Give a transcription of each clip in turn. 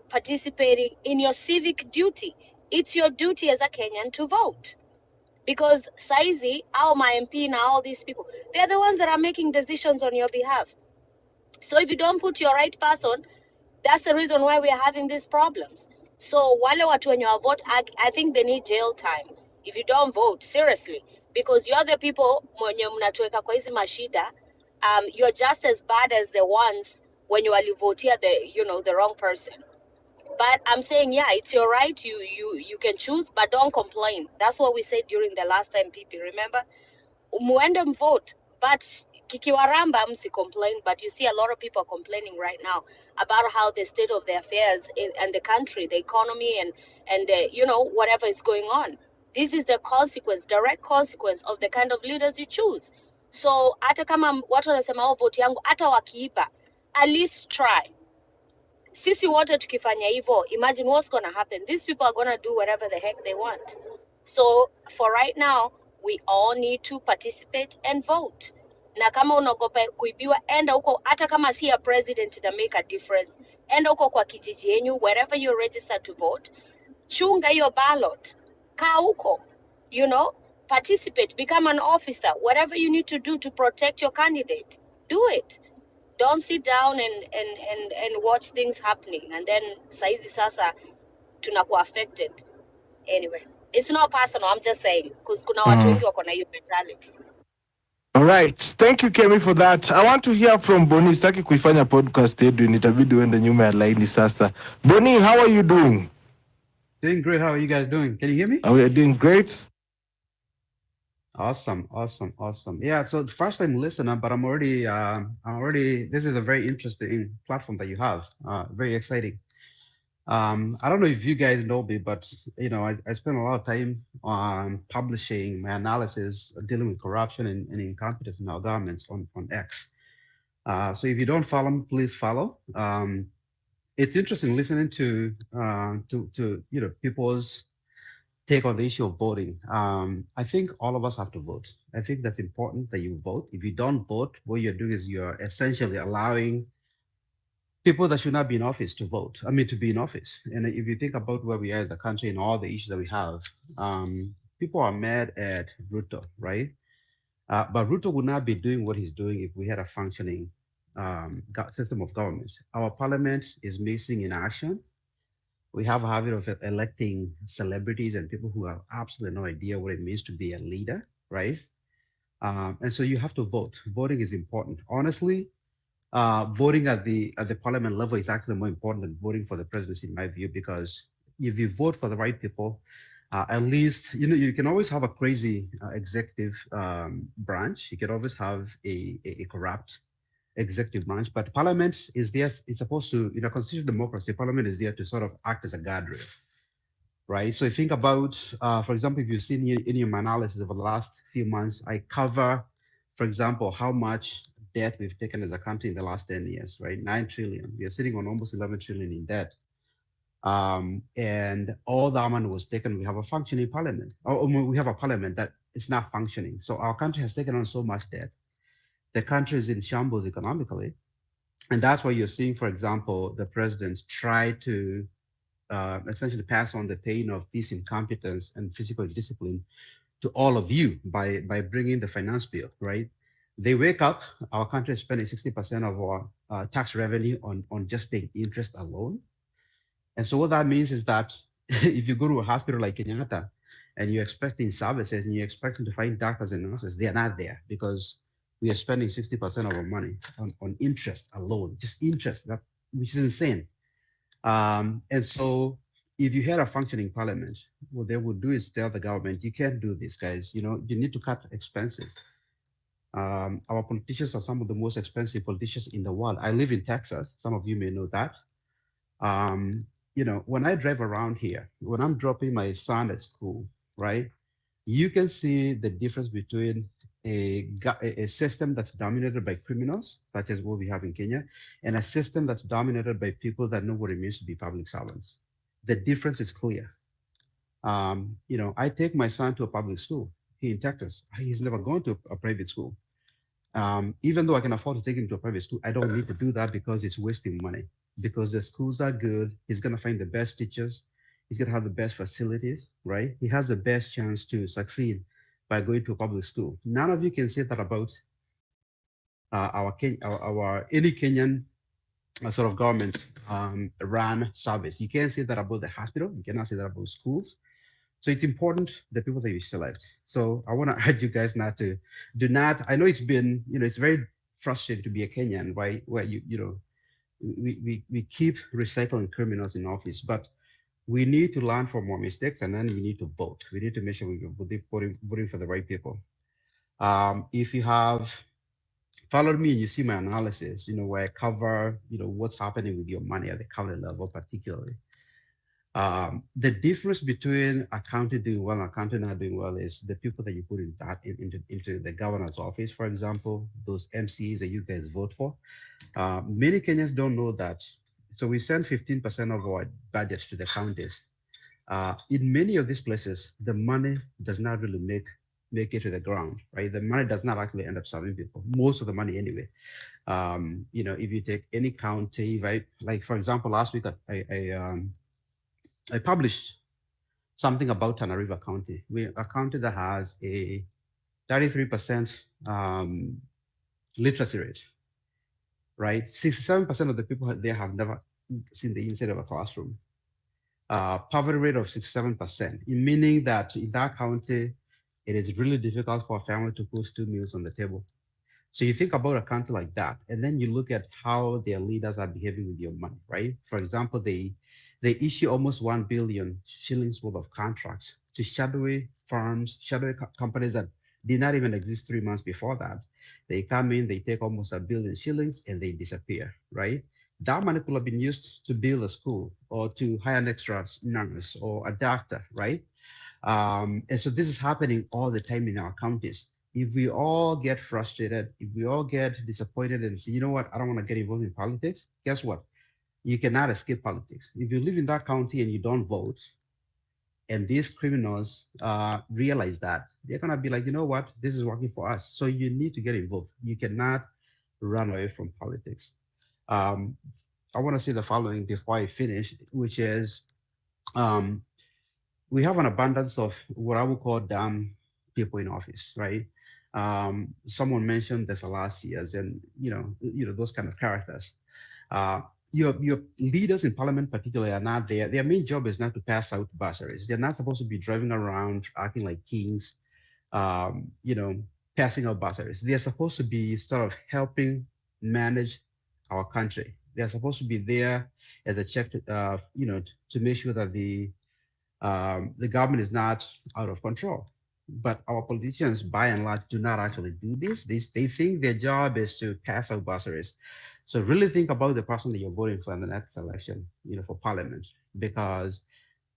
participating in your civic duty. It's your duty as a Kenyan to vote. Because saizi, our my MP and all these people, they're the ones that are making decisions on your behalf. So if you don't put your right person, that's the reason why we are having these problems. So wale watu wenye wa vote, I think they need jail time if you don't vote, seriously, because you're the people mwenye mnatuweka kwa hizi mashida. You're just as bad as the ones when you walivotia the wrong person. But I'm saying, yeah, it's your right. You can choose, but don't complain. That's what we said during the last time, PP. Remember, muende vote, but kikiwaramba msi complain. But you see, a lot of people are complaining right now about how the state of the affairs and the country, the economy, and the, whatever is going on. This is the consequence, direct consequence of the kind of leaders you choose. So hata kama watu wanasema vote yangu, hata wakiiba, at least try. Sisi wote tukifanya hivyo, imagine what's gonna happen. These people are gonna do whatever the heck they want. So for right now, we all need to participate and vote. Na kama unaogopa kuibiwa, enda huko, hata kama si a president to make a difference. Enda huko kwa kijiji yenyu, wherever you're registered to vote. Chunga your ballot. Kaa huko, participate, become an officer. Whatever you need to do to protect your candidate, do it. Don't sit down and watch things happening and then saizi sasa tunakuwa affected. Anyway, it's not personal, I'm just saying, because kuna watu wengi wako na hiyo mentality. All right. Thank you, Kemi, for that. I want to hear from Boni. Sitaki kuifanya podcast yetu, nitabidi uende nyuma ya laini sasa. Boni, how are you doing? Doing great. How are you guys doing? Can you hear me? We are doing great. Awesome. Yeah, so the first time listener, but I'm already, this is a very interesting platform that you have. Very exciting. I don't know if you guys know me, but I spend a lot of time on publishing my analysis dealing with corruption and incompetence in our governments on X. So if you don't follow me, please follow. It's interesting listening to people's take on the issue of voting. I think all of us have to vote. I think that's important that you vote. If you don't vote, what you're doing is you're essentially allowing people that should not be in office to vote. To be in office. And if you think about where we are as a country and all the issues that we have, people are mad at Ruto, right? But Ruto would not be doing what he's doing if we had a functioning system of government. Our parliament is missing in action. We have a habit of electing celebrities and people who have absolutely no idea what it means to be a leader, right? And so you have to vote. Voting is important. Honestly, voting at the parliament level is actually more important than voting for the presidency, in my view, because if you vote for the right people, at least you can always have a crazy executive branch. You can always have a corrupt executive branch, but parliament is there. It's supposed to, constitutional democracy. Parliament is there to sort of act as a guardrail, right? So think about, for example, if you've seen in your analysis over the last few months, I cover, for example, how much debt we've taken as a country in the last 10 years, right? 9 trillion. We are sitting on almost 11 trillion in debt. And all the money was taken. We have a functioning parliament. We have a parliament that is not functioning. So our country has taken on so much debt. The country is in shambles economically. And that's why you're seeing, for example, the president try to essentially pass on the pain of this incompetence and physical discipline to all of you by bringing the finance bill, right? They wake up, our country is spending 60% of our tax revenue on just paying interest alone. And so what that means is that if you go to a hospital like Kenyatta and you're expecting services and you're expecting to find doctors and nurses, they're not there because we are spending 60% of our money on interest alone, just interest, which is insane. And so if you had a functioning parliament, what they would do is tell the government, you can't do this, guys. You need to cut expenses. Our politicians are some of the most expensive politicians in the world. I live in Texas. Some of you may know that. When I drive around here, when I'm dropping my son at school, right, you can see the difference between a system that's dominated by criminals, such as what we have in Kenya, and a system that's dominated by people that know what it means to be public servants. The difference is clear. I take my son to a public school here in Texas. He's never gone to a private school. Even though I can afford to take him to a private school, I don't need to do that because it's wasting money. because the schools are good. He's going to find the best teachers. He's going to have the best facilities, right? He has the best chance to succeed by going to a public school. None of you can say that about our any Kenyan sort of government run service. You can't say that about the hospital. You cannot say that about schools. So it's important the people that you select. So I want to urge you guys not to do not. I know it's been, it's very frustrating to be a Kenyan, right? Where we keep recycling criminals in office, but we need to learn from our mistakes, and then we need to vote. We need to make sure we're voting for the right people. If you have followed me and you see my analysis, where I cover, what's happening with your money at the county level, particularly. The difference between a county doing well and a county not doing well is the people that you put into the governor's office, for example, those MCs that you guys vote for. Many Kenyans don't know that. So we send 15% of our budget to the counties. In many of these places, the money does not really make it to the ground, right? The money does not actually end up serving people. Most of the money, anyway. If you take any county, right? Like for example, last week I published something about Tana River County. We're a county that has a 33% literacy rate, right? 67% of the people there have never seen the inside of a classroom. Poverty rate of 67%, meaning that in that county, it is really difficult for a family to put 2 meals on the table. So you think about a country like that, and then you look at how their leaders are behaving with your money, right? For example, they issue almost 1 billion shillings worth of contracts to shadowy firms, shadowy companies that did not even exist 3 months before that. They come in, they take almost 1 billion shillings, and they disappear, right? That money could have been used to build a school or to hire an extra nurse or a doctor, right? And so this is happening all the time in our counties. If we all get frustrated, if we all get disappointed and say, you know what, I don't want to get involved in politics, guess what? You cannot escape politics. If you live in that county and you don't vote, and these criminals realize that, they're going to be like, you know what, this is working for us. So you need to get involved. You cannot run away from politics. Um, I want to say the following before I finish, which is um, we have an abundance of what I would call dumb people in office, right? Someone mentioned this last years, and those kind of characters. Uh, your leaders in parliament, particularly, are not there. Their main job is not to pass out bursaries. They're not supposed to be driving around acting like kings, um, you know, passing out bursaries. They're supposed to be sort of helping manage our country. They're supposed to be there as a check to make sure that the government is not out of control. But our politicians, by and large, do not actually do this. They think their job is to pass out bursaries. So really think about the person that you're voting for in the next election, for parliament, because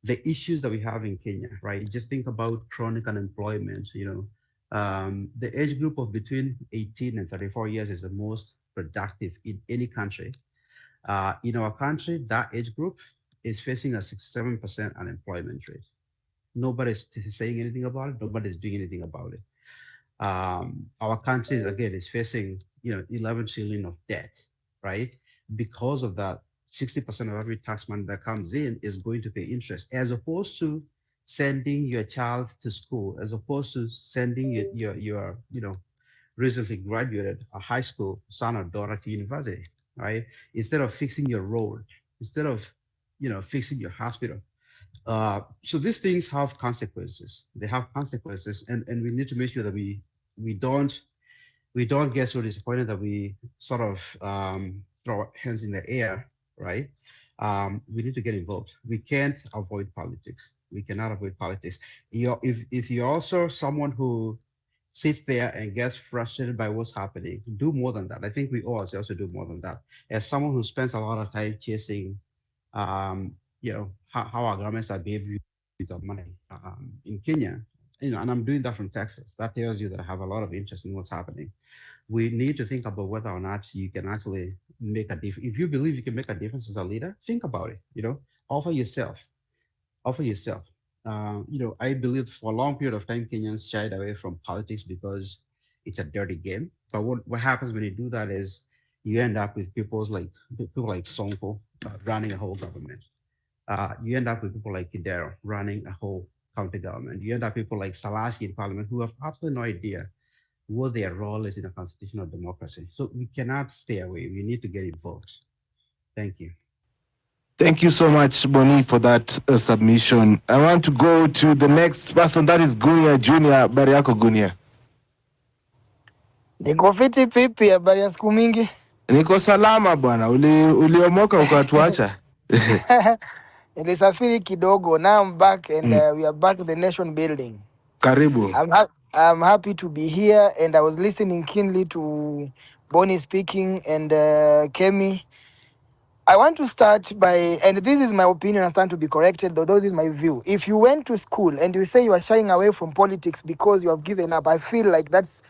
the issues that we have in Kenya, right? Just think about chronic unemployment. The age group of between 18 and 34 years is the most productive in any country. In our country, that age group is facing a 67% unemployment rate. Nobody's saying anything about it. Nobody's doing anything about it. Our country, again, is facing 11 trillion of debt, right? Because of that, 60% of every tax money that comes in is going to pay interest, as opposed to sending your child to school, as opposed to sending your recently graduated a high school son or daughter to university, right? Instead of fixing your road, instead of fixing your hospital. So these things have consequences. They have consequences, and we need to make sure that we don't get so disappointed that we sort of throw our hands in the air, right? We need to get involved. We can't avoid politics. We cannot avoid politics. If you're also someone who sits there and gets frustrated by what's happening, do more than that. I think we all also do more than that. As someone who spends a lot of time chasing, how our governments are behaving with our money in Kenya, and I'm doing that from Texas. That tells you that I have a lot of interest in what's happening. We need to think about whether or not you can actually make a difference. If you believe you can make a difference as a leader, think about it. Offer yourself. Offer yourself. I believe for a long period of time, Kenyans shied away from politics because it's a dirty game. But what happens when you do that is you end up with people like Sonko running a whole government. You end up with people like Kidero running a whole county government. You end up people like Salasi in parliament who have absolutely no idea what their role is in a constitutional democracy. So we cannot stay away. We need to get involved. Thank you. Thank you so much, Boni, for that submission. I want to go to the next person, that is Gunia Junior. Bariako Gunia. Niko fiti pipi, habari ya siku mingi. Niko salama bwana, uliomoka ukatuacha. Nilisafiri kidogo. Now I'm back and Mm, we are back in the nation building. karibu. I'm happy to be here and I was listening keenly to Bonnie speaking and Kemi. I want to start by, and this is my opinion, I stand to be corrected, though this is my view. If you went to school and you say you are shying away from politics because you have given up, I feel like that's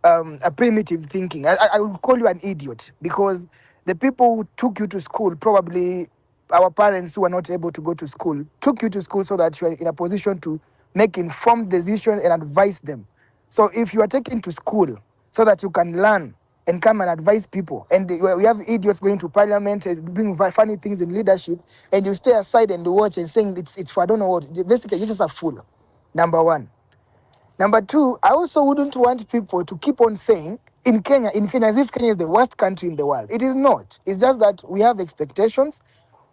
a primitive thinking. I would call you an idiot because the people who took you to school, probably our parents who are not able to go to school, took you to school so that you are in a position to make informed decisions and advise them. So if you are taken to school so that you can learn and come and advise people, and we have idiots going to parliament and doing funny things in leadership, and you stay aside and watch and saying it's for I don't know what. Basically, you're just a fool. Number one. Number two, I also wouldn't want people to keep on saying in Kenya, as if Kenya is the worst country in the world. It is not. It's just that we have expectations,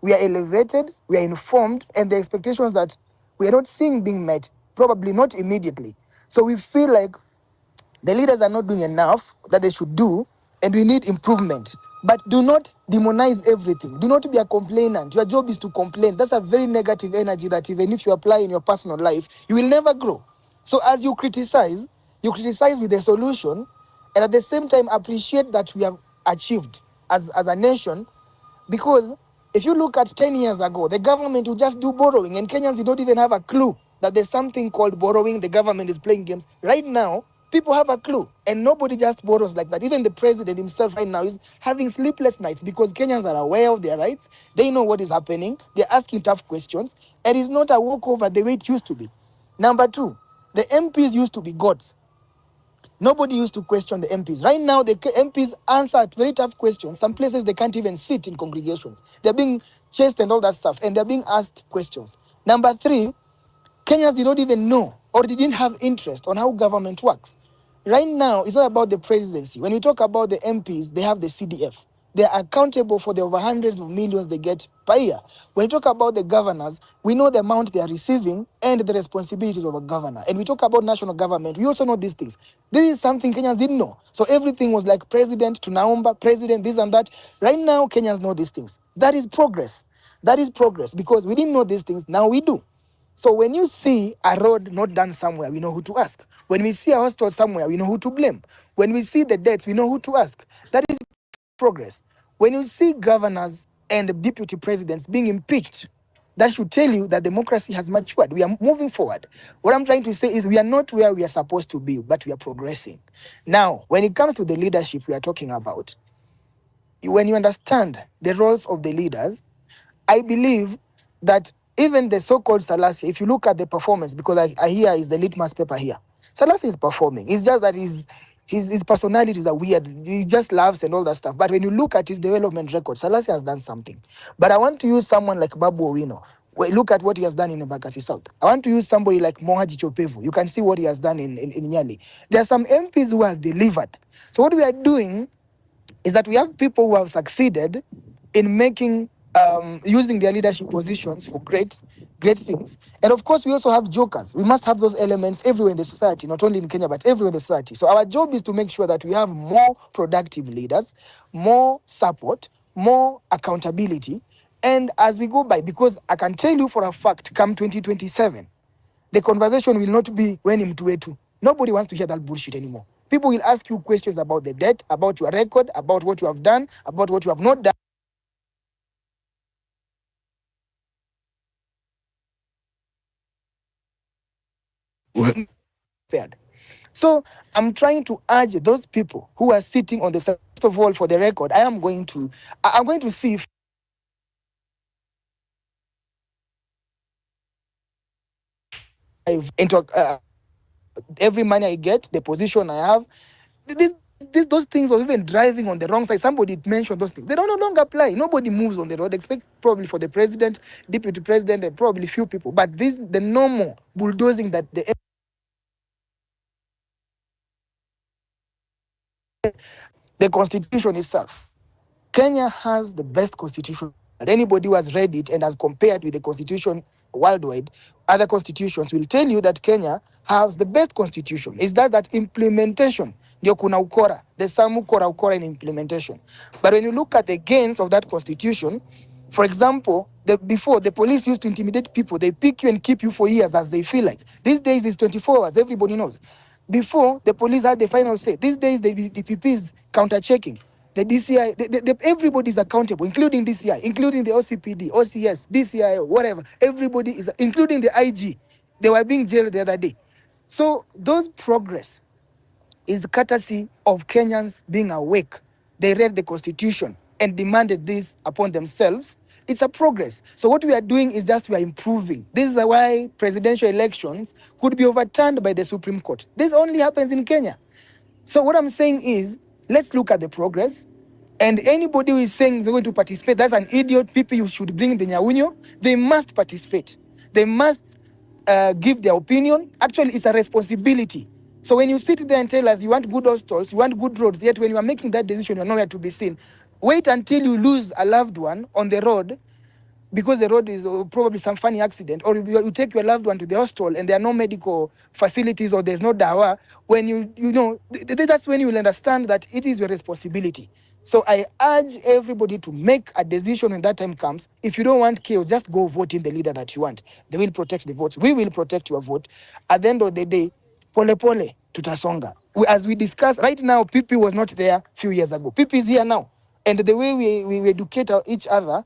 we are elevated, we are informed, and the expectations that we are not seeing being met, probably not immediately. So we feel like the leaders are not doing enough that they should do, and we need improvement. But do not demonize everything. Do not be a complainant. Your job is to complain. That's a very negative energy that even if you apply in your personal life, you will never grow. So as you criticize with a solution, and at the same time appreciate that we have achieved as a nation, because if you look at 10 years ago, the government would just do borrowing, and Kenyans did not even have a clue that there's something called borrowing. The government is playing games. Right now, people have a clue, and nobody just borrows like that. Even the president himself right now is having sleepless nights because Kenyans are aware of their rights. They know what is happening. They're asking tough questions, and it's not a walkover the way it used to be. Number two, the MPs used to be gods. Nobody used to question the MPs. Right now, the MPs answer very tough questions. Some places they can't even sit in congregations. They're being chased and all that stuff, and they're being asked questions. Number three, Kenyans did not even know or didn't have interest on how government works. Right now, it's not about the presidency. When you talk about the MPs, they have the CDF. They are accountable for the over hundreds of millions they get per year. When you talk about the governors, we know the amount they are receiving and the responsibilities of a governor. And we talk about national government, we also know these things. This is something Kenyans didn't know. So everything was like president to Naomba, president, this and that. Right now, Kenyans know these things. That is progress. That is progress because we didn't know these things. Now we do. So when you see a road not done somewhere, we know who to ask. When we see a hospital somewhere, we know who to blame. When we see the debts, we know who to ask. That is progress. When you see governors and deputy presidents being impeached, that should tell you that democracy has matured. We are moving forward. What I'm trying to say is we are not where we are supposed to be, but we are progressing. Now, when it comes to the leadership we are talking about, when you understand the roles of the leaders, I believe that even the so-called Selassie, if you look at the performance, because I hear is the litmus paper here, Selassie is performing. It's just that his personalities are weird. He just laughs and all that stuff. But when you look at his development record, Selassie has done something. But I want to use someone like Babu Owino. Look at what he has done in Embakasi South. I want to use somebody like Mohaji Chopevu. You can see what he has done in Nyali. There are some MPs who has delivered. So what we are doing is that we have people who have succeeded in making using their leadership positions for great things. And of course, we also have jokers. We must have those elements everywhere in the society, not only in Kenya, but everywhere in the society. So our job is to make sure that we have more productive leaders, more support, more accountability. And as we go by, because I can tell you for a fact, come 2027, the conversation will not be when mtu wetu. Nobody wants to hear that bullshit anymore. People will ask you questions about the debt, about your record, about what you have done, about what you have not done. Well, Fared. So I'm trying to urge those people who are sitting on the first of all, for the record, I'm going to see if I've every money I get, the position I have. This those things, or even driving on the wrong side, somebody mentioned those things. They don't no longer apply. Nobody moves on the road, except probably for the president, deputy president, and probably few people. But this, the normal bulldozing that the constitution itself. Kenya has the best constitution. And anybody who has read it and has compared with the constitution worldwide, other constitutions will tell you that Kenya has the best constitution. Is that implementation? Ndio kuna ukora. There's some ukora in implementation. But when you look at the gains of that constitution, for example, before the police used to intimidate people, they pick you and keep you for years as they feel like. These days it's 24 hours, everybody knows. Before, the police had the final say. These days, the DPP is counter-checking. The DCI, everybody is accountable, including DCI, including the OCPD, OCS, DCI, whatever. Everybody is, including the IG. They were being jailed the other day. So those progress is courtesy of Kenyans being awake. They read the constitution and demanded this upon themselves. It's a progress. So what we are doing is just we are improving. This is why presidential elections could be overturned by the Supreme Court. This only happens in Kenya. So what I'm saying is, let's look at the progress. And anybody who is saying they're going to participate, that's an idiot. People, you should bring the Nyaunyo. They must participate. They must give their opinion. Actually, it's a responsibility. So when you sit there and tell us you want good hostels, you want good roads, yet when you are making that decision, you're nowhere to be seen. Wait until you lose a loved one on the road because the road is probably some funny accident, or you take your loved one to the hospital and there are no medical facilities or there's no dawa. When you know, that's when you will understand that it is your responsibility. So I urge everybody to make a decision when that time comes. If you don't want chaos, just go vote in the leader that you want. They will protect the votes. We will protect your vote. At the end of the day, pole pole tutasonga. As we discussed right now, PP was not there a few years ago. PP is here now. And the way we educate each other,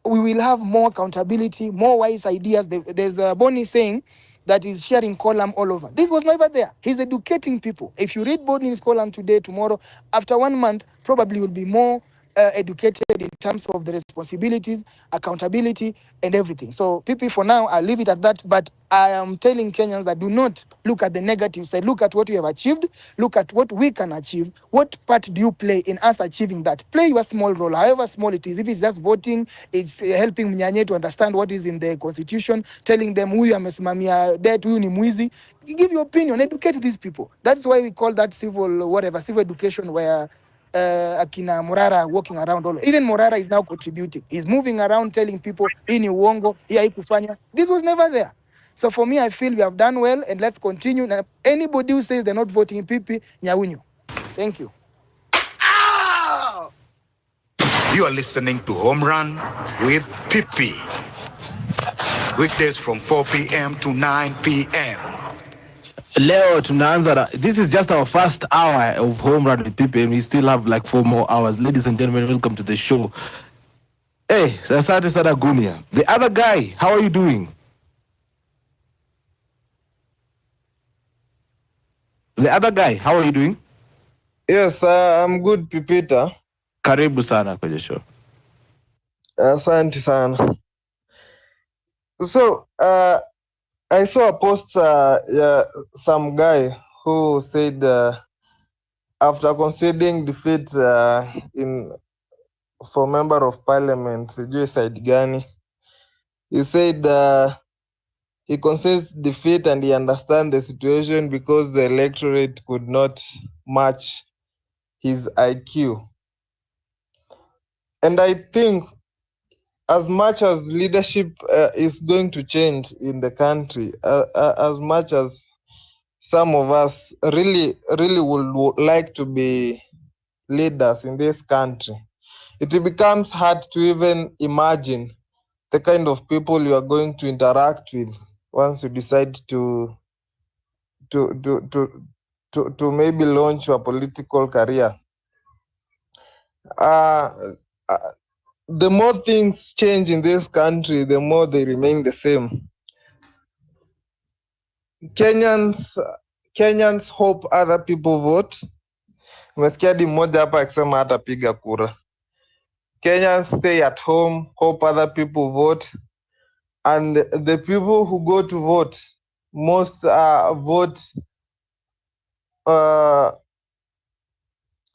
we will have more accountability, more wise ideas. There's a Bonnie saying that is sharing column all over. This was never there. He's educating people. If you read Bonnie's column today, tomorrow, after 1 month, probably will be more educated in terms of the responsibilities, accountability, and everything. So, people, for now, I'll leave it at that. But I am telling Kenyans that do not look at the negative side. Look at what we have achieved. Look at what we can achieve. What part do you play in us achieving that? Play your small role, however small it is. If it's just voting, it's helping Mnyanye to understand what is in the constitution, telling them huyu amesimamia debt, huyu ni mwizi. You give your opinion, educate these people. That's why we call that civil education, where Akina Morara walking around all. Even Morara is now contributing. He's moving around telling people, hii ni uongo, hii haikufanya. This was never there. So for me, I feel we have done well, and let's continue. Now, anybody who says they're not voting in PP, Nyaunyu. Thank you. You are listening to Home Run with Pippi. Weekdays from 4 p.m. to 9 p.m. Leo tunaanza this is just our first hour of Home Run with people, and we still have like 4 more hours. Ladies and gentlemen, welcome to the show. Hey, asante sana Gunia. The other guy, how are you doing? The other guy, how are you doing? Yes, I'm good, Pipita. Karibu sana kwenye show. Asante sana. So, I saw a post, some guy who said, after conceding defeat for member of parliament, sijui side gani, he said he concedes defeat and he understands the situation because the electorate could not match his IQ. And I think as much as leadership is going to change in the country, as much as some of us really would like to be leaders in this country, it becomes hard to even imagine the kind of people you are going to interact with once you decide to maybe launch your political career. The more things change in this country, the more they remain the same. Kenyans hope other people vote. Nimesikia hadi mmoja hapa akisema hatapiga kura. Kenyans stay at home, hope other people vote, and the people who go to vote most vote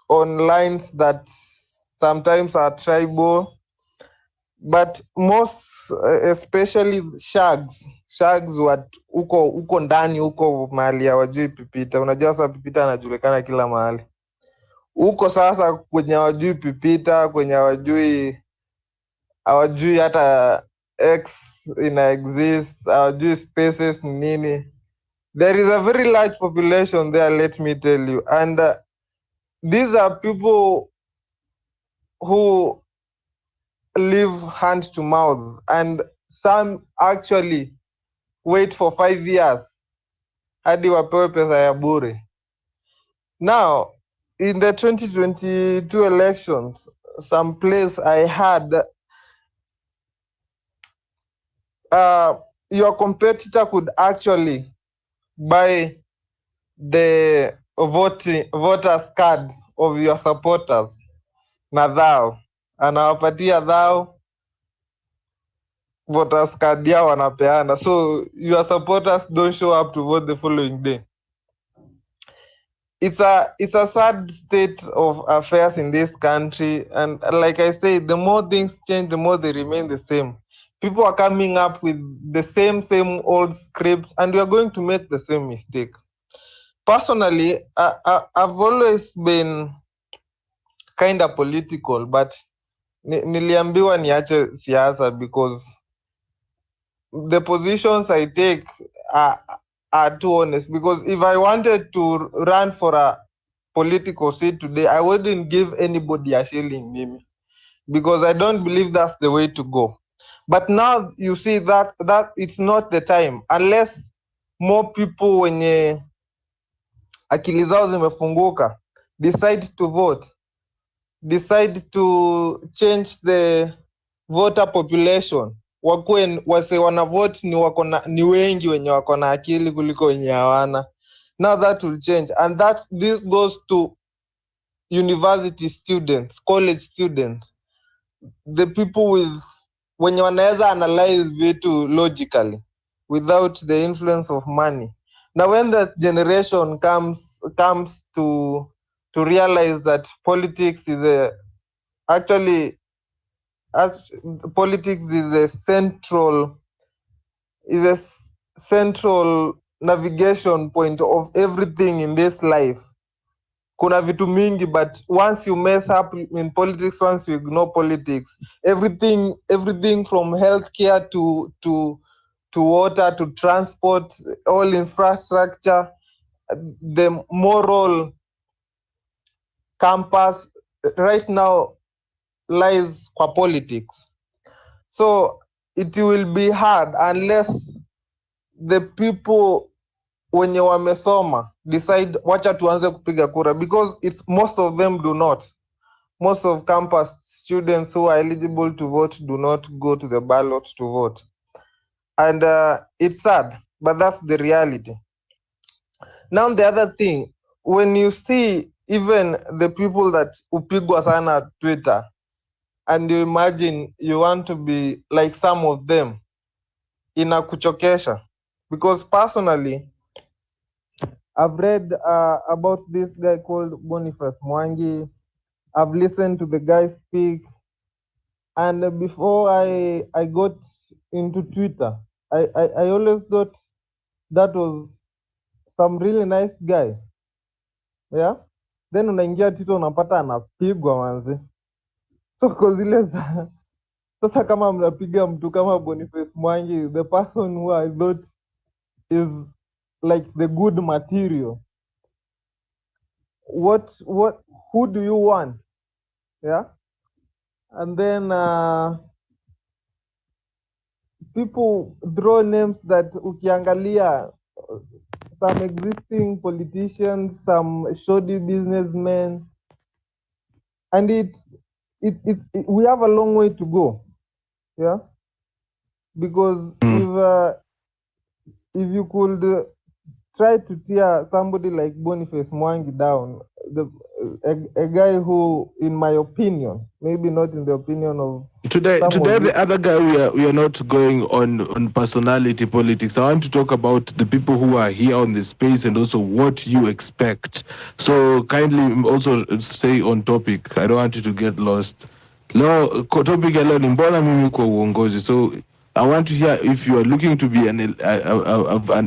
on lines that sometimes are tribal, but most especially shags what uko ndani huko mahali hawajui pipita. Unajua sasa pipita anajulikana kila mahali huko. Sasa kwenye hawajui pipita, kwenye hawajui hata x ina exist, hawajui spaces ni nini. There is a very large population there, let me tell you, and these are people who live hand to mouth, and some actually wait for 5 years hadi wapewe pesa ya bure. Now, in the 2022 elections, some place I had your competitor could actually buy the voters card of your supporters na dhao, anawapatia dhao, voters card yao wanapeana, so your supporters don't show up to vote the following day. It's a sad state of affairs in this country, and like I say, the more things change, the more they remain the same. People are coming up with the same old scripts, and we are going to make the same mistake. Personally, I've always been kind of political, but niliambiwa niache siasa because the positions I take are too honest. Because if I wanted to run for a political seat today, I wouldn't give anybody a shilling, Mimi, because I don't believe that's the way to go. But now you see that it's not the time, unless more people wenye akili zao zimefunguka decide to vote, decide to change the voter population, wakuwe wase wana vote ni wengi wenye wako na akili kuliko wenye hawana. Now that will change, and this goes to university students, college students, the people with wenye wanaweza analyze vitu logically without the influence of money. Now when that generation comes to realize that politics is actually as politics is a central navigation point of everything in this life. Kuna vitu mingi, but once you mess up in politics, once you ignore politics, everything from healthcare to water to transport, all infrastructure, the moral campus right now lies kwa politics. So it will be hard unless the people wenye wamesoma decide wacha tuanze kupiga kura, because it's most of them do not. Most of campus students who are eligible to vote do not go to the ballot to vote, and it's sad, but that's the reality. Now the other thing, when you see even the people that upigwa sana Twitter, and you imagine you want to be like some of them, inakuchokesha. Because personally, I've read about this guy called Boniface Mwangi. I've listened to the guy speak, and before I got into Twitter, I always thought that was some really nice guy, yeah. Then unaingia Twitter unapata anapigwa manzi. So kwa zile sasa kama mnapiga mtu kama Boniface Mwangi, the person who I thought is like the good material, who do you want? Yeah. And then people draw names that ukiangalia, some existing politicians, some shoddy businessmen, and we have a long way to go. Yeah. Because if you could try to tear somebody like Boniface Mwangi down, a guy who, in my opinion, maybe not in the opinion of Today, some of you. the other guy, we are not going on personality politics. I want to talk about the people who are here on the space and also what you expect. So kindly also stay on topic. I don't want you to get lost. No, topic alone ni mbona mimi kwa uongozi. So I want to hear if you are looking to be an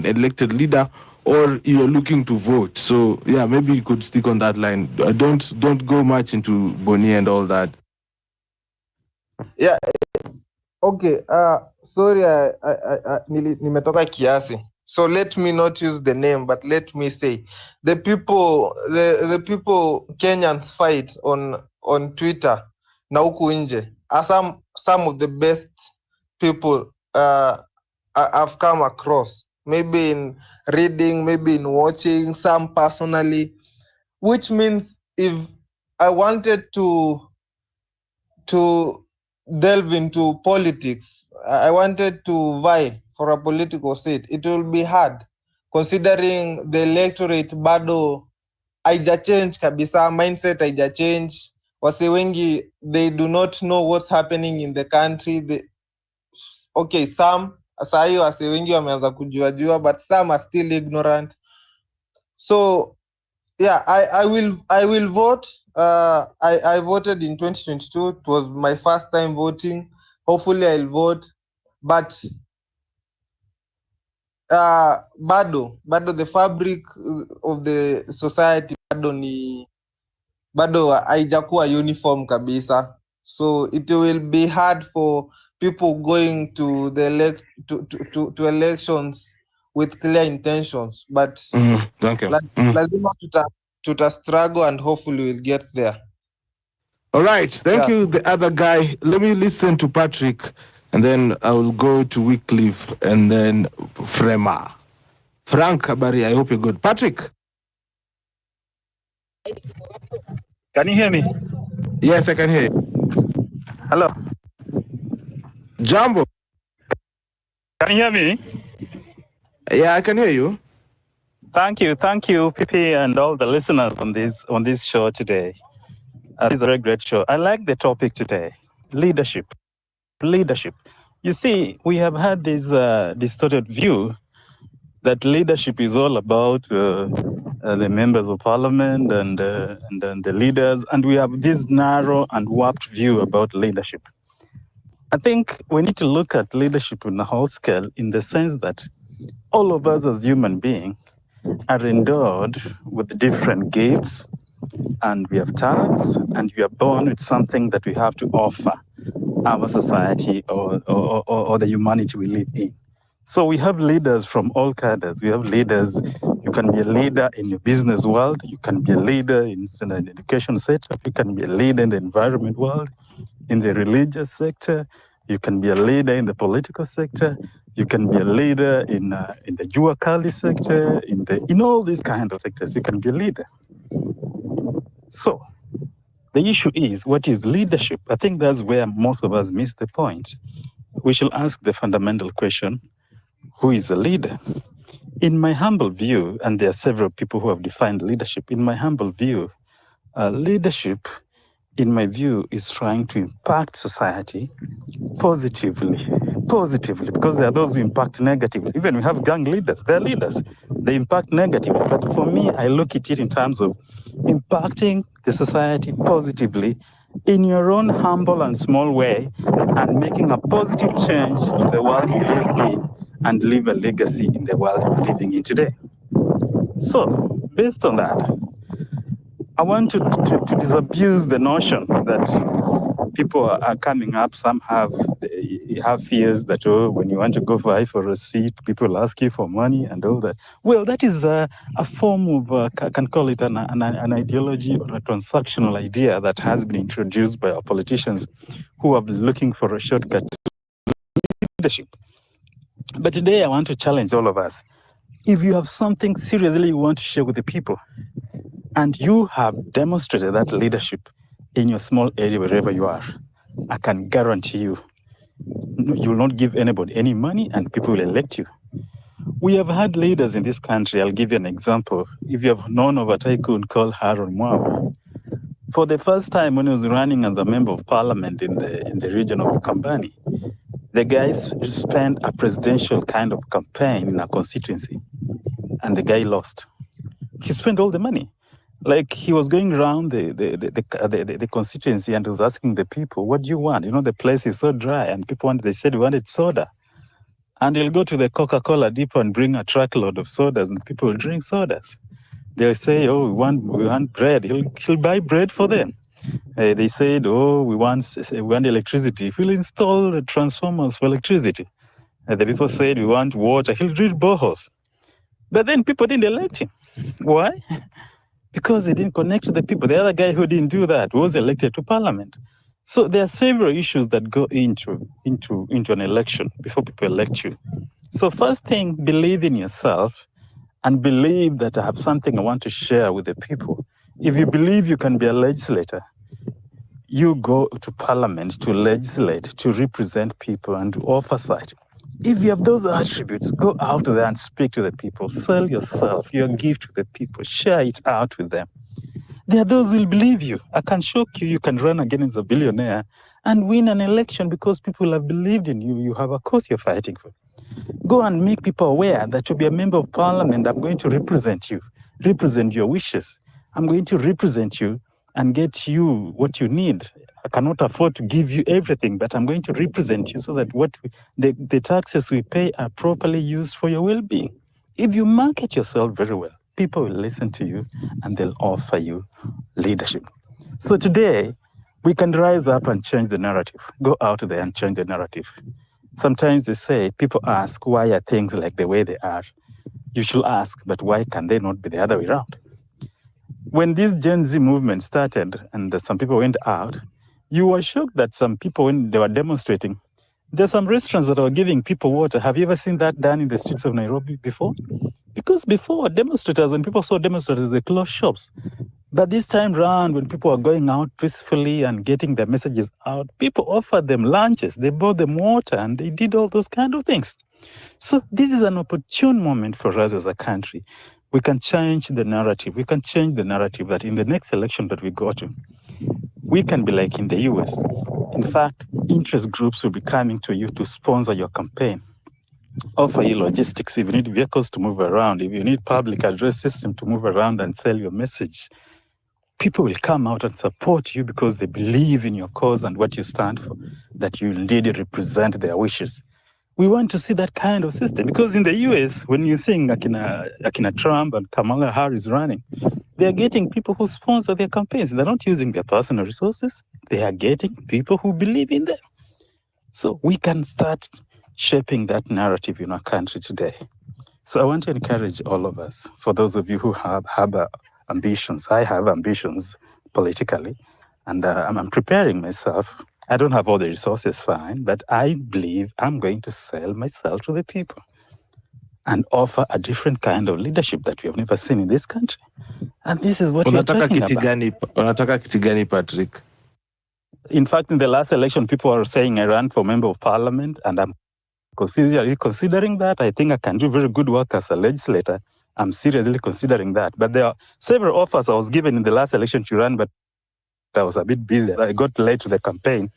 elected leader or you're looking to vote. So yeah, maybe you could stick on that line. Don't go much into Boni and all that. Yeah, okay. Sorry, nimetoka kiasi. So let me not use the name, but let me say the people Kenyans fight on Twitter na huku nje are some of the best people I've come across. Maybe in reading, maybe in watching, some personally, which means if I wanted to delve into politics, I wanted to vie for a political seat, it will be hard considering the electorate bado haija change kabisa, mindset haija change. Wase wengi, they do not know what's happening in the country. Okay, some sahi wase wengi wameanza kujua, but some are still ignorant. So yeah, I will vote. I voted in 2022. It was my first time voting. Hopefully I'll vote, but bado the fabric of the society bado haijakuwa uniform kabisa. So it will be hard for people going to the to elections with clear intentions, but Thank you. lazima tuta struggle and hopefully we'll get there. All right. Thank Yeah. you, the other guy. Let me listen to Patrick, and then I will go to Wycliffe, and then Frema. Frank Habari, I hope you're good. Patrick. Can you hear me? Yes, I can hear you. Hello. Jumbo. Can you hear me? Yeah, I can hear you. Thank you, PP, and all the listeners on this show today. This is a very great show. I like the topic today: leadership. You see, we have had this distorted view that leadership is all about the members of parliament and the leaders, and we have this narrow and warped view about leadership. I think we need to look at leadership on a whole scale, in the sense that all of us as human beings are endowed with different gifts, and we have talents, and we are born with something that we have to offer our society or the humanity we live in. So we have leaders from all cadres. We have leaders. You can be a leader in the business world. You can be a leader in an education sector. You can be a leader in the environment world, in the religious sector. You can be a leader in the political sector. You can be a leader in the Jua Kali sector. In all these kind of sectors, you can be a leader. So the issue is, what is leadership? I think that's where most of us miss the point. We shall ask the fundamental question: who is a leader? In my humble view, and there are several people who have defined leadership, in my humble view, leadership, in my view, is trying to impact society positively, because there are those who impact negatively. Even we have gang leaders, they're leaders, they impact negatively. But for me, I look at it in terms of impacting the society positively in your own humble and small way, and making a positive change to the world you live in, and leave a legacy in the world we're living in today. So, based on that, I want to disabuse the notion that people are coming up. Some have fears that, when you want to go for a seat, people ask you for money and all that. Well, that is a form of, I can call it an ideology or a transactional idea that has been introduced by our politicians, who are looking for a shortcut to leadership. But today I want to challenge all of us. If you have something seriously you want to share with the people, and you have demonstrated that leadership in your small area, wherever you are, I can guarantee you, you will not give anybody any money, and people will elect you. We have had leaders in this country. I'll give you an example. If you have known of a tycoon called Harold Mwau, for the first time when he was running as a member of parliament in the region of Kambani, the guys spent a presidential kind of campaign in a constituency, and the guy lost. He spent all the money. Like he was going around the constituency and was asking the people, "What do you want?" You know, the place is so dry, and they said we wanted soda. And he'll go to the Coca-Cola depot and bring a truckload of sodas, and people will drink sodas. They'll say, "Oh, we want bread." He'll buy bread for them. They said, "Oh, we want electricity." He'll install the transformers for electricity. The people said, "We want water." He'll drill boreholes. But then people didn't elect him. Why? Because he didn't connect with the people. The other guy who didn't do that was elected to parliament. So there are several issues that go into an election before people elect you. So first thing, believe in yourself and believe that I have something I want to share with the people. If you believe you can be a legislator, you go to parliament to legislate, to represent people and to oversight. If you have those attributes, go out there and speak to the people. Sell yourself, your gift to the people. Share it out with them. There are those who will believe you. I can shock you, you can run against a billionaire and win an election because people have believed in you. You have a cause you're fighting for. Go and make people aware that you'll be a member of parliament. I'm going to represent you, represent your wishes. I'm going to represent you and get you what you need. I cannot afford to give you everything, but I'm going to represent you so that the taxes we pay are properly used for your well-being. If you market yourself very well, people will listen to you and they'll offer you leadership. So today, we can rise up and change the narrative. Go out there and change the narrative. Sometimes they say, people ask, why are things like the way they are? You should ask, but why can they not be the other way around? When this Gen Z movement started and some people went out, you were shocked that some people, when they were demonstrating, there's some restaurants that are giving people water. Have you ever seen that done in the streets of Nairobi before? Because before, demonstrators, when people saw demonstrators, they closed shops. But this time round, when people are going out peacefully and getting their messages out, people offered them lunches, they bought them water, and they did all those kind of things. So this is an opportune moment for us as a country. We can change the narrative. We can change the narrative that in the next election that we go to, we can be like in the US. In fact, interest groups will be coming to you to sponsor your campaign, offer you logistics. If you need vehicles to move around, if you need public address system to move around and sell your message, people will come out and support you because they believe in your cause and what you stand for, that you indeed represent their wishes. We want to see that kind of system because in the US, when you're seeing Akina Trump and Kamala Harris running, they're getting people who sponsor their campaigns. They're not using their personal resources. They are getting people who believe in them. So we can start shaping that narrative in our country today. So I want to encourage all of us, for those of you who have ambitions. I have ambitions politically, and I'm preparing myself. I don't have all the resources, fine, but I believe I'm going to sell myself to the people and offer a different kind of leadership that we have never seen in this country. And this is what we're talking about. Unataka kiti gani, Patrick? In fact, in the last election, people are saying I ran for member of parliament, and I'm considering that. I think I can do very good work as a legislator. I'm seriously considering that. But there are several offers I was given in the last election to run, but I was a bit busy. I got late to the campaign.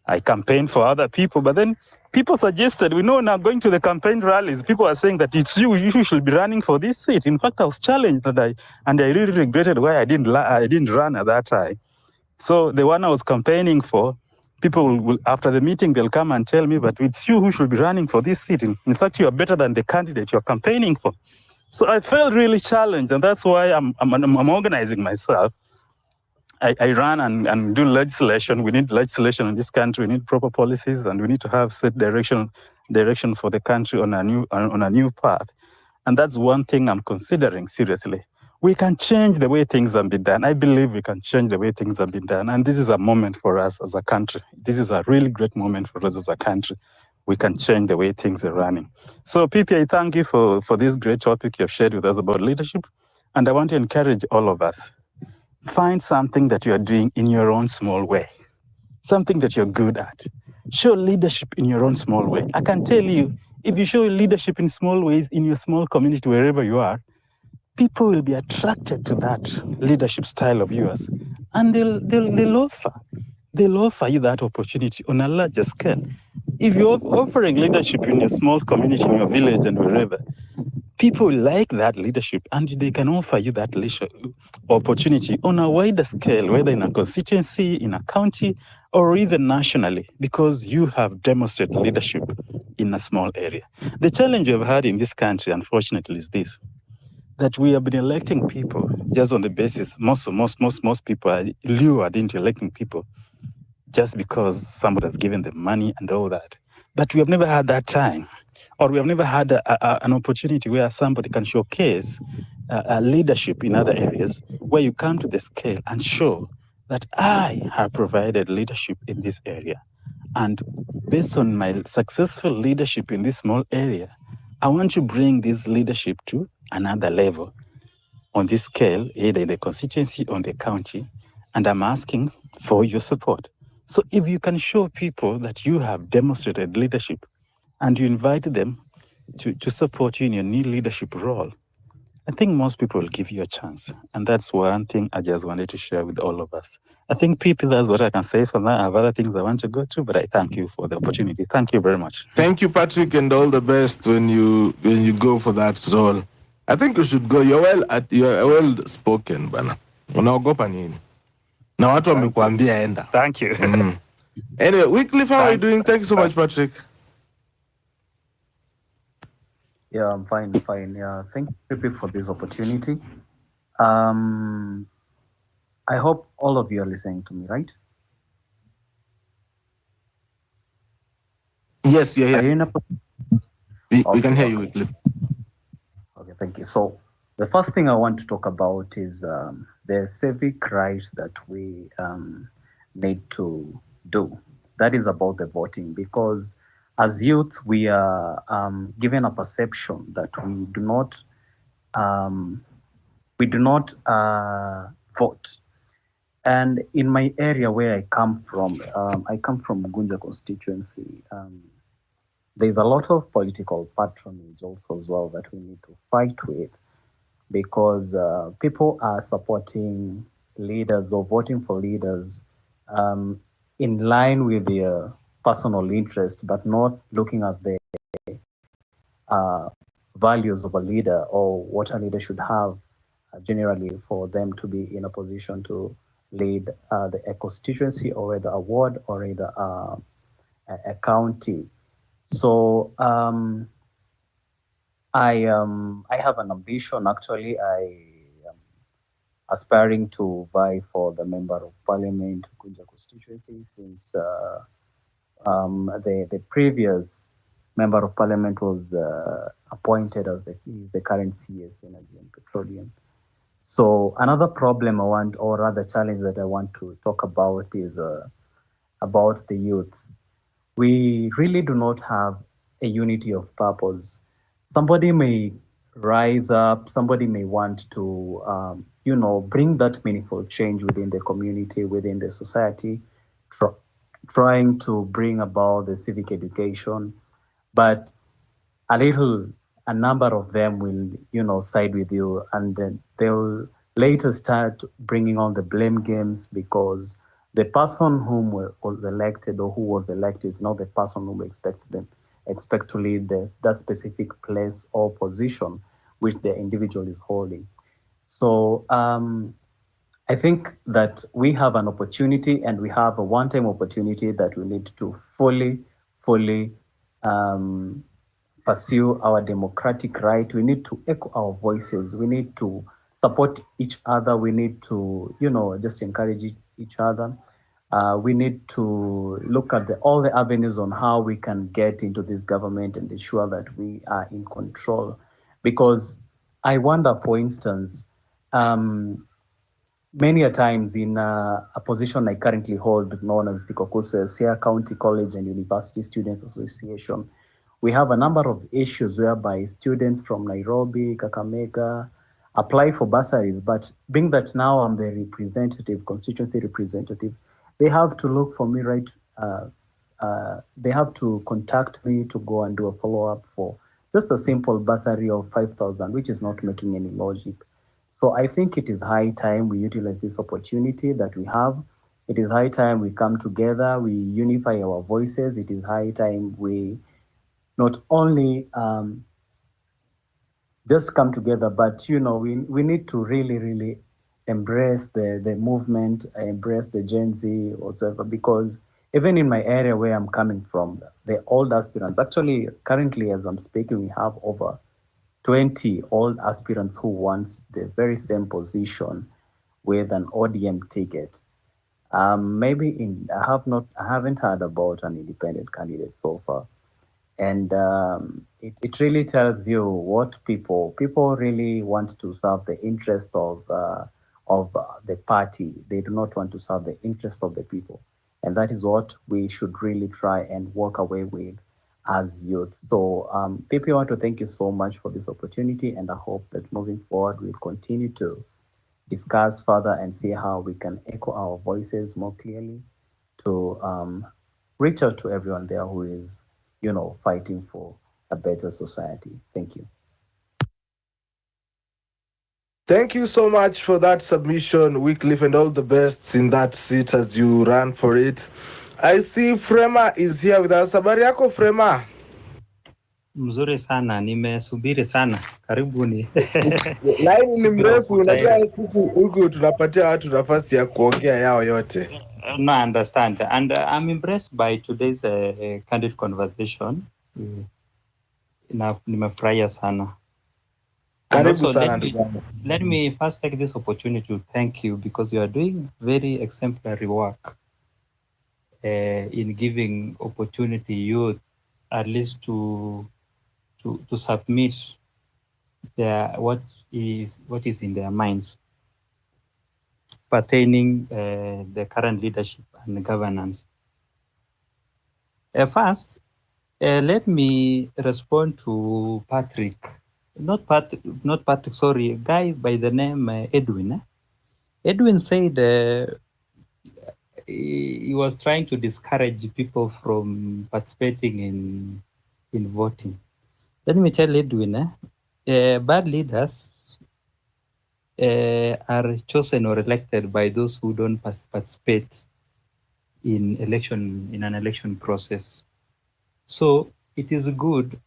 I campaigned for other people, but then people suggested, we know now going to the campaign rallies, people are saying that it's you should be running for this seat. In fact, I was challenged and I really regretted why I didn't run at that time. So the one I was campaigning for, people will, after the meeting, they'll come and tell me, but it's you who should be running for this seat. In fact, you are better than the candidate you're campaigning for. So I felt really challenged, and that's why I'm organizing myself. I run and do legislation. We need legislation in this country. We need proper policies, and we need to have set direction for the country on a new path. And that's one thing I'm considering seriously. We can change the way things have been done. I believe we can change the way things have been done. And this is a moment for us as a country. This is a really great moment for us as a country. We can change the way things are running. So, PP, I thank you for this great topic you've shared with us about leadership. And I want to encourage all of us. Find something that you are doing in your own small way, something that you're good at. Show leadership in your own small way. I can tell you, If you show leadership in small ways in your small community, wherever you are, people will be attracted to that leadership style of yours, and they'll offer you that opportunity on a larger scale. If you're offering leadership in your small community, in your village and wherever, people like that leadership, and they can offer you that opportunity on a wider scale, whether in a constituency, in a county, or even nationally, because you have demonstrated leadership in a small area. The challenge we've had in this country, unfortunately, is this: that we have been electing people just on the basis, most people are lured into electing people just because somebody has given them money and all that. But we have never had that time, or we have never had an opportunity where somebody can showcase leadership in other areas, where you come to the scale and show that I have provided leadership in this area. And based on my successful leadership in this small area, I want to bring this leadership to another level on this scale, either in the constituency or in the county, and I'm asking for your support. So if you can show people that you have demonstrated leadership and you invite them to support you in your new leadership role, I think most people will give you a chance. And that's one thing I just wanted to share with all of us. I think, people, that's what I can say for that. I have other things I want to go to, but I thank you for the opportunity. Thank you very much. Thank you, Patrick, and all the best when you go for that role. I think you should go. You're well spoken, bana. Unaogopa nini? Na watu wamekuambia enda. Thank you. Anyway, Wycliffe, how are you doing? Thank you so much, Patrick. Yeah, I'm fine. Yeah, thank you for this opportunity. I hope all of you are listening to me, right? Yes, we are here. Are you in a... We can hear you, Wycliffe. Okay, thank you. So the first thing I want to talk about is the civic right that we need to do. That is about the voting, because as youth, we are given a perception that we do not vote. And in my area where I come from Gunja constituency. There's a lot of political patronage also as well that we need to fight with, because people are supporting leaders or voting for leaders in line with their personal interest, but not looking at the values of a leader or what a leader should have generally for them to be in a position to lead a constituency or either a ward or either a county. So I have an ambition. Actually, I am aspiring to vie for the member of parliament Gunja constituency, since the previous member of parliament was appointed as the current CS Energy and Petroleum. So another problem or rather challenge that I want to talk about is about the youth. We really do not have a unity of purpose. Somebody may rise up, somebody may want to, bring that meaningful change within the community, within the society, trying to bring about the civic education, but a number of them will, side with you, and then they'll later start bringing on the blame games, because the person whom was elected or who was elected is not the person whom we expect to lead that specific place or position which the individual is holding. So I think that we have an opportunity, and we have a one-time opportunity that we need to fully pursue our democratic right. We need to echo our voices. We need to support each other. We need to, just encourage each other. We need to look at all the avenues on how we can get into this government and ensure that we are in control. Because I wonder, for instance, many a times in a position I currently hold, known as the Sierra County College and University Students Association, we have a number of issues whereby students from Nairobi, Kakamega, apply for bursaries, but being that now I'm the constituency representative, they have to look for me right they have to contact me to go and do a follow-up for just a simple bursary of 5,000, which is not making any logic. So I think it is high time we utilize this opportunity that we have. It is high time we come together, we unify our voices. It is high time we not only just come together, but we need to really embrace the movement, embrace the Gen Z whatsoever, because even in my area where I'm coming from, the old aspirants, actually currently as I'm speaking, we have over 20 old aspirants who want the very same position with an ODM ticket. Maybe I haven't heard about an independent candidate so far, and it really tells you what people really want to serve the interest of the party. They do not want to serve the interest of the people, and that is what we should really try and walk away with as youth. So, people, I want to thank you so much for this opportunity, and I hope that moving forward we'll continue to discuss further and see how we can echo our voices more clearly to reach out to everyone there who is, fighting for a better society. Thank you. Thank you so much for that submission, Wycliffe, and all the best in that seat as you run for it. I see Frema is here with us. Habari yako Frema? Mzuri sana, nimesubiri sana. Karibuni. Line ni Subira mrefu, uvutairi. unajua siku huku tunapatia watu nafasi ya kuongea yao yote. No, I understand. And I'm impressed by today's candid conversation. Nimefurahia sana. And Karibu also, sana ndugu yangu. let me first take this opportunity to thank you because you are doing very exemplary work in giving opportunity youth at least to submit what is in their minds pertaining the current leadership and governance. First, let me respond to Patrick. Not Patrick, sorry, a guy by the name Edwin. Edwin said he was trying to discourage people from participating in voting. Let me tell Edwin, bad leaders are chosen or elected by those who don't participate in an election process. So it is good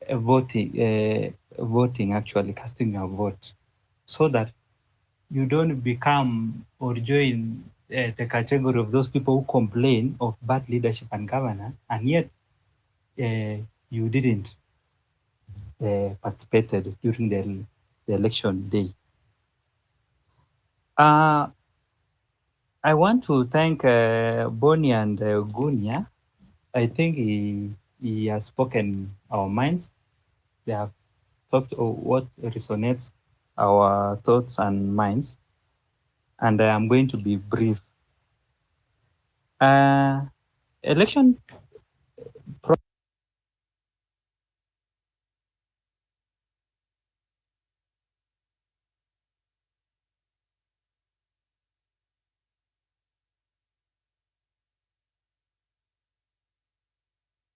voting, actually casting your vote, so that you don't become or join the category of those people who complain of bad leadership and governance, and yet you didn't participated during the election day. I want to thank Bonnie and Gunia. I think he has spoken our minds. They have talked of what resonates our thoughts and minds. And I am going to be brief. Election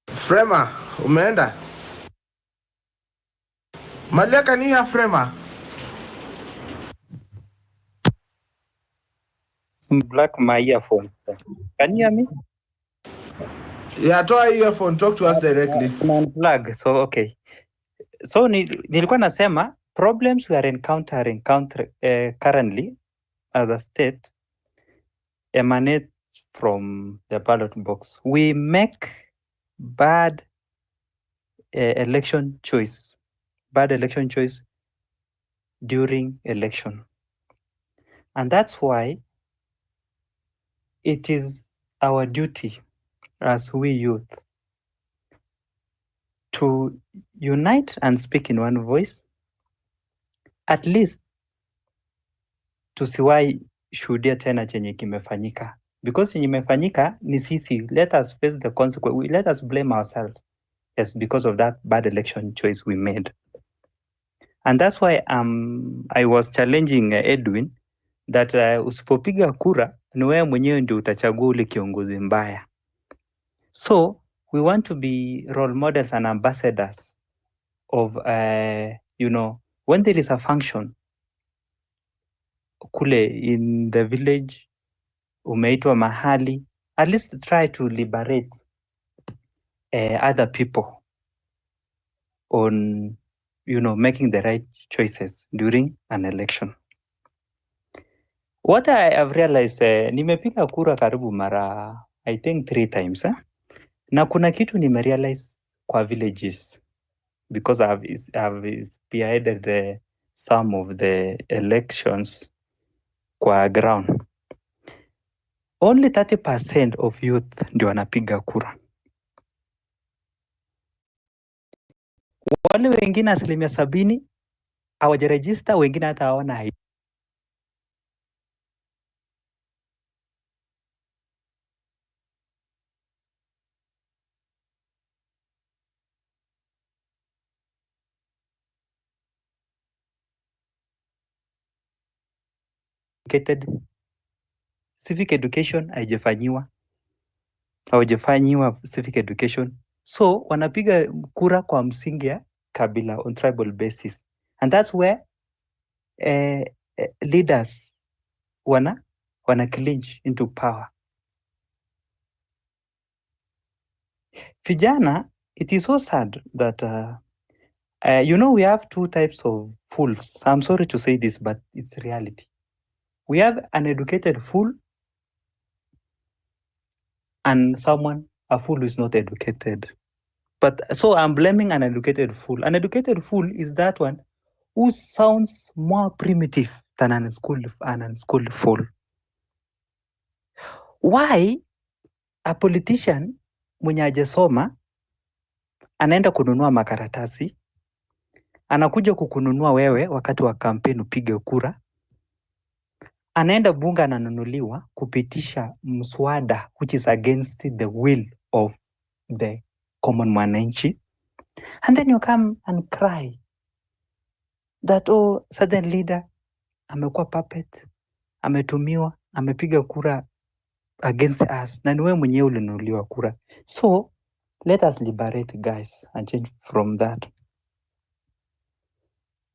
Frema, umeenda? Maliaka ni ya Frema. black my earphone. Can you hear me? Yeah, toa earphone, talk to us directly. Unplug. So okay. So nilikuwa nasema problems we are encountering currently as a state emanate from the ballot box. We make bad election choice during election. And that's why it is our duty as we youth to unite and speak in one voice, at least tusiwahi shuhudia tena chenye kimefanyika, because chenye imefanyika ni sisi. Let us face the consequence. Let us blame ourselves. Yes, because of that bad election choice we made. And that's why I was challenging Edwin that usipopiga kura ni wewe mwenyewe ndio utachagua ule kiongozi mbaya. So we want to be role models and ambassadors of when there is a function kule in the village, umeitwa mahali, at least try to liberate other people on making the right choices during an election. What I have realized, nimepiga kura karibu mara I think 3 times na kuna kitu nimerealize kwa villages because I've spearheaded some of the elections kwa ground. Only 30% of youth ndio wanapiga kura. Wale wengine 70% hawajaregister, wengine hata hawana ID. Civic education hawajafanyiwa civic education, so wanapiga kura kwa msingi ya kabila on tribal basis, and that's where leaders wana clinch into power. Vijana, it is so sad that we have 2 types of fools. I'm sorry to say this, but it's reality. We have an educated fool and a fool who is not educated. But so I'm blaming an educated fool. An educated fool is that one who sounds more primitive than an unschooled fool. Why a politician mwenye hajasoma anaenda kununua makaratasi, anakuja kukununua wewe wakati wa kampeni upige kura, anaenda bunge ananunuliwa kupitisha mswada which is against the will of the common mwananchi, and then you come and cry that certain leader amekuwa puppet, ametumiwa, amepiga kura against us, na ni wewe mwenyewe ulinunuliwa kura. So let us liberate, guys, and change from that.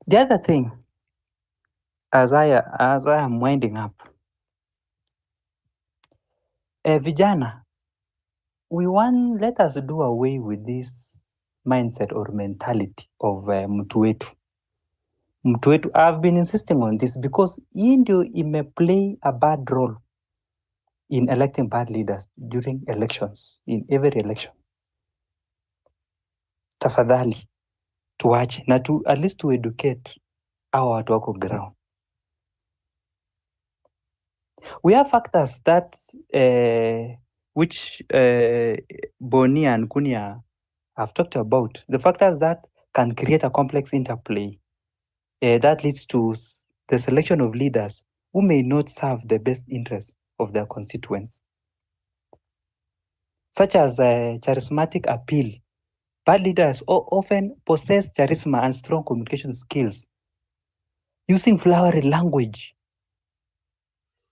The other thing, as I am winding up, vijana, let us do away with this mindset or mentality of mtu wetu. I've been insisting on this because hii ndio imeplay a bad role in electing bad leaders during elections, in every election. Tafadhali tuache na at least to educate our watu wako ground. We have factors that which Boni and Kunia have talked about, the factors that can create a complex interplay that leads to the selection of leaders who may not serve the best interests of their constituents, such as charismatic appeal. Bad leaders often possess charisma and strong communication skills, using flowery language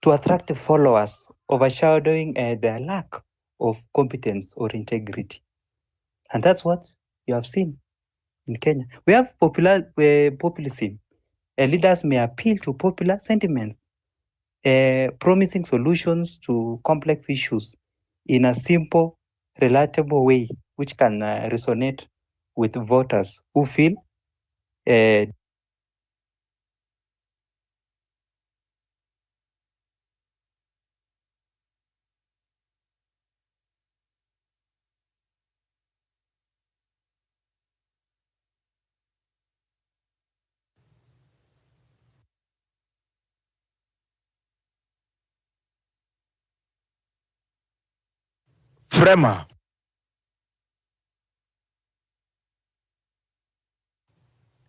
to attract followers, overshadowing their lack of competence or integrity. And that's what you have seen in Kenya. We have populism. Leaders may appeal to popular sentiments, promising solutions to complex issues in a simple, relatable way, which can resonate with voters who feel Frema.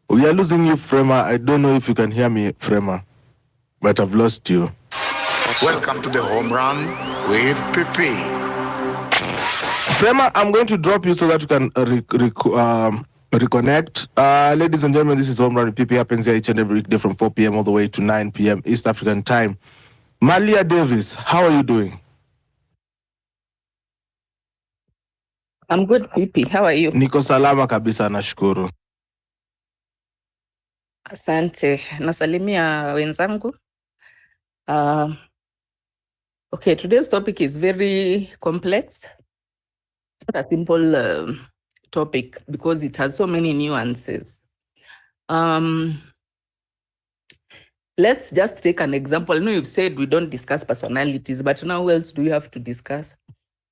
We are losing you, Frema. I don't know if you can hear me, Frema, but I've lost you. Welcome to the home run with Pipi. Frema, I'm going to drop you so that you can reconnect. Ladies and gentlemen, this is Home Run with PP. Happens here each and every weekday from 4 p.m. all the way to 9 p.m. East African time. Malia Davis, how are you doing? I'm good, VP. How are you? Niko salama kabisa, nashukuru. Asante. Nasalimia wenzangu. Okay, today's topic is very complex. It's not a simple topic because it has so many nuances. Let's just take an example. I know you've said we don't discuss personalities, but now who else do we have to discuss?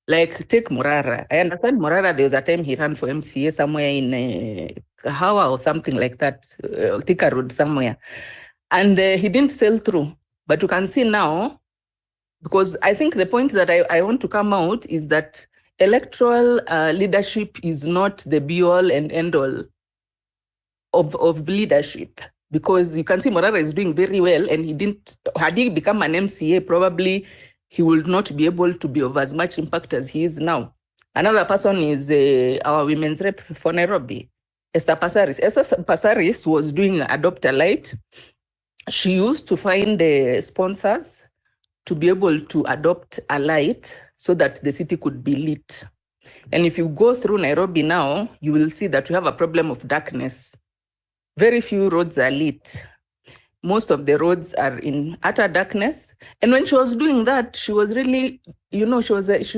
Like, take Morara. I understand Morara, there was a time he ran for MCA somewhere in Kahawa or something like that, Thika Road somewhere. And he didn't sell through. But you can see now, because I think the point that I want to come out is that electoral leadership is not the be-all and end-all of leadership. Because you can see Morara is doing very well, and had he become an MCA, probably he will not be able to be of as much impact as he is now. Another person is our women's rep for Nairobi, Esther Passaris. Esther Passaris was doing Adopt a Light. She used to find sponsors to be able to adopt a light so that the city could be lit. And if you go through Nairobi now, you will see that we have a problem of darkness. Very few roads are lit. Most of the roads are in utter darkness. And when she was doing that, she was really, she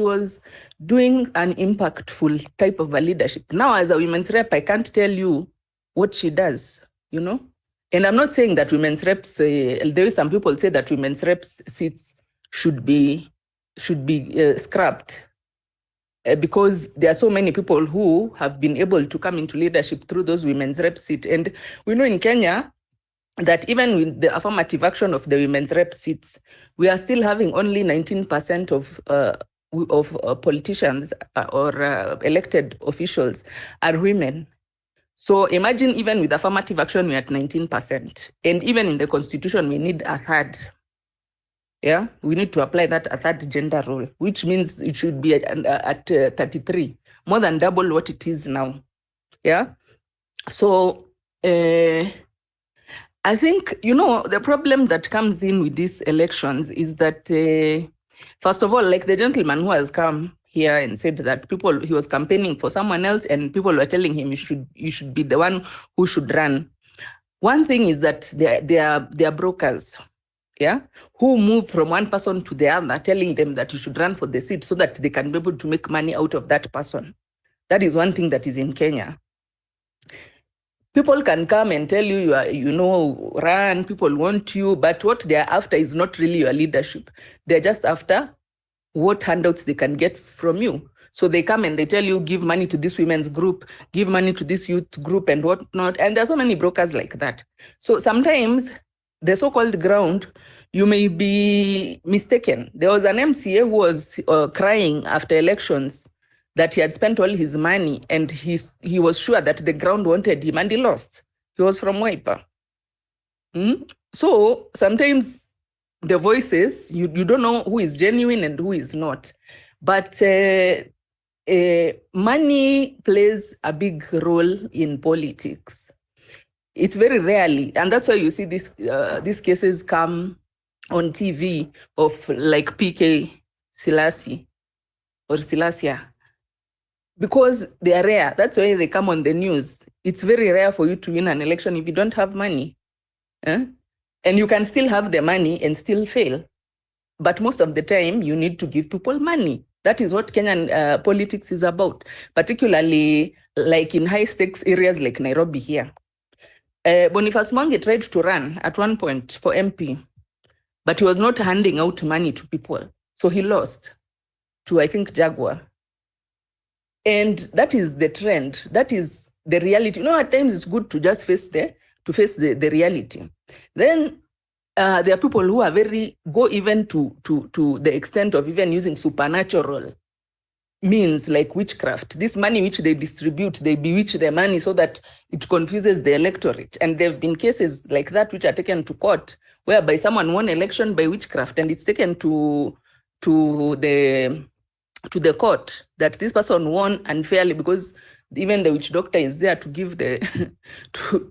was doing an impactful type of a leadership. Now, as a women's rep, I can't tell you what she does, And I'm not saying that women's reps, there is some people say that women's reps seats should be scrapped. Because there are so many people who have been able to come into leadership through those women's rep seats. And we know in Kenya that even with the affirmative action of the women's rep seats, we are still having only 19% of politicians or elected officials are women. So imagine even with affirmative action, we're at 19%. And even in the constitution, we need a third. Yeah, we need to apply that a third gender role, which means it should be at 33, more than double what it is now. Yeah. So I think, the problem that comes in with these elections is that, first of all, like the gentleman who has come here and said that he was campaigning for someone else and people were telling him you should be the one who should run. One thing is that they are brokers. Yeah, who move from one person to the other, telling them that you should run for the seat so that they can be able to make money out of that person. That is one thing that is in Kenya. People can come and tell you, run, people want you, but what they are after is not really your leadership. They're just after what handouts they can get from you. So they come and they tell you, give money to this women's group, give money to this youth group and whatnot. And there's so many brokers like that. So sometimes the so-called ground, you may be mistaken. There was an MCA who was crying after elections that he had spent all his money and he was sure that the ground wanted him and he lost. He was from Wiper. So sometimes the voices, you don't know who is genuine and who is not. But money plays a big role in politics. It's very rarely, and that's why you see these cases come on TV of like PK Selassie or Selassie, because they are rare. That's why they come on the news. It's very rare for you to win an election if you don't have money. And you can still have the money and still fail. But most of the time, you need to give people money. That is what Kenyan politics is about, particularly like in high-stakes areas like Nairobi here. Boniface Mwangi tried to run at one point for MP, but he was not handing out money to people. So he lost to, I think, Jaguar. And that is the trend. That is the reality. At times it's good to just face the reality. Then there are people who are go even to the extent of even using supernatural means like witchcraft. This money which they distribute, they bewitch the money so that it confuses the electorate. And there have been cases like that which are taken to court, whereby someone won election by witchcraft and it's taken to the to the court that this person won unfairly, because even the witch doctor is there to give the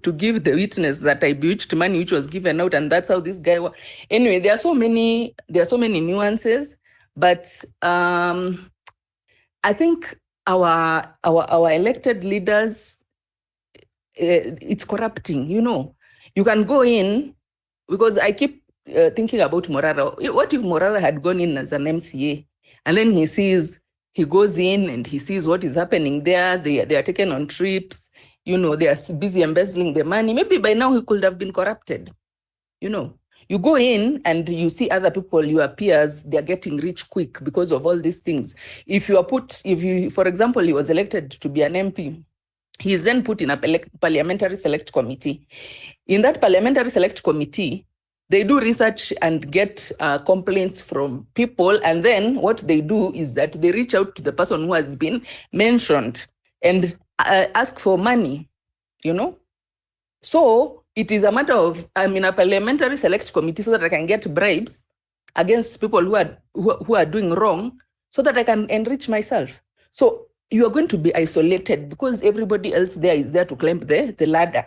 to give the witness that I bewitched money which was given out, and that's how this guy was. Anyway, there are so many nuances, but I think our elected leaders, it's corrupting. You can go in, because I keep thinking about Morara. What if Morara had gone in as an MCA, and then he goes in and he sees what is happening there. They are taken on trips. They are busy embezzling the money. Maybe by now he could have been corrupted. You go in and you see other people, your peers, they're getting rich quick because of all these things. For example, he was elected to be an MP. He is then put in a parliamentary select committee. In that parliamentary select committee, they do research and get complaints from people. And then what they do is that they reach out to the person who has been mentioned and ask for money, So it is a matter of, I'm in a parliamentary select committee so that I can get bribes against people who are doing wrong, so that I can enrich myself. So you are going to be isolated because everybody else there is there to climb the ladder.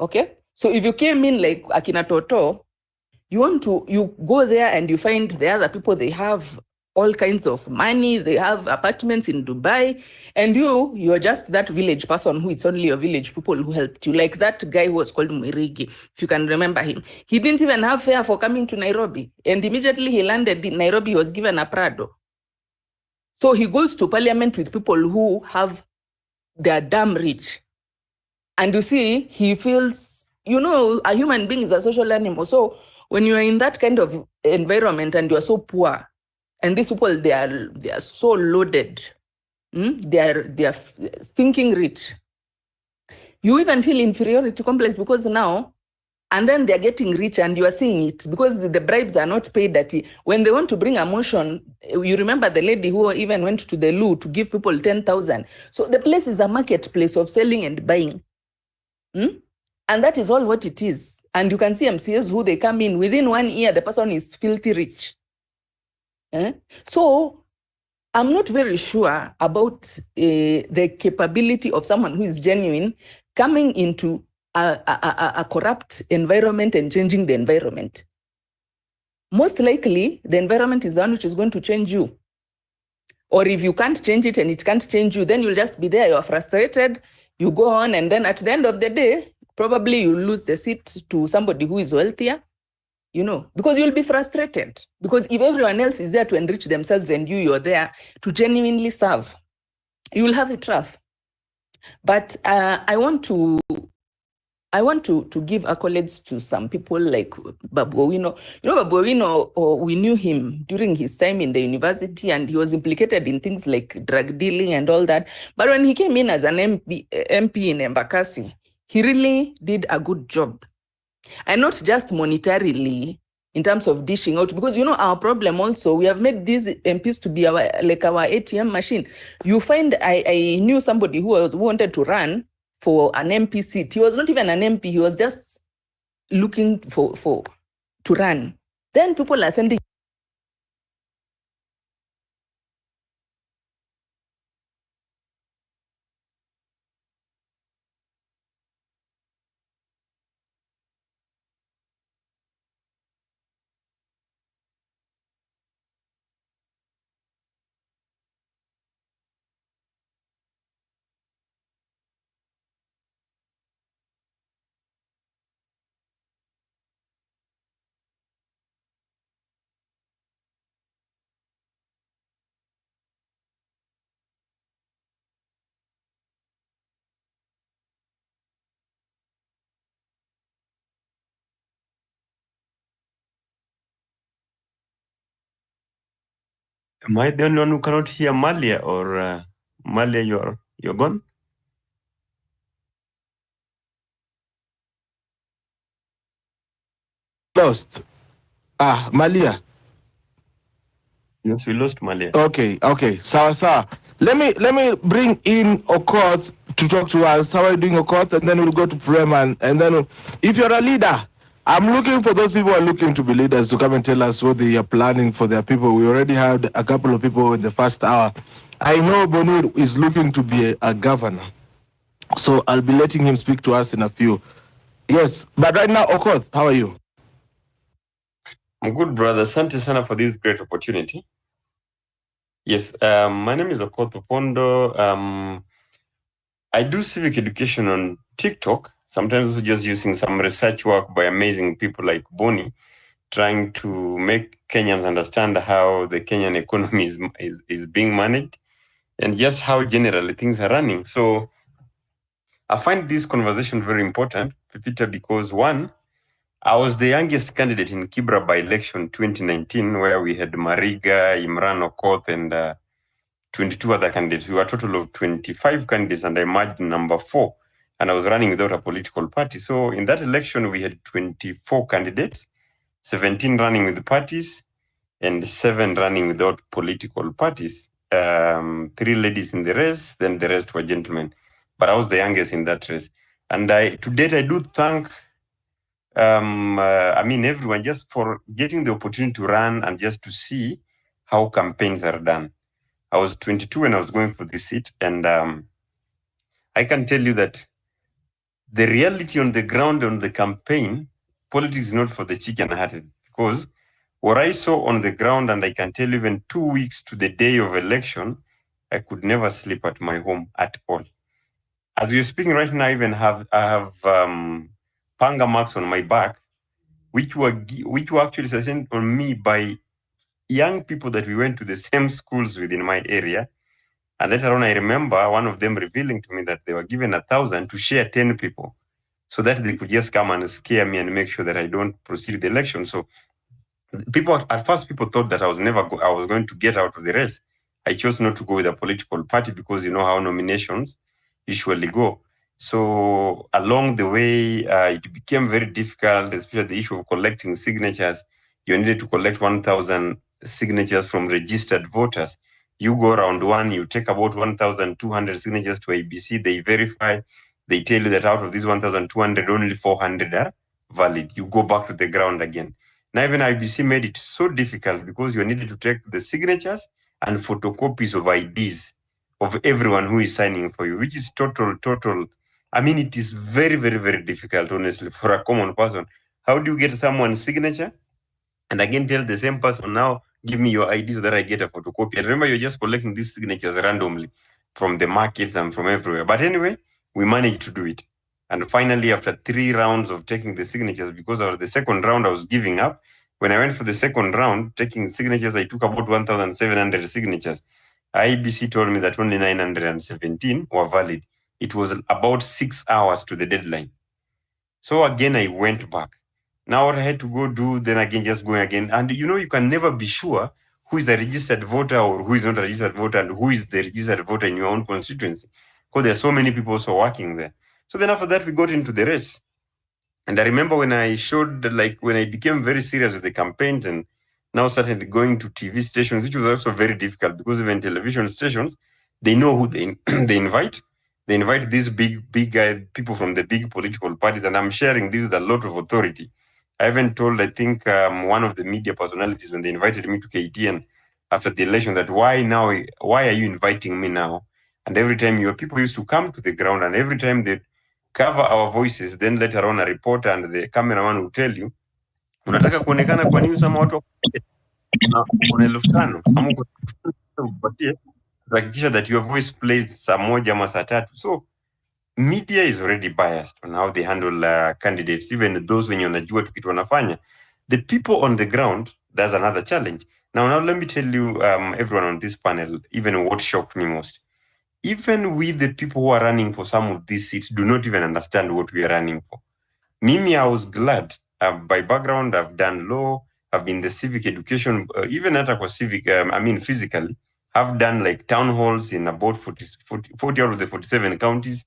Okay? So if you came in like Akina Toto, you go there and you find the other people, they have all kinds of money, they have apartments in Dubai, and you're just that village person who it's only your village people who helped you. Like that guy who was called Mwirigi, if you can remember him. He didn't even have fare for coming to Nairobi. And immediately he landed in Nairobi, he was given a Prado. So he goes to parliament with people who they're damn rich. And you see, he feels, a human being is a social animal. So when you are in that kind of environment and you are so poor, and these people, they are so loaded, they are thinking rich, you even feel inferiority complex, because now, and then they're getting rich and you are seeing it because the bribes are not paid. When they want to bring a motion, you remember the lady who even went to the loo to give people 10,000. So the place is a marketplace of selling and buying. And that is all what it is. And you can see MCAs who they come in, within 1 year, the person is filthy rich. So I'm not very sure about the capability of someone who is genuine coming into a corrupt environment and changing the environment. Most likely, the environment is the one which is going to change you. Or if you can't change it and it can't change you, then you'll just be there, you're frustrated, you go on, and then at the end of the day, probably you lose the seat to somebody who is wealthier, because you'll be frustrated. Because if everyone else is there to enrich themselves and you're there to genuinely serve, you will have it rough. But I want to give accolades to some people like Babu Owino. Babu Owino, we knew him during his time in the university, and he was implicated in things like drug dealing and all that. But when he came in as an MP in Embakasi, he really did a good job. And not just monetarily, in terms of dishing out, because our problem also, we have made these MPs to be our ATM machine. You find I knew somebody who wanted to run for an MP seat. He was not even an MP, he was just looking to run. Then people are sending Am I the only one who cannot hear Malia, or Malia, you're gone? Lost. Malia. Yes, we lost Malia. Okay. Sawa. Let me bring in Okoth to talk to us. How are you doing, Okoth? And then we'll go to Preman. And then if you're a leader, I'm looking for those people who are looking to be leaders to come and tell us what they are planning for their people. We already had a couple of people in the first hour. I know Bonir is looking to be a governor, so I'll be letting him speak to us in a few. Yes, but right now, Okoth, how are you? I'm good, brother. Asante sana for this great opportunity. Yes, my name is Okoth Opondo. I do civic education on TikTok, sometimes just using some research work by amazing people like Boni, trying to make Kenyans understand how the Kenyan economy is being managed and just how generally things are running. So I find this conversation very important, Peter, because one, I was the youngest candidate in Kibra by election 2019, where we had Mariga, Imran Okoth, and 22 other candidates. We were a total of 25 candidates, and I emerged number 4. And I was running without a political party. So in that election, we had 24 candidates, 17 running with parties, and 7 running without political parties. 3 ladies in the race, then the rest were gentlemen. But I was the youngest in that race. And to date, I do thank everyone just for getting the opportunity to run and just to see how campaigns are done. I was 22 when I was going for this seat, and I can tell you that the reality on the ground on the campaign, politics is not for the chicken-hearted, because what I saw on the ground, and I can tell you even 2 weeks to the day of election, I could never sleep at my home at all. As we're speaking right now, I have panga marks on my back, which were actually sustained on me by young people that we went to the same schools within my area. And later on, I remember one of them revealing to me that they were given 1,000 to share 10 people, so that they could just come and scare me and make sure that I don't proceed the election. So at first people thought that I was going to get out of the race. I chose not to go with a political party because you know how nominations usually go. So along the way, it became very difficult, especially the issue of collecting signatures. You needed to collect 1,000 signatures from registered voters. You go round one, you take about 1,200 signatures to ABC, they verify, they tell you that out of these 1,200, only 400 are valid. You go back to the ground again. Now even IBC made it so difficult because you needed to take the signatures and photocopies of IDs of everyone who is signing for you, which is total. I mean, it is very, very, very difficult, honestly, for a common person. How do you get someone's signature and again tell the same person, now give me your ID so that I get a photocopy? And remember, you're just collecting these signatures randomly from the markets and from everywhere. But anyway, we managed to do it. And finally, after 3 rounds of taking the signatures, because of the second round, I was giving up. When I went for the second round, taking signatures, I took about 1,700 signatures. IBC told me that only 917 were valid. It was about 6 hours to the deadline. So again, I went back. Now what I had to go do, then again, just going again. And you know, you can never be sure who is a registered voter or who is not a registered voter and who is the registered voter in your own constituency, because there are so many people also working there. So then after that, we got into the race. And I remember when I when I became very serious with the campaigns and now started going to TV stations, which was also very difficult because even television stations, they know who they, they invite. They invite these big people from the big political parties, and I'm sharing this with a lot of authority. I even told, I think, one of the media personalities when they invited me to KTN after the election that why are you inviting me now? And every time your people used to come to the ground, and every time they cover our voices, then later on a reporter and the cameraman will tell you, unataka kuonekana kwa news ama watu kuna 5,000 ama upatie kuhakikisha that your voice plays saa moja ama saa tatu. So media is already biased on how they handle candidates, even those wenye wanajua tu kitu wanafanya. The people on the ground, that's another challenge. Now let me tell you, everyone on this panel, even what shocked me most. Even we, the people who are running for some of these seats, do not even understand what we are running for. Mimi, I was glad. By background, I've done law, I've been the civic education, even at a civic, physically, I've done like town halls in about 40 out of the 47 counties.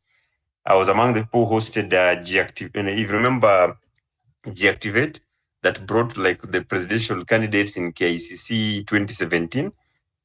I was among the people who hosted G-Active, and if you remember G-Activate, that brought like the presidential candidates in KICC 2017.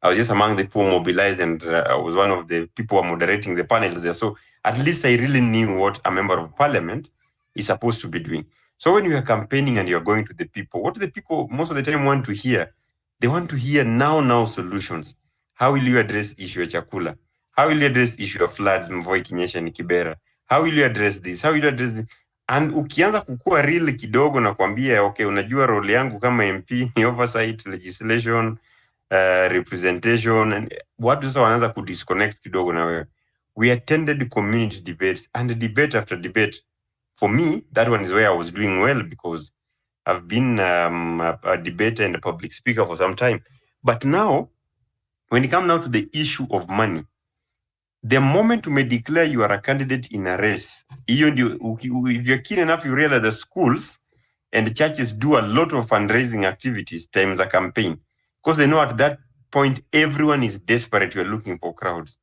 I was just among the people mobilized, and I was one of the people who were moderating the panel there. So at least I really knew what a member of parliament is supposed to be doing. So when you are campaigning and you're going to the people, what do the people most of the time want to hear? They want to hear now solutions. How will you address issue ya chakula? How will you address issue of floods, mvua ikinyesha ni Kibera? How will you address this? How will you address this? And ukianza kukua real kidogo na kuambia, okay, unajua role yangu kama MP ni oversight, legislation, representation, and watu sasa wanaanza kudisconnect kidogo na wewe. We attended community debates and debate after debate. For me, that one is where I was doing well because I've been a debater and a public speaker for some time. But now, when it comes now to the issue of money, the moment you may declare you are a candidate in a race, if you're keen enough, you realize the schools and churches do a lot of fundraising activities times a campaign because they know at that point everyone is desperate. You're looking for crowds.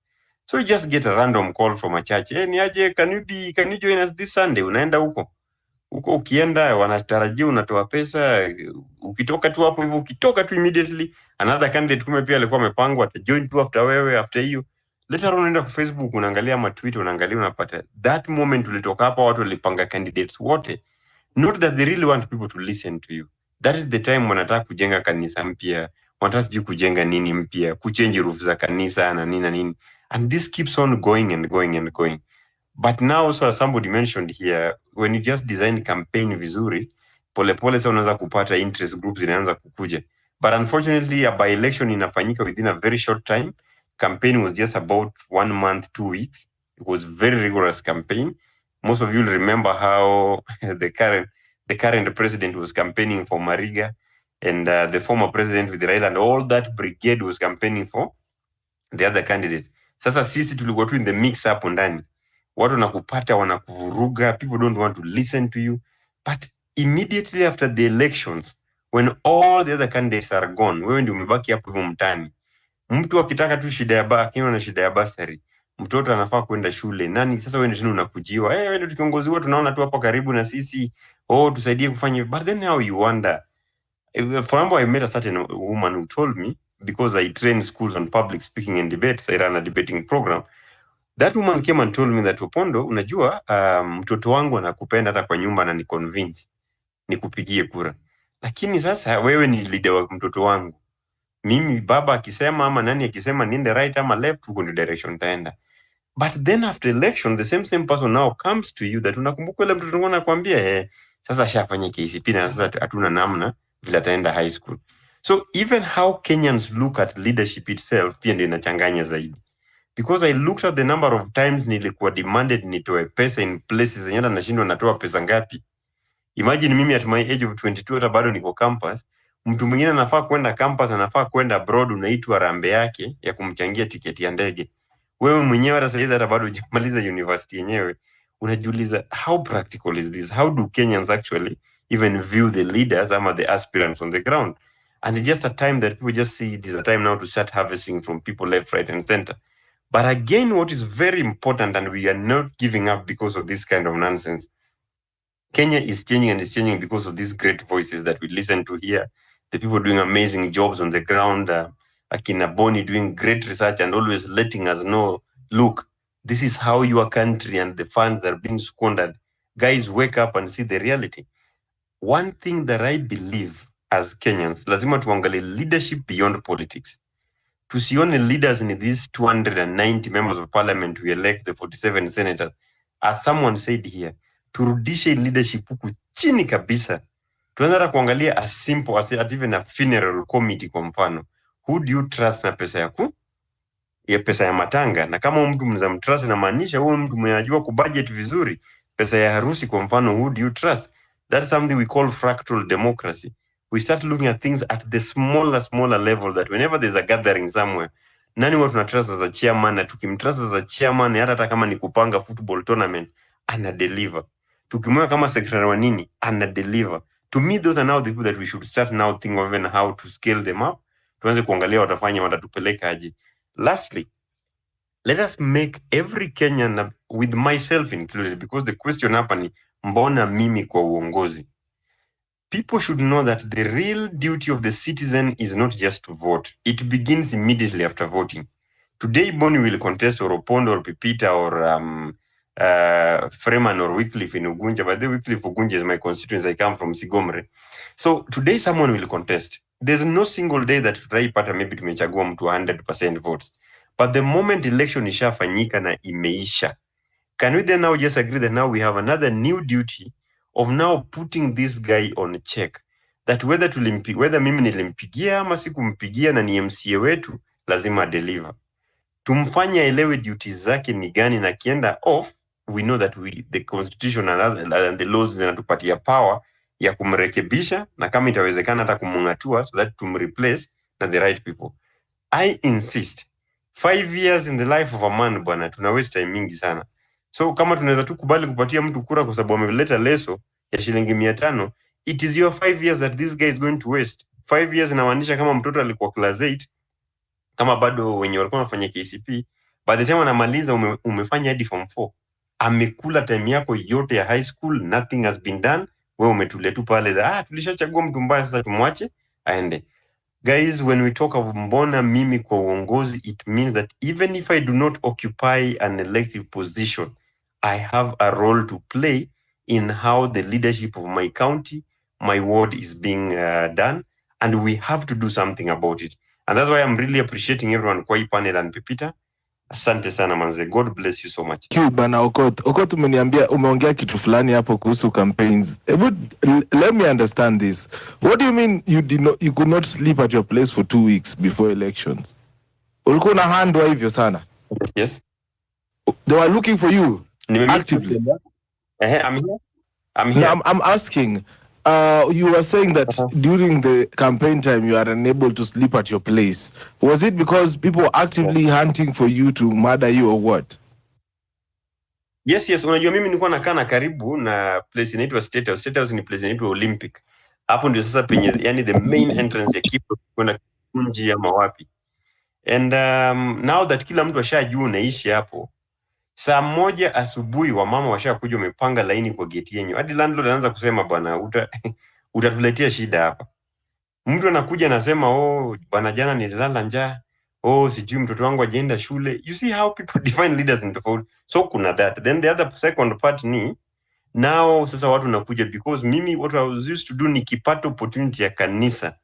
So you just get a random call from a church. Hey, niaje, can you join us this Sunday? Unaenda huko. Huko ukienda wanatarajia unatoa pesa, ukitoka tu hapo hivyo, ukitoka tu immediately another candidate kume pia alikuwa amepangwa atajoin tu after wewe, after hiyo later on unaenda kwa Facebook unaangalia ma tweet unaangalia unapata that moment ulitoka hapa watu walipanga candidates wote, not that they really want people to listen to you. That is the time wanataka kujenga kanisa mpya, wanataka sijui kujenga nini mpya, kuchange roof za kanisa na nini na nini, and this keeps on going and going and going. But now also as somebody mentioned here, when you just design campaign vizuri, polepole sasa unaweza kupata interest groups zinaanza kukuja. But unfortunately a by-election inafanyika within a very short time. Campaign was just about 1 month, 2 weeks. It was very rigorous campaign. Most of you will remember how the current president was campaigning for Mariga, and the former president with Raila and all that brigade was campaigning for the other candidate. Sasa sisi tulikuwa tu in the mix hapo ndani. Watu nakupata wanakuvuruga, people don't want to listen to you. But immediately after the elections, when all the other candidates are gone, wewe ndio umebaki hapo hivyo mtani. Mtu akitaka tu shida ya akiwa na shida ya basari, mtoto anafaa kwenda shule. Nani sasa wewe ndio unakujiwa? Wewe ndio kiongozi wetu, tunaona tu hapo karibu na sisi. Oh, tusaidie kufanya. But then how you wonder. For example, I met a certain woman who told me, because I train schools on public speaking and debates, I ran a debating program. That woman came and told me that, Opondo, unajua mtoto wangu anakupenda hata kwa nyumba na ni convince nikupigie kura. Lakini sasa wewe ni leader wa mtoto wangu. Mimi baba akisema ama nani akisema niende right ama left, huko ndio direction taenda. But then after election, the same person now comes to you that unakumbuka ile mtoto wangu anakuambia sasa shafanya KCP na sasa hatuna namna vile ataenda high school. So even how Kenyans look at leadership itself pia ndio inachanganya zaidi. Because I looked at the number of times nilikuwa demanded nitoe pesa in places zenye hata nashindwa natoa pesa ngapi. Imagine mimi at my age of 22 hata bado niko campus, mtu mwingine anafaa kwenda campus, anafaa kwenda abroad, unaitwa rambe yake ya kumchangia tiketi ya ndege. Wewe mwenyewe hata sasa hata bado hujamaliza university yenyewe. Unajiuliza, how practical is this? How do Kenyans actually even view the leaders ama the aspirants on the ground? And it's just a time that people just see it is a time now to start harvesting from people left, right and center. But again, what is very important, and we are not giving up because of this kind of nonsense, Kenya is changing, and it's changing because of these great voices that we listen to here, the people doing amazing jobs on the ground, Akina Boni doing great research and always letting us know, look, this is how your country and the funds are being squandered. Guys, wake up and see the reality. One thing that I believe as Kenyans, lazima tuangalie leadership beyond politics. Tusione leaders in these 290 members of parliament we elect, the 47 senators. As someone said here, turudishe leadership huku chini kabisa. Tuanza kuangalia as simple as even a funeral committee kwa mfano. Who do you trust na pesa yaku? Ya pesa ya matanga. Na kama mtu mnamtrust inamaanisha huyo mtu mnajua kubudget vizuri. Pesa ya harusi kwa mfano, who do you trust? That's something we call fractal democracy. We start looking at things at the smaller level, that whenever there's a gathering somewhere, nani watu na trust as a chairman, na tukimtrust as a chairman hata kama ni kupanga football tournament, ana deliver. Tukimweka kama secretary wa nini, ana deliver. To me, those are now the people that we should start now thinking of even how to scale them up. Tuanze kuangalia watafanya watatupeleka aje. Lastly, let us make every Kenyan, with myself included, because the question hapa ni mbona mimi kwa uongozi. People should know that the real duty of the citizen is not just to vote. It begins immediately after voting. Today, Boni will contest or Opondo or Pipita or Freeman or Wycliffe in Ugunja, but the Wycliffe Ugunja is my constituency. I come from Sigomre. So today someone will contest. There's no single day that tutaipata maybe tumechagua mtu 100% votes. But the moment election ishafanyika na imeisha, can we then now just agree that now we have another new duty of now putting this guy on check, that whether mimi nilimpigia ama sikumpigia na ni MCA wetu, lazima deliver. Tumfanye elewe duties zake ni gani, na kienda off, we know that the constitution and the laws zinatupatia power ya kumrekebisha, na kama itawezekana hata kumungatua, so that tumreplace na the right people. I insist 5 years in the life of a man bwana, tuna waste time mingi sana. So kama tunaweza tu kubali kupatia mtu kura kwa sababu ameleta leso ya shilingi 500, it is your 5 years that this guy is going to waste. 5 years inamaanisha kama mtoto alikuwa class 8, kama bado wenye walikuwa wanafanya KCP, by the time anamaliza umefanya hadi form 4, amekula time yako yote ya high school, nothing has been done. Wewe umetulia tu pale, tulishachagua mtu mbaya, sasa tumwache aende. Guys, when we talk of mbona mimi kwa uongozi, it means that even if I do not occupy an elective position, I have a role to play in how the leadership of my county, my ward is being done, and we have to do something about it. And that's why I'm really appreciating everyone kwa hii panel and Pepita. Asante sana manze. God bless you so much. Bana Okot umeongea kitu fulani hapo kuhusu campaigns. But let me understand this. What do you mean you could not sleep at your place for 2 weeks before elections? Ulikuwa unahandwa hivyo sana? Yes. They were looking for you actively. I'm here. No, I'm asking. You were saying that during the campaign time you are unable to sleep at your place. Was it because people were actively hunting for you to murder you or what? Yes. Unajua mimi nilikuwa nakaa na karibu na place inaitwa State House. State House ni place inaitwa Olympic. Hapo ndio sasa penye, yani the main entrance ya kipo kwenda kunji ama wapi. And now that kila mtu ashajua unaishi hapo, saa 1 asubuhi wamama washakuja wamepanga laini kwa gate yenyu. Hadi landlord anaanza kusema bwana utatuletea shida hapa. Mtu anakuja anasema bwana jana nililala njaa. Sijui mtoto wangu ajaenda shule. You see how people define leaders in default. So kuna that. Then the other second part ni now sasa watu nakuja because mimi what I was used to do nikipata opportunity ya kanisa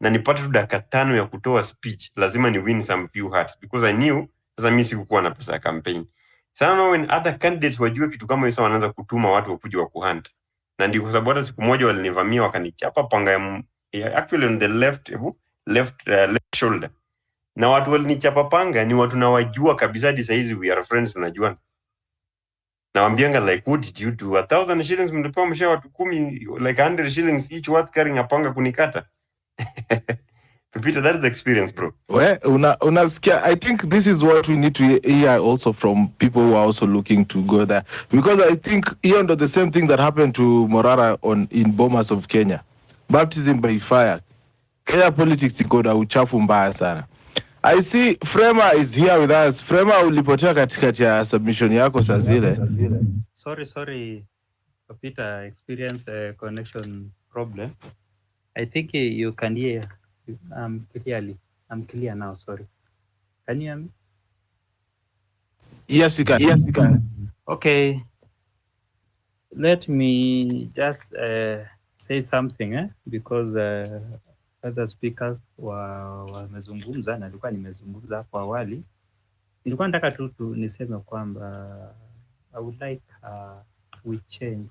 na nipata tu dakika 5 ya kutoa speech, lazima ni win some few hearts because I knew sasa mimi sikuwa na pesa ya campaign. Sana when other candidates wajue kitu kama hiyo, wanaanza kutuma watu wakuja wa kuhunt. Na ndio kwa sababu hata siku moja walinivamia wakanichapa panga actually on the left shoulder. Na watu walinichapa panga ni watu nawajua kabisa, hadi saizi we are friends, tunajua. Nawambianga like what did you do? 1,000 shillings mlipewa msha watu 10, like 100 shillings each worth carrying a panga kunikata. Peter, that's the experience, bro. Well, I think this is what we need to hear also from people who are also looking to go there, because I think under the same thing that happened to Morara in Bomas of Kenya, baptism by fire. Kenya politics iko na uchafu mbaya sana. I see Frema is here with us. Frema, ulipotea katikati ya submission yako saa zile. Sorry, Peter, experience a connection problem. I think you can hear clearly. I'm clear now, sorry. Can you hear me? Yes, you can. Okay. Let me just say something because other speakers wamezungumza na nilikuwa nimezungumza hapo awali. Nilikuwa nataka tu niseme kwamba I would like we change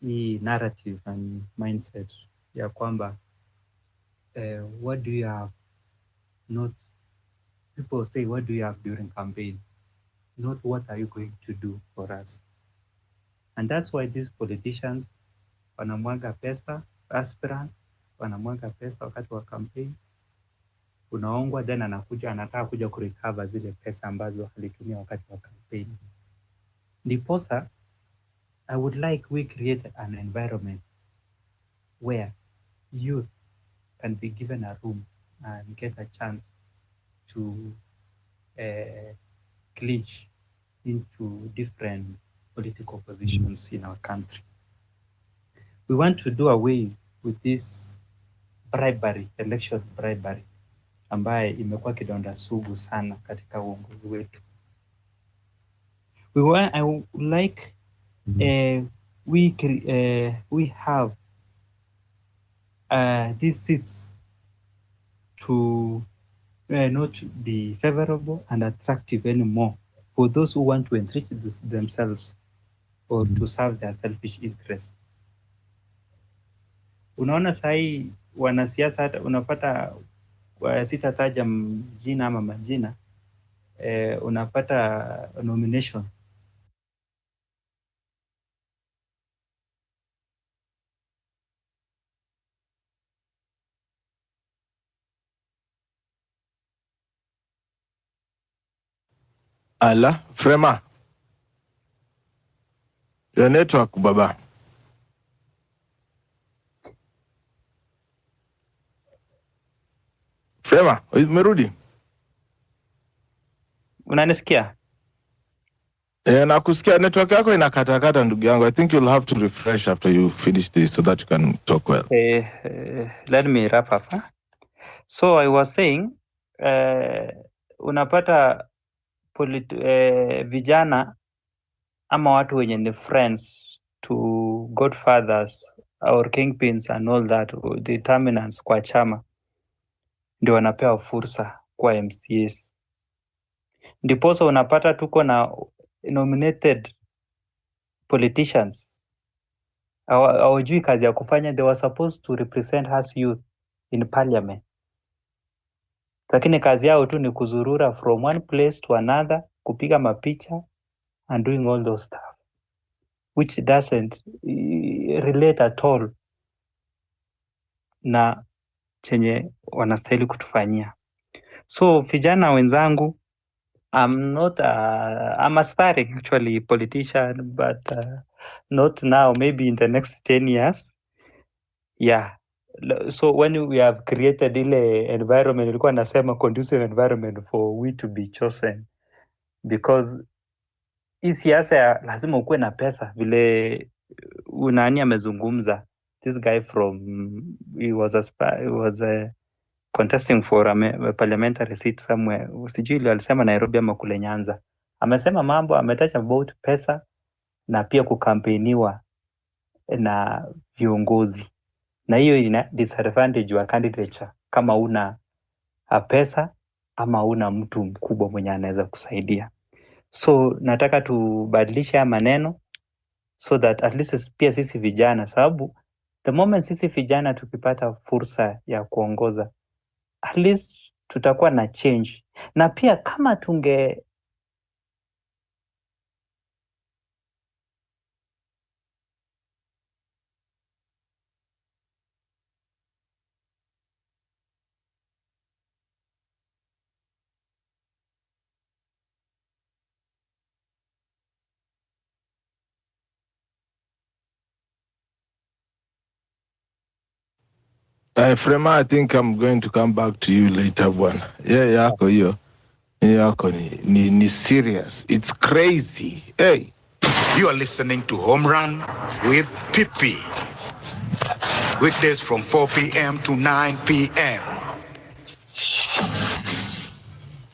the narrative and mindset ya kwamba what do you have, not people say what do you have during campaign, not what are you going to do for us. And that's why these politicians wanamwaga pesa, aspirants wanamwaga pesa wakati wa campaign, unaongwa then anataka kuja kurecover zile pesa ambazo alitumia wakati wa campaign. Ndiposa I would like we create an environment where youth can be given a room and get a chance to glitch into different political positions in our country. We want to do away with this bribery, election bribery, ambaye imekuwa kidonda sugu sana katika uongozi wetu. I would like we have these seats to not be favorable and attractive anymore for those who want to enrich themselves or to serve their selfish interests. Unaona sahii wanasiasa hata unapata sitataja jina ama majina unapata nomination Ala, Frema. Your network, baba. Frema, umerudi? unanisikia? Nakusikia, network yako inakatakata ndugu yangu. I think you'll have to refresh after you finish this so that you can talk well. Let me wrap up. Huh? So I was saying unapata vijana ama watu wenye ni friends to godfathers or kingpins and all that determinants kwa chama ndio wanapewa fursa kwa MCAs. Ndiposa unapata tuko na nominated politicians hawajui kazi ya kufanya. They were supposed to represent us youth in parliament, lakini kazi yao tu ni kuzurura from one place to another, kupiga mapicha and doing all those stuff which doesn't relate at all na chenye wanastahili kutufanyia. So vijana wenzangu, I'm aspiring actually politician, but not now, maybe in the next 10 years. Yeah. So when we have created ile environment, ilikuwa nasema conducive environment for we to be chosen, because hii siasa lazima ukuwe na pesa, vile unani amezungumza. This guy he was contesting for a parliamentary seat somewhere, sijui ile alisema Nairobi ama kule Nyanza. Amesema mambo, ametacha about pesa na pia kukampeniwa na viongozi, na hiyo ina disadvantage wa candidature kama una pesa ama una mtu mkubwa mwenye anaweza kusaidia. So nataka tubadilishe haya maneno so that at least pia sisi vijana, sababu the moment sisi vijana tukipata fursa ya kuongoza, at least tutakuwa na change. Na pia kama Frema, I think I'm going to come back to you later, bwana. Yeah, yako hiyo. Yako ni serious. It's crazy. Hey. You are listening to Home Run with Pippi. Weekdays from 4 p.m. to 9 p.m.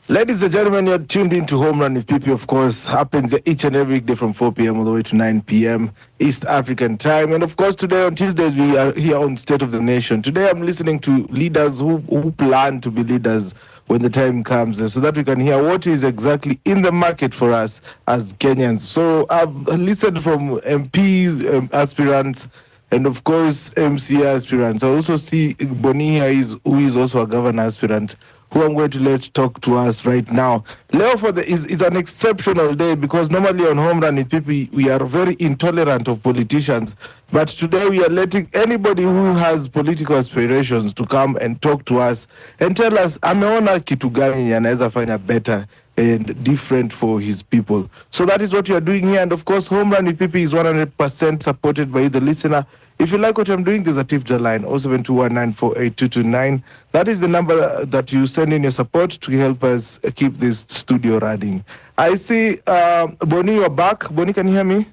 Ladies and gentlemen, you're tuned in to Home Run with Pippi, of course. Happens each and every weekday from 4 p.m. all the way to 9 p.m. East African time. And of course, today on Tuesdays, we are here on State of the Nation. Today, I'm listening to leaders who plan to be leaders when the time comes, so that we can hear what is exactly in the market for us as Kenyans. So I've listened from MPs, aspirants, and of course MCA aspirants. I also see Boni here, who is also a governor aspirant, who I'm going to let talk to us right now. Leo is an exceptional day because normally on Home Run with People we are very intolerant of politicians, but today we are letting anybody who has political aspirations to come and talk to us and tell us ameona kitu gani anaweza fanya better and different for his people. So that is what we are doing here. And of course, Home Run with People is 100% supported by you, the listener. If you like what I'm doing, there's a tip line, 0721948229. That is the number that you send in your support to help us keep this studio running. I see Boni, you're back. Boni, can you hear me?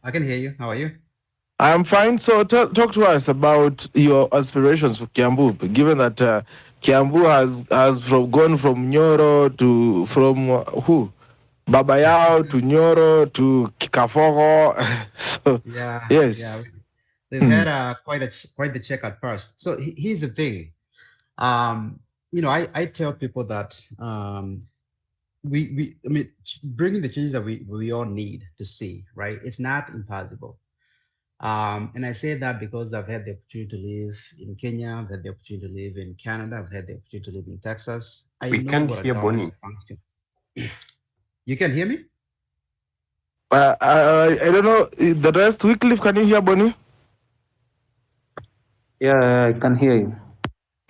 I can hear you. How are you? I'm fine. So talk to us about your aspirations for Kiambu, given that Kiambu has gone from Nyoro to who? Baba Yao to Nyoro to Kikafogo. So Yeah, yes. yeah. We've had quite the check at first. So here's the thing. I tell people that I mean, bringing the change that we all need to see, right? It's not impossible. And I say that because I've had the opportunity to live in Kenya, I've had the opportunity to live in Canada, I've had the opportunity to live in Texas. I We know can't what a hear government Bonnie. function. You can hear me? I don't know the rest. Wycliffe, can you hear Bonnie? Yeah, I can hear you.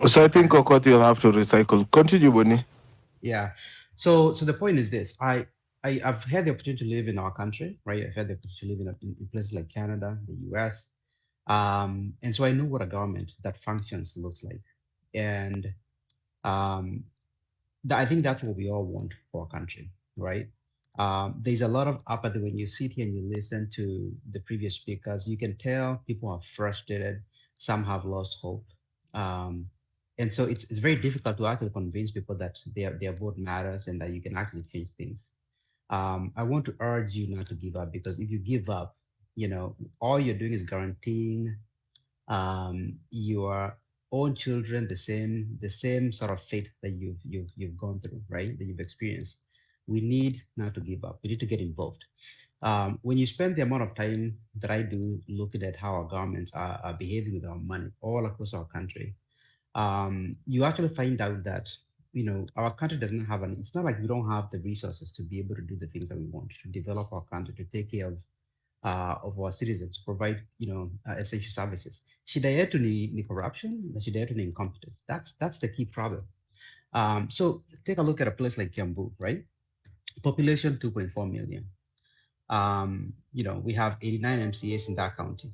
So I Okay. think Okot you'll have to recycle. Continue, Bonnie. Yeah. So the point is this. I've had the opportunity to live in our country, right? I've had the opportunity to live in places like Canada, the US. And so I know what a government that functions looks like. And um, I think that's what we all want for our country, right? There's a lot of apathy when you sit here and you listen to the previous speakers. You can tell people are frustrated. Some have lost hope. Um, and so it's very difficult to actually convince people that their vote matters and that you can actually change things. I want to urge you not to give up, because if you give up, all you're doing is guaranteeing your own children the same sort of fate that you've gone through, right? That you've experienced. We need not to give up. We need to get involved. When you spend the amount of time that I do looking at how our governments are behaving with our money all across our country, you actually find out that our country does not have it's not like we don't have the resources to be able to do the things that we want to develop our country, to take care of our citizens, to provide essential services. Shida yetu ni corruption, na shida yetu ni incompetence. That's the key problem. So take a look at a place like Kiambu, right? Population 2.4 million. We have 89 MCAs in that county.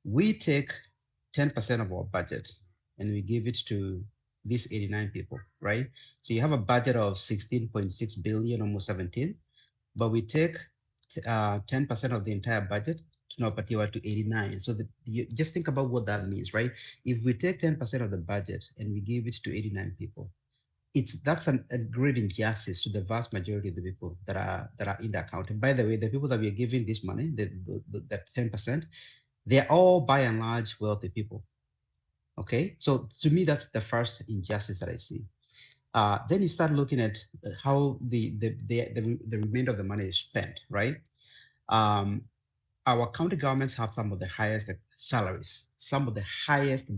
We take 10% of our budget and we give it to these 89 people, right? So you have a budget of 16.6 billion, almost 17, but we take 10% of the entire budget to Nopatiwa to 89. So you just think about what that means, right? If we take 10% of the budget and we give it to 89 people, that's a great injustice to the vast majority of the people that are in that county. By the way, the people that we are giving this money, that 10%, they're all by and large wealthy people. Okay, so to me, that's the first injustice that I see. Then you start looking at how the remainder of the money is spent, right? Um, our county governments have some of the highest salaries, some of the highest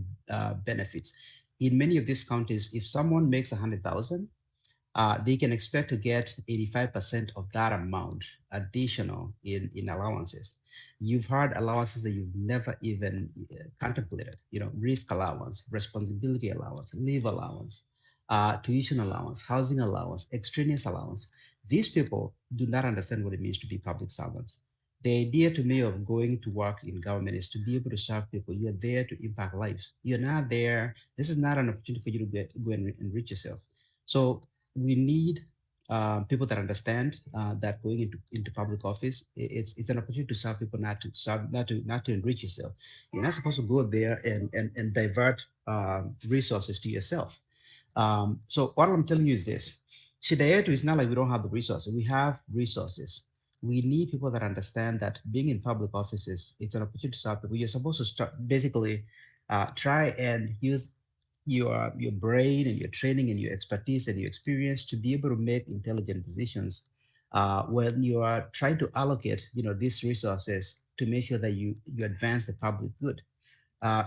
benefits. In many of these counties, if someone makes 100,000, they can expect to get 85% of that amount additional in allowances. You've heard allowances that you've never even contemplated, risk allowance, responsibility allowance, leave allowance, tuition allowance, housing allowance, extraneous allowance. These people do not understand what it means to be public servants. The idea to me of going to work in government is to be able to serve people. You're there to impact lives. You're not there. This is not an opportunity for you to go and enrich yourself. So we need people that understand that going into public office, it's an opportunity to serve people, not to serve, not to enrich yourself. You're not supposed to go there and divert resources to yourself. So what I'm telling you is this: Shidayetu is not like we don't have the resources. We have resources. We need people that understand that being in public offices, it's an opportunity to serve people. You're supposed to start basically try and use your brain and your training and your expertise and your experience to be able to make intelligent decisions when you are trying to allocate these resources to make sure that you advance the public good.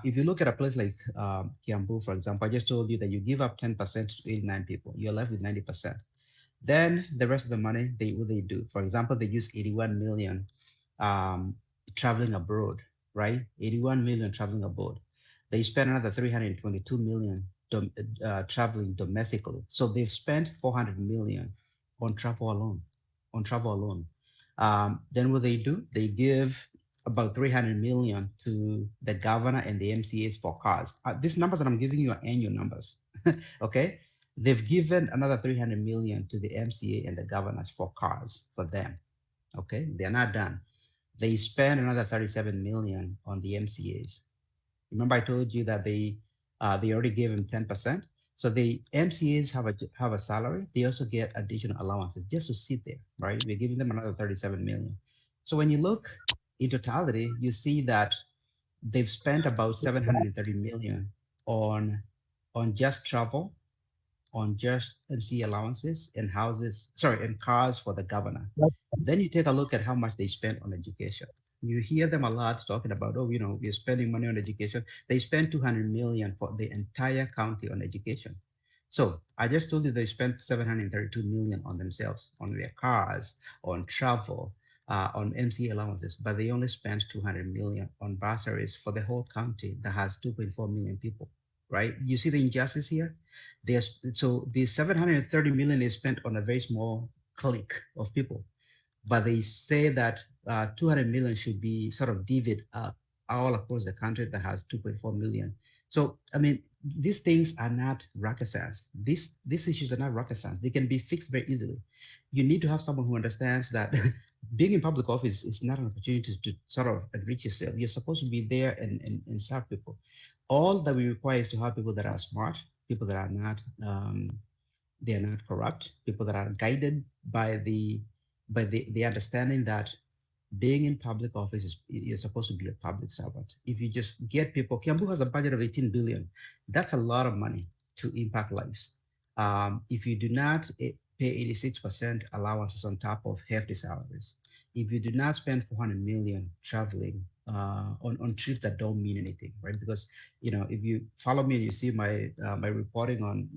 If you look at a place like Kiambu, for example, I just told you that you give up 10% to 89 people, you're left with 90%. Then the rest of the money, what they do. For example, they use 81 million um, traveling abroad, right? 81 million traveling abroad. They spend another 322 million traveling domestically. So they've spent 400 million on travel alone, on travel alone. Then what they do, they give about 300 million to the governor and the MCAs for cars. These numbers that I'm giving you are annual numbers, okay? They've given another 300 million to the MCA and the governors for cars for them, okay? They're not done. They spend another 37 million on the MCAs. Remember I told you that they already gave them 10%. So the MCAs have a salary. They also get additional allowances just to sit there, right? We're giving them another 37 million. So when you look in totality, you see that they've spent about 730 million on just travel, on just MC allowances and houses, sorry, and cars for the governor. Then you take a look at how much they spent on education. You hear them a lot talking about, oh, we're spending money on education. They spent 200 million for the entire county on education. So I just told you they spent 732 million on themselves, on their cars, on travel, on MC allowances, but they only spent 200 million on bursaries for the whole county that has 2.4 million people, right? You see the injustice here? So the 730 million is spent on a very small clique of people, but they say that 200 million should be sort of divvied up all across the country that has 2.4 million. So, I mean, these things are not rocket science. These issues are not rocket science. They can be fixed very easily. You need to have someone who understands that being in public office is not an opportunity to sort of enrich yourself. You're supposed to be there and serve people. All that we require is to have people that are smart, people that are not they are not corrupt, people that are guided by the understanding that being in public office is you're supposed to be a public servant. If you just get people, Kiambu has a budget of 18 billion. That's a lot of money to impact lives. If you do not pay 86% allowances on top of hefty salaries, if you do not spend 400 million traveling on trips that don't mean anything, right? Because if you follow me and you see my reporting on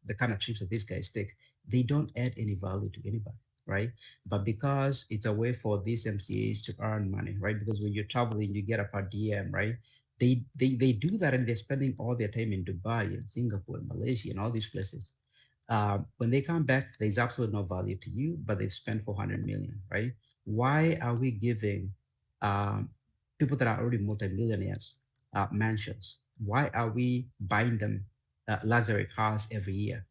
the kind of trips that these guys take, they don't add any value to anybody, right? But because it's a way for these MCAs to earn money, right? Because when you're traveling, you get a per diem, right? They do that, and they're spending all their time in Dubai and Singapore and Malaysia and all these places. When they come back, there's absolutely no value to you, but they've spent 400 million, right? Why are we giving um, people that are already multimillionaires mansions? Why are we buying them luxury cars every year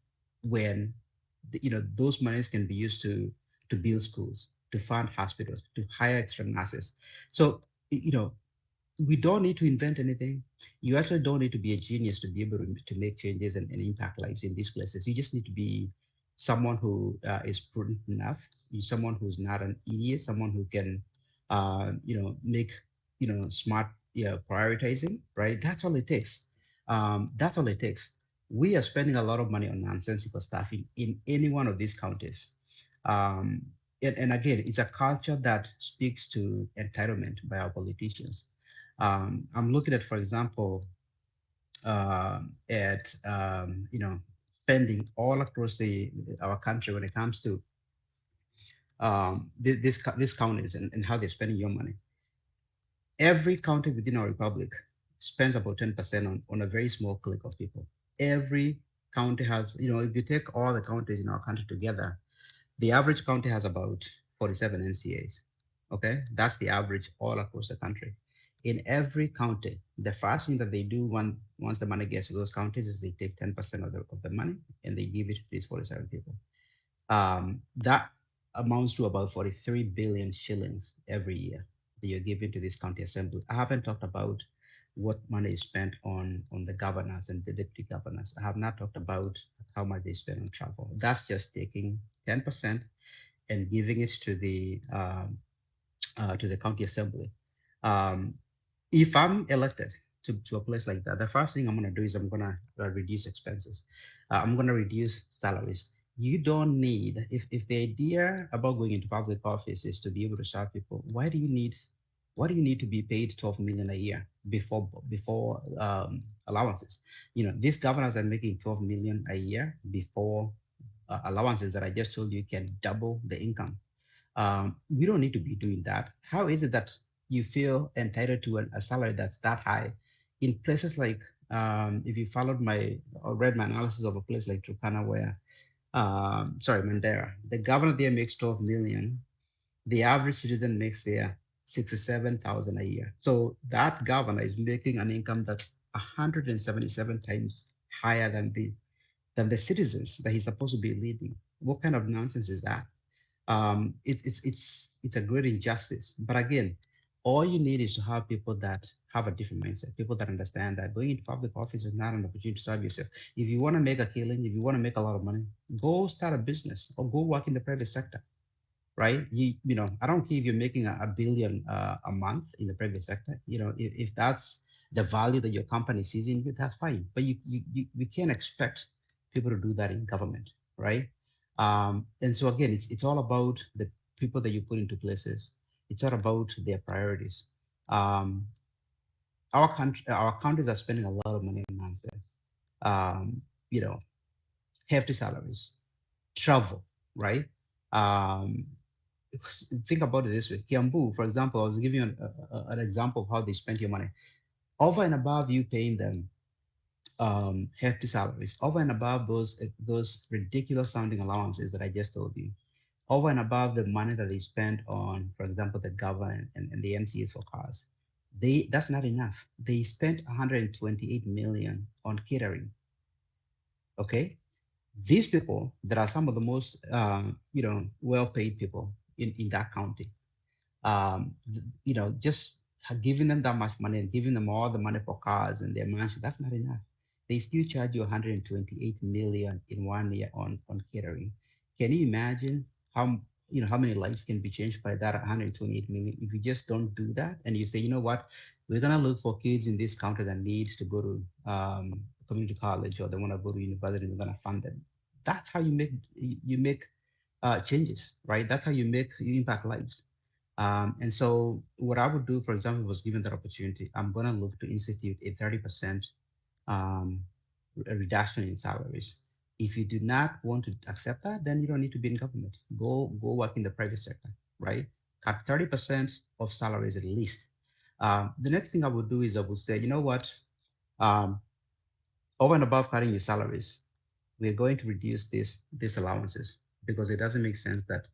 when those monies can be used to build schools, to fund hospitals, to hire extra nurses? So we don't need to invent anything. You actually don't need to be a genius to be able to make changes and impact lives in these places. You just need to be someone who is prudent enough, someone who's not an idiot, someone who can, make, smart prioritizing, right? That's all it takes. That's all it takes. We are spending a lot of money on nonsensical stuff in any one of these counties. Um, and again, it's a culture that speaks to entitlement by our politicians. I'm looking at, for example, at spending all across our country when it comes to these counties and how they're spending your money. Every county within our republic spends about 10% on a very small clique of people. Every county has, if you take all the counties in our country together, the average county has about 47 MCAs. Okay, that's the average all across the country. In every county, the first thing that they do once the money gets to those counties is they take 10% of the money and they give it to these 47 people. That amounts to about 43 billion shillings every year that you're giving to this county assembly. I haven't talked about what money is spent on the governors and the deputy governors. I have not talked about how much they spend on travel. That's just taking 10% and giving it to the county assembly. Um, if I'm elected to a place like that, the first thing I'm going to do is I'm going to reduce expenses. I'm going to reduce salaries. You don't need, if the idea about going into public office is to be able to serve people, why do you need to be paid 12 million a year before allowances? These governors are making 12 million a year before allowances that I just told you can double the income. We don't need to be doing that. How is it that you feel entitled to a salary that's that high in places like, if you followed or read my analysis of a place like Turkana where, Mandera, the governor there makes 12 million. The average citizen makes there 67,000 a year. So that governor is making an income that's 177 times higher than the citizens that he's supposed to be leading. What kind of nonsense is that? It's a great injustice. But again, all you need is to have people that have a different mindset. People that understand that going into public office is not an opportunity to serve yourself. If you want to make a killing, if you want to make a lot of money, go start a business or go work in the private sector, right? You know, I don't care if you're making a billion a month in the private sector. You know, if that's the value that your company sees in you, that's fine. But you can't expect people to do that in government, right? And so again, it's all about the people that you put into places. It's all about their priorities. Um, our countries are spending a lot of money on nonsense. You know, hefty salaries, travel, right? Um, think about it this way. Kiambu, for example, I was giving you an example of how they spent your money. Over and above you paying them hefty salaries, over and above those ridiculous sounding allowances that I just told you, over and above the money that they spend on, for example, the government and the MCAs for cars, that's not enough. They spent 128 million on catering. Okay, these people that are some of the most well-paid people in that county, just giving them that much money and giving them all the money for cars and their mansion, that's not enough. They still charge you 128 million in 1 year on catering. Can you imagine how many lives can be changed by that 128 million if you just don't do that and you say, you know what, we're gonna look for kids in this county that need to go to community college or they want to go to university, we're gonna fund them. That's how you make changes, right? That's how you impact lives. And so what I would do, for example, was given that opportunity, I'm going to look to institute a 30% um, reduction in salaries. If you do not want to accept that, then you don't need to be in government. Go work in the private sector, right? Cut 30% of salaries at least. The next thing I would do is I would say, you know what? Um, Over and above cutting your salaries, we're going to reduce these allowances because it doesn't make sense that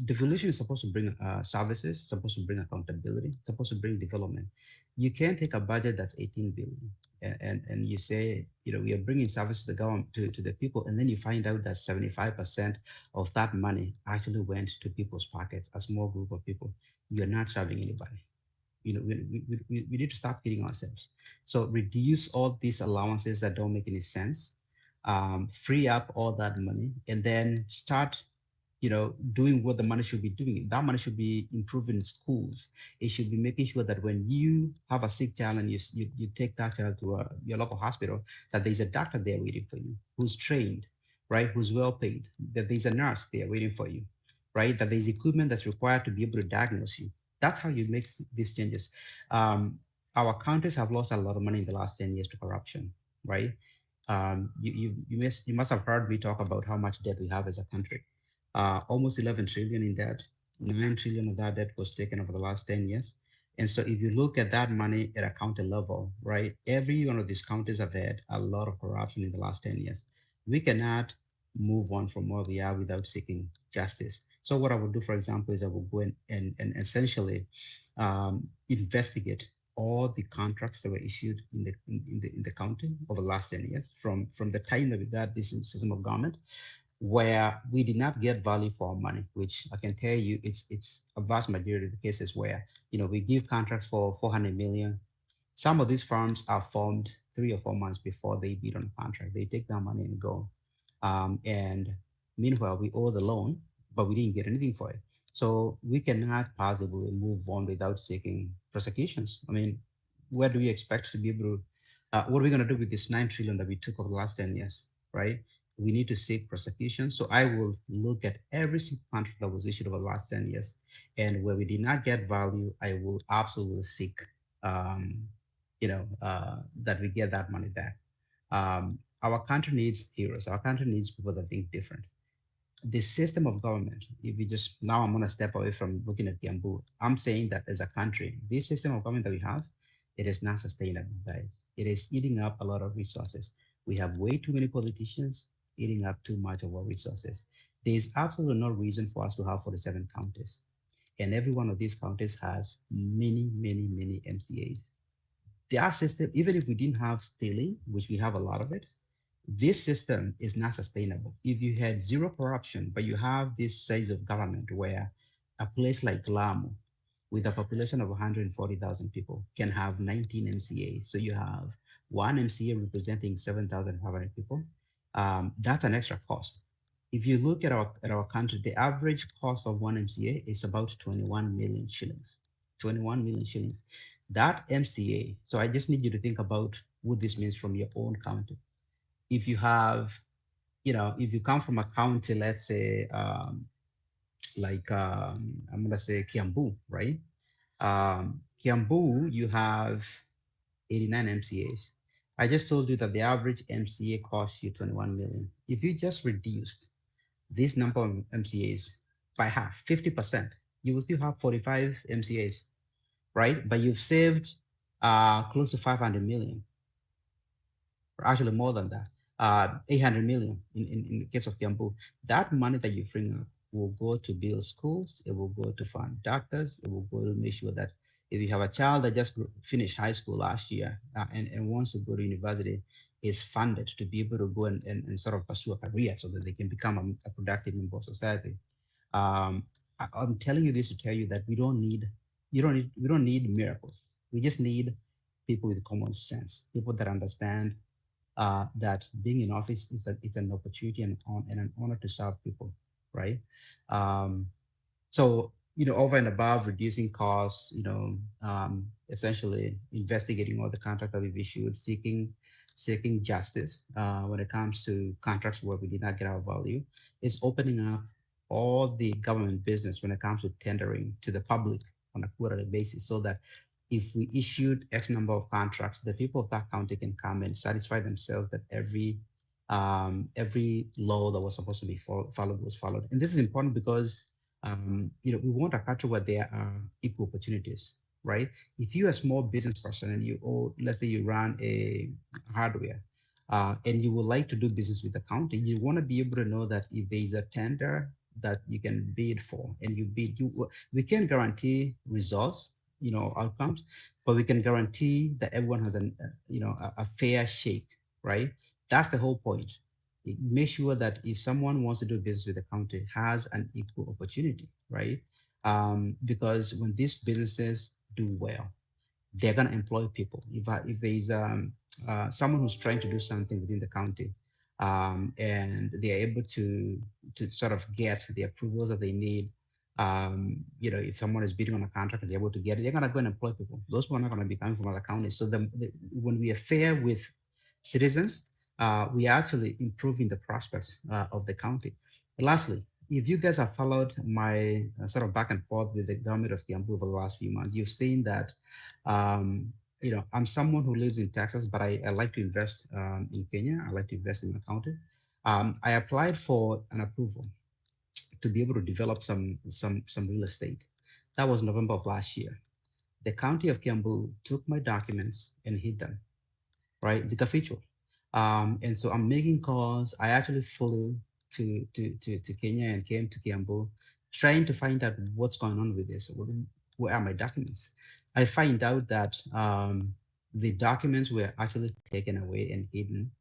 devolution is supposed to bring services, supposed to bring accountability, supposed to bring development. You can't take a budget that's 18 billion and you say, we are bringing services to the government to the people, and then you find out that 75% of that money actually went to people's pockets, a small group of people. You're not serving anybody. We need to stop kidding ourselves. So reduce all these allowances that don't make any sense, free up all that money, and then start doing what the money should be doing. That money should be improving schools. It should be making sure that when you have a sick child and you take that child to your local hospital, that there's a doctor there waiting for you who's trained, right? Who's well paid, that there's a nurse there waiting for you, right? That there's equipment that's required to be able to diagnose you. That's how you make these changes. Our countries have lost a lot of money in the last 10 years to corruption, right? You must have heard me talk about how much debt we have as a country, almost 11 trillion in debt. 9 trillion of that debt was taken over the last 10 years. And so if you look at that money at a county level, right, every one of these counties have had a lot of corruption in the last 10 years. We cannot move on from where we are without seeking justice. So what I would do, for example, is I would go and essentially investigate all the contracts that were issued in the county over the last 10 years, from the time that we got this system of government, where we did not get value for our money, which I can tell you it's a vast majority of the cases where we give contracts for 400 million. Some of these firms are formed 3 or 4 months before they bid on a contract. They take that money and go. And meanwhile, we owe the loan, but we didn't get anything for it. So we cannot possibly move on without seeking prosecutions. I mean, where do we expect to be able to, what are we going to do with this 9 trillion that we took over the last 10 years, right? We need to seek prosecution. So I will look at every single contract that was issued over the last 10 years. And where we did not get value, I will absolutely seek, that we get that money back. Our country needs heroes. Our country needs people that think different. The system of government, if we just, now I'm going to step away from looking at Kiambu. I'm saying that as a country, this system of government that we have, it is not sustainable, guys. It is eating up a lot of resources. We have way too many politicians eating up too much of our resources. There is absolutely no reason for us to have 47 counties. And every one of these counties has many, many, many MCAs. Their system, even if we didn't have stealing, which we have a lot of it, this system is not sustainable. If you had zero corruption, but you have this size of government where a place like Lamu, with a population of 140,000 people can have 19 MCA. So you have one MCA representing 7,500 people. That's an extra cost. If you look at our country, the average cost of one MCA is about 21 million shillings. 21 million shillings. That MCA. So I just need you to think about what this means from your own county. If you have, if you come from a county, let's say, I'm gonna say Kiambu, right? Kiambu, you have 89 MCAs. I just told you that the average MCA costs you 21 million. If you just reduced this number of MCAs by half, 50%, you will still have 45 MCAs, right? But you've saved close to 500 million, or actually more than that, 800 million in the case of Kiambu. That money that you bring up will go to build schools, it will go to fund doctors, it will go to make sure that if you have a child that just finished high school last year and wants to go to university, is funded to be able to go and sort of pursue a career so that they can become a productive member of society. I'm telling you this to tell you that we don't need miracles. We just need people with common sense, people that understand that being in office it's an opportunity and an honor to serve people, right? Um, so, over and above reducing costs, essentially investigating all the contracts that we've issued, seeking justice when it comes to contracts where we did not get our value, is opening up all the government business when it comes to tendering to the public on a quarterly basis, so that if we issued X number of contracts, the people of that county can come and satisfy themselves that every law that was supposed to be followed was followed. And this is important because we want a culture where there are equal opportunities, right? If you're a small business person and let's say you run a hardware, and you would like to do business with the county, you want to be able to know that if there is a tender that you can bid for and you bid, we can guarantee results, outcomes, but we can guarantee that everyone has a fair shake, right? That's the whole point. Make sure that if someone wants to do business with the county, has an equal opportunity, right? Because when these businesses do well, they're going to employ people. If there's someone who's trying to do something within the county, and they're able to sort of get the approvals that they need, if someone is bidding on a contract and they're able to get it, they're going to go and employ people. Those people are not going to be coming from other counties. So when we are fair with citizens, we are actually improving the prospects of the county. Lastly, if you guys have followed my sort of back and forth with the government of Kiambu over the last few months, you've seen that I'm someone who lives in Texas, but I like to invest in Kenya. I like to invest in my county. I applied for an approval to be able to develop some real estate. That was November of last year. The county of Kiambu took my documents and hid them, right? It's a and so I'm making calls. I actually flew to Kenya and came to Kiambu, trying to find out what's going on with this. Where are my documents? I find out that the documents were actually taken away and hidden.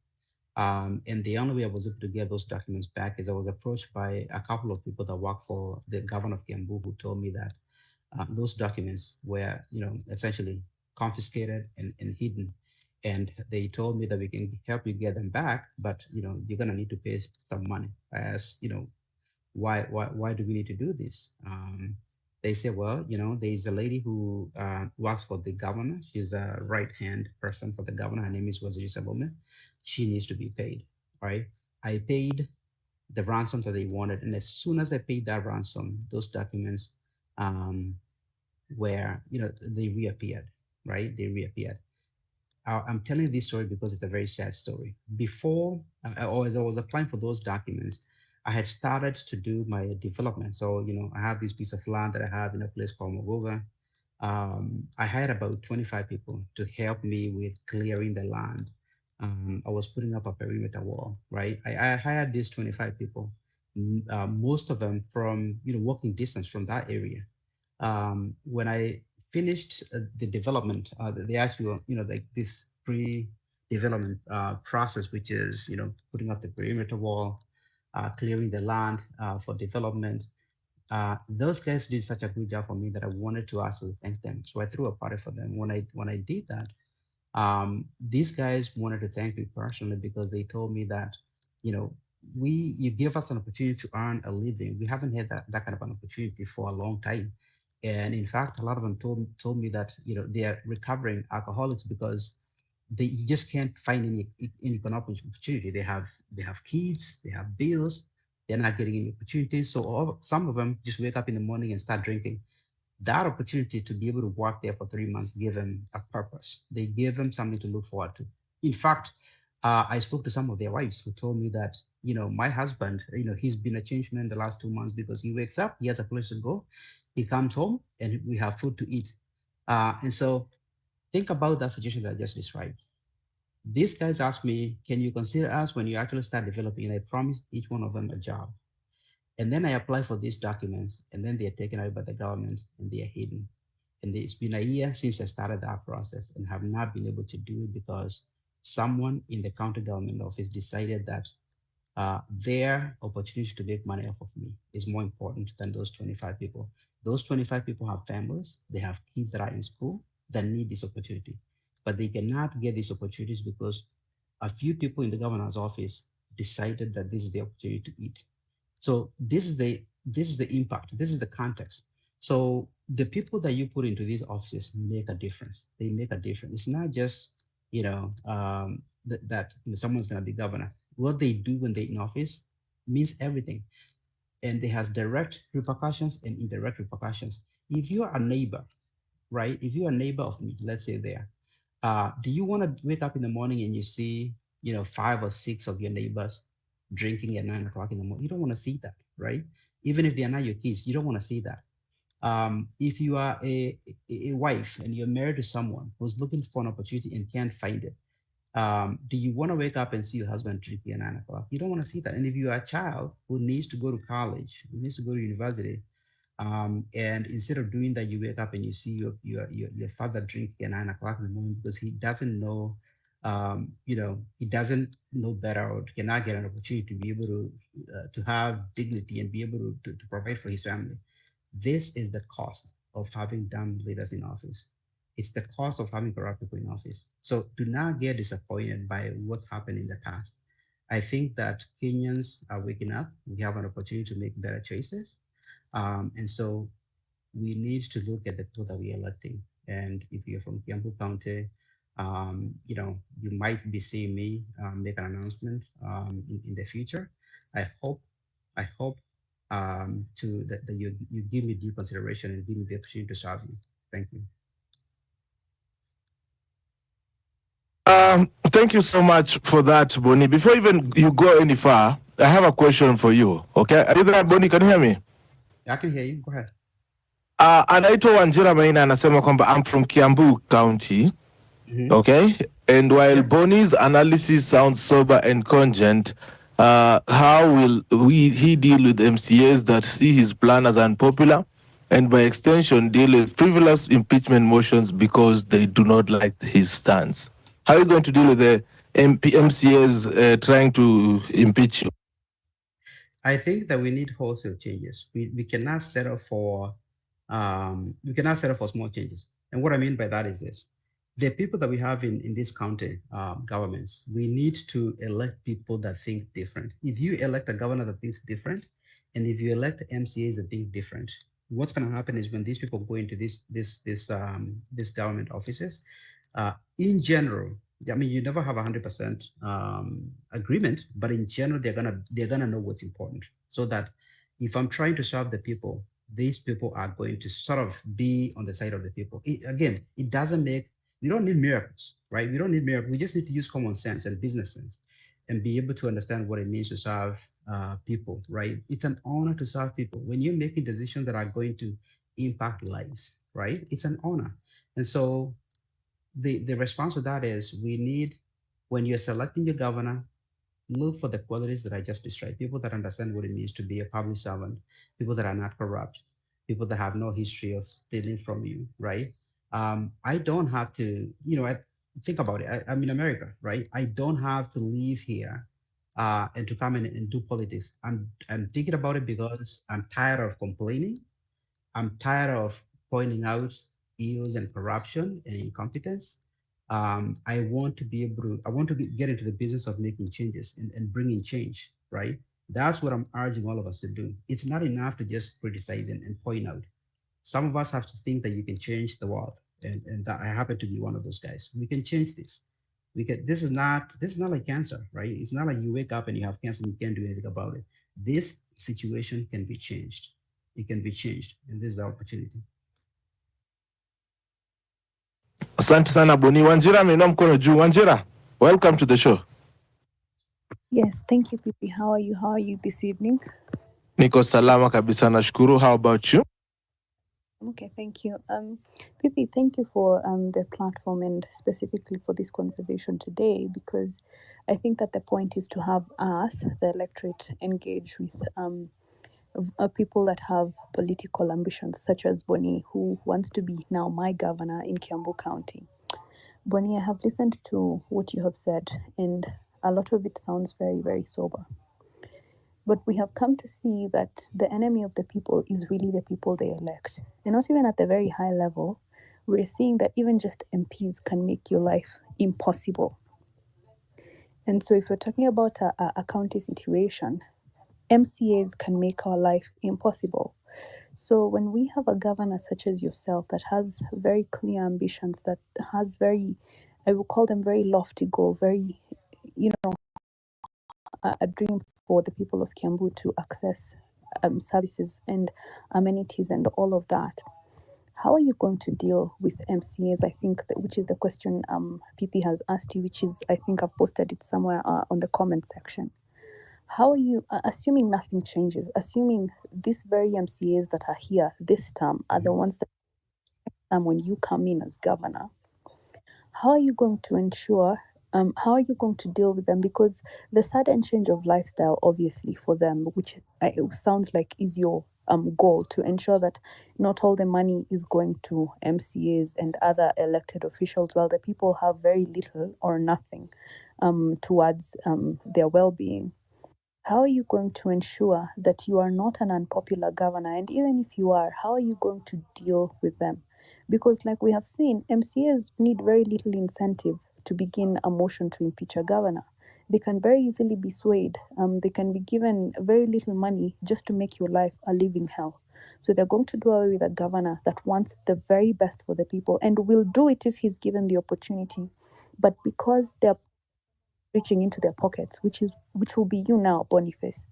And the only way I was able to get those documents back is I was approached by a couple of people that work for the governor of Kiambu, who told me that those documents were, essentially confiscated and hidden. And they told me that we can help you get them back, but you're gonna need to pay some money. I asked, why do we need to do this? They said, well, there's a lady who works for the governor. She's a right-hand person for the governor. Her name is Waziri Sabome. She needs to be paid, right? I paid the ransom that they wanted, and as soon as I paid that ransom, those documents where they reappeared, right? They reappeared. I'm telling this story because it's a very sad story. Before, or as I was applying for those documents, I had started to do my development. So, I have this piece of land that I have in a place called Mogoga. I hired about 25 people to help me with clearing the land. I was putting up a perimeter wall, right? I hired these 25 people, most of them from, walking distance from that area. When I finished the development, the actual, like this pre-development process, which is, putting up the perimeter wall, clearing the land for development, Those guys did such a good job for me that I wanted to actually thank them. So I threw a party for them. When I did that, these guys wanted to thank me personally because they told me that, you know, you give us an opportunity to earn a living. We haven't had that kind of an opportunity for a long time. And in fact, a lot of them told me that, you know, they are recovering alcoholics because they just can't find any economic opportunity. They have kids, they have bills, they're not getting any opportunities. So some of them just wake up in the morning and start drinking. That opportunity to be able to work there for 3 months gave them a purpose. They gave them something to look forward to. In fact, I spoke to some of their wives who told me that, you know, my husband, you know, he's been a changed man the last 2 months because he wakes up, he has a place to go, he comes home, and we have food to eat. And so think about that situation that I just described. These guys asked me, can you consider us when you actually start developing? And I promised each one of them a job. And then I apply for these documents, and then they're taken out by the government and they are hidden. And it's been a year since I started that process and have not been able to do it because someone in the county government office decided that their opportunity to make money off of me is more important than those 25 people. Those 25 people have families, they have kids that are in school that need this opportunity, but they cannot get these opportunities because a few people in the governor's office decided that this is the opportunity to eat. So this is the impact. This is the context. So the people that you put into these offices make a difference. They make a difference. It's not just that someone's going to be governor. What they do when they're in office means everything, and it has direct repercussions and indirect repercussions. If you are a neighbor, right? If you're a neighbor of me, let's say there, do you want to wake up in the morning and you see, you know, 5 or 6 of your neighbors drinking at 9 o'clock in the morning? You don't want to see that, right? Even if they are not your kids, you don't want to see that. If you are a wife and you're married to someone who's looking for an opportunity and can't find it, do you want to wake up and see your husband drinking at 9 o'clock? You don't want to see that. And if you are a child who needs to go to college, who needs to go to university, and instead of doing that, you wake up and you see your father drinking at 9 o'clock in the morning because he doesn't know, he doesn't know better or cannot get an opportunity to be able to have dignity and be able to provide for his family. This is the cost of having dumb leaders in office. It's the cost of having corrupt people in office. So do not get disappointed by what happened in the past. I think that Kenyans are waking up. We have an opportunity to make better choices. And so we need to look at the people that we're electing. And if you're from Kiambu County, you might be seeing me make an announcement in the future. I hope that you give me due consideration and give me the opportunity to serve you. Thank you. Thank you so much for that, Bonnie. Before even you go any far, I have a question for you. Okay, are you there, Bonnie? Can you hear me? I can hear you. Go ahead. Anaitwa Wanjira Maina anasema kwamba I'm from Kiambu County. Okay, and while Yeah. Bonnie's analysis sounds sober and cogent, how will he deal with MCAs that see his plan as unpopular, and by extension deal with frivolous impeachment motions because they do not like his stance? How are you going to deal with the MCAs trying to impeach you? I think that we need wholesale changes. We cannot settle for small changes. And what I mean by that is this: the people that we have in this county governments, we need to elect people that think different. If you elect a governor that thinks different, and if you elect MCAs that think different, what's going to happen is when these people go into this government offices, in general, I mean, you never have 100% agreement, but in general, they're gonna know what's important. So that if I'm trying to serve the people, these people are going to sort of be on the side of the people. It doesn't make. We don't need miracles, right? We don't need miracles. We just need to use common sense and business sense, and be able to understand what it means to serve people, right? It's an honor to serve people. When you're making decisions that are going to impact lives, right? It's an honor, and so the response to that is we need, when you're selecting your governor, look for the qualities that I just described. People that understand what it means to be a public servant, people that are not corrupt, people that have no history of stealing from you, right? I don't have to, think about it. I'm in America, right? I don't have to live here and to come in and do politics. I'm thinking about it because I'm tired of complaining. I'm tired of pointing out ills and corruption and incompetence. I want to be able to, I want to get into the business of making changes and bringing change, right? That's what I'm urging all of us to do. It's not enough to just criticize and point out. Some of us have to think that you can change the world. And that I happen to be one of those guys. We can change this. We can, this is not like cancer, right? It's not like you wake up and you have cancer and you can't do anything about it. This situation can be changed. It can be changed. And this is the opportunity. Asante sana Boni. Wanjira ameinua mkono juu. Wanjira, welcome to the show. Yes, thank you, Pipi. How are you? How are you this evening? Niko salama kabisa, nashukuru. How about you? Okay, thank you. Pipi, thank you for the platform and specifically for this conversation today, because I think that the point is to have us, the electorate, engage with people that have political ambitions, such as Boni, who wants to be now my governor in Kiambu County. Boni, I have listened to what you have said, and a lot of it sounds very, very sober. But we have come to see that the enemy of the people is really the people they elect. And not even at the very high level, we're seeing that even just MPs can make your life impossible. And so if we're talking about a county situation, MCAs can make our life impossible. So when we have a governor such as yourself that has very clear ambitions, that has very, I will call them very lofty goal, very, a dream for the people of Kiambu to access services and amenities and all of that. How are you going to deal with MCAs? I think that, which is the question PP has asked you, which is, I think I've posted it somewhere on the comment section. How are you, assuming nothing changes, assuming these very MCAs that are here this term are the ones that when you come in as governor, how are you going to ensure, how are you going to deal with them? Because the sudden change of lifestyle, obviously, for them, which it sounds like is your goal, to ensure that not all the money is going to MCAs and other elected officials, while the people have very little or nothing towards their well-being. How are you going to ensure that you are not an unpopular governor? And even if you are, how are you going to deal with them? Because, like we have seen, MCAs need very little incentive to begin a motion to impeach a governor. They can very easily be swayed. They can be given very little money just to make your life a living hell. So they're going to do away with a governor that wants the very best for the people and will do it if he's given the opportunity. But because they're reaching into their pockets, which will be you now, Boniface.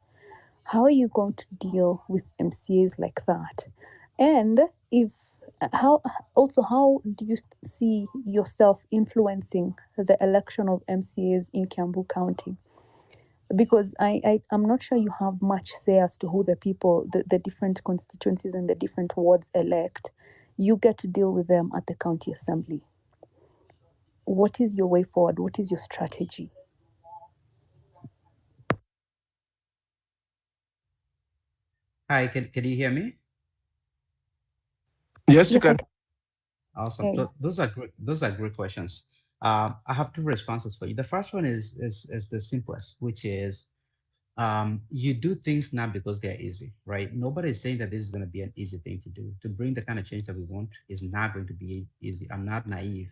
How are you going to deal with MCAs like that? And how do you see yourself influencing the election of MCAs in Kiambu County? Because I'm not sure you have much say as to who the people, the different constituencies and the different wards elect. You get to deal with them at the county assembly. What is your way forward? What is your strategy? Hi, can you hear me? Yes, you Yes, I can. can. Awesome. Okay. So those are great questions. I have two responses for you. The first one is the simplest, which is you do things not because they're easy, right? Nobody is saying that this is going to be an easy thing to do. To bring the kind of change that we want is not going to be easy. I'm not naive.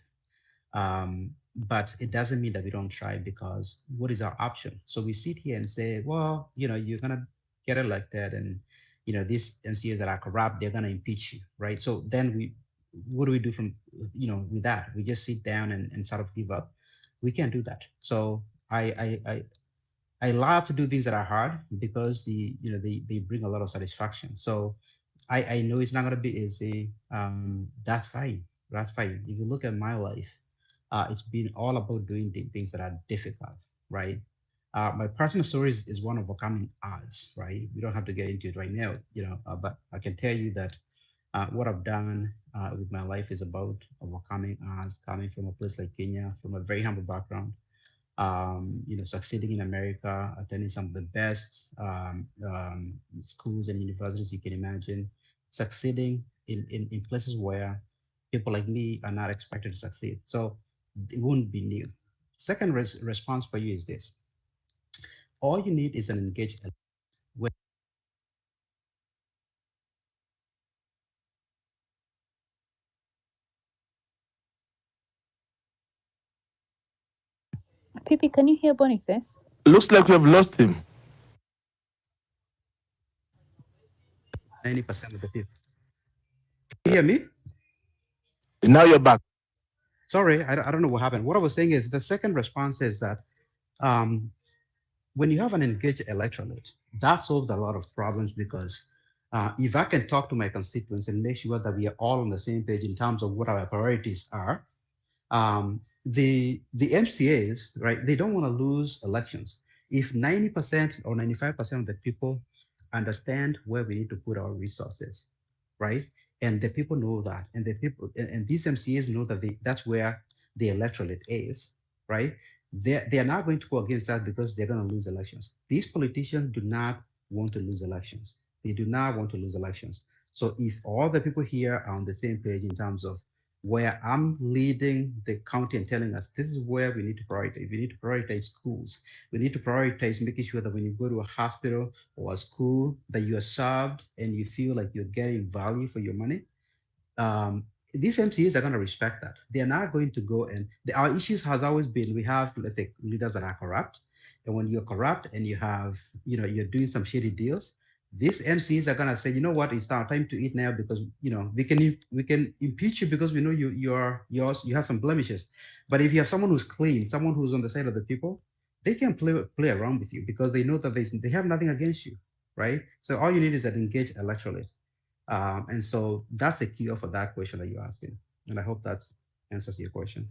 But it doesn't mean that we don't try, because what is our option? So we sit here and say, well, you're going to get elected, and, these MCAs that are corrupt, they're going to impeach you, right? So then what do we do from, with that? We just sit down and sort of give up. We can't do that. So I love to do things that are hard, because they bring a lot of satisfaction. So I know it's not going to be easy. That's fine. That's fine. If you look at my life, it's been all about doing things that are difficult, right? My personal story is one of overcoming odds, right? We don't have to get into it right now, but I can tell you that what I've done with my life is about overcoming odds, coming from a place like Kenya, from a very humble background, succeeding in America, attending some of the best schools and universities you can imagine, succeeding in places where people like me are not expected to succeed. So it wouldn't be new. Second response for you is this. All you need is an engaged Pipi, can you hear Boniface? Looks like we have lost him. 90% of the people. Can you hear me? Now you're back. Sorry, I don't know what happened. What I was saying is the second response is that um, when you have an engaged electorate, that solves a lot of problems because if I can talk to my constituents and make sure that we are all on the same page in terms of what our priorities are, the MCAs, right? They don't want to lose elections. If 90% or 95% of the people understand where we need to put our resources, right? And the people know that, and the people and these MCAs know that that's where the electorate is, right? They are not going to go against that because they're going to lose elections. These politicians do not want to lose elections. They do not want to lose elections. So if all the people here are on the same page in terms of where I'm leading the county and telling us this is where we need to prioritize. We need to prioritize schools. We need to prioritize making sure that when you go to a hospital or a school that you are served and you feel like you're getting value for your money. These MCAs are going to respect that. They are not going to go and our issues has always been we have, let's say, leaders that are corrupt, and when you're corrupt and you have, you're doing some shady deals, these MCs are gonna say, you know what, it's our time to eat now because we can impeach you because we know you have some blemishes. But if you have someone who's clean, someone who's on the side of the people, they can play around with you because they know that they have nothing against you, right? So all you need is an engaged electorate. And so that's a cure for that question that you're asking. And I hope that answers your question.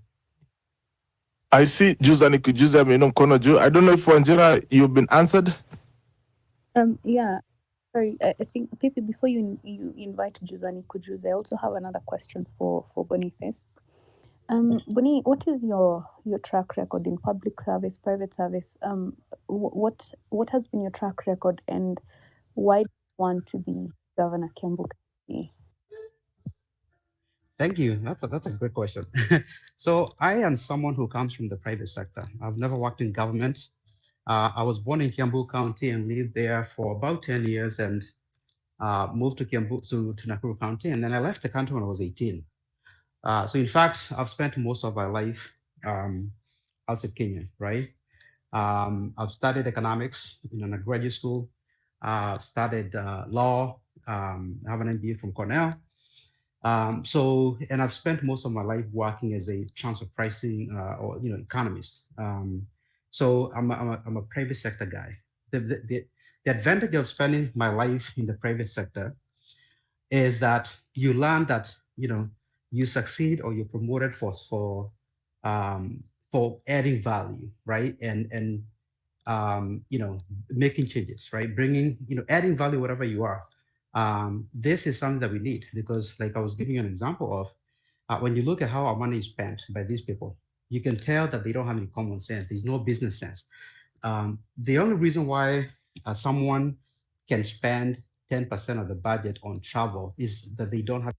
I see Juzani Kujuza Kono Ju. I don't know if Wanjira you've been answered. Yeah. Sorry, I think Pipi, before you invite Juzani Kujuza, I also have another question for Boniface. Boni, what is your track record in public service, private service? What has been your track record, and why do you want to be Governor Kiambu County? Thank you. That's a great question. So I am someone who comes from the private sector. I've never worked in government. I was born in Kiambu County and lived there for about 10 years and moved to Kiambu to Nakuru County, and then I left the country when I was 18. So in fact, I've spent most of my life as a Kenyan, right? I've studied economics in a graduate school. I've studied law. I have an MBA from Cornell. And I've spent most of my life working as a transfer pricing or economist. So I'm a private sector guy. The advantage of spending my life in the private sector is that you learn that you succeed or you're promoted for adding value, right? And making changes, right? Bringing, adding value wherever you are. This is something that we need because, like I was giving you an example of, when you look at how our money is spent by these people, you can tell that they don't have any common sense. There's no business sense. The only reason why someone can spend 10% of the budget on travel is that they don't have.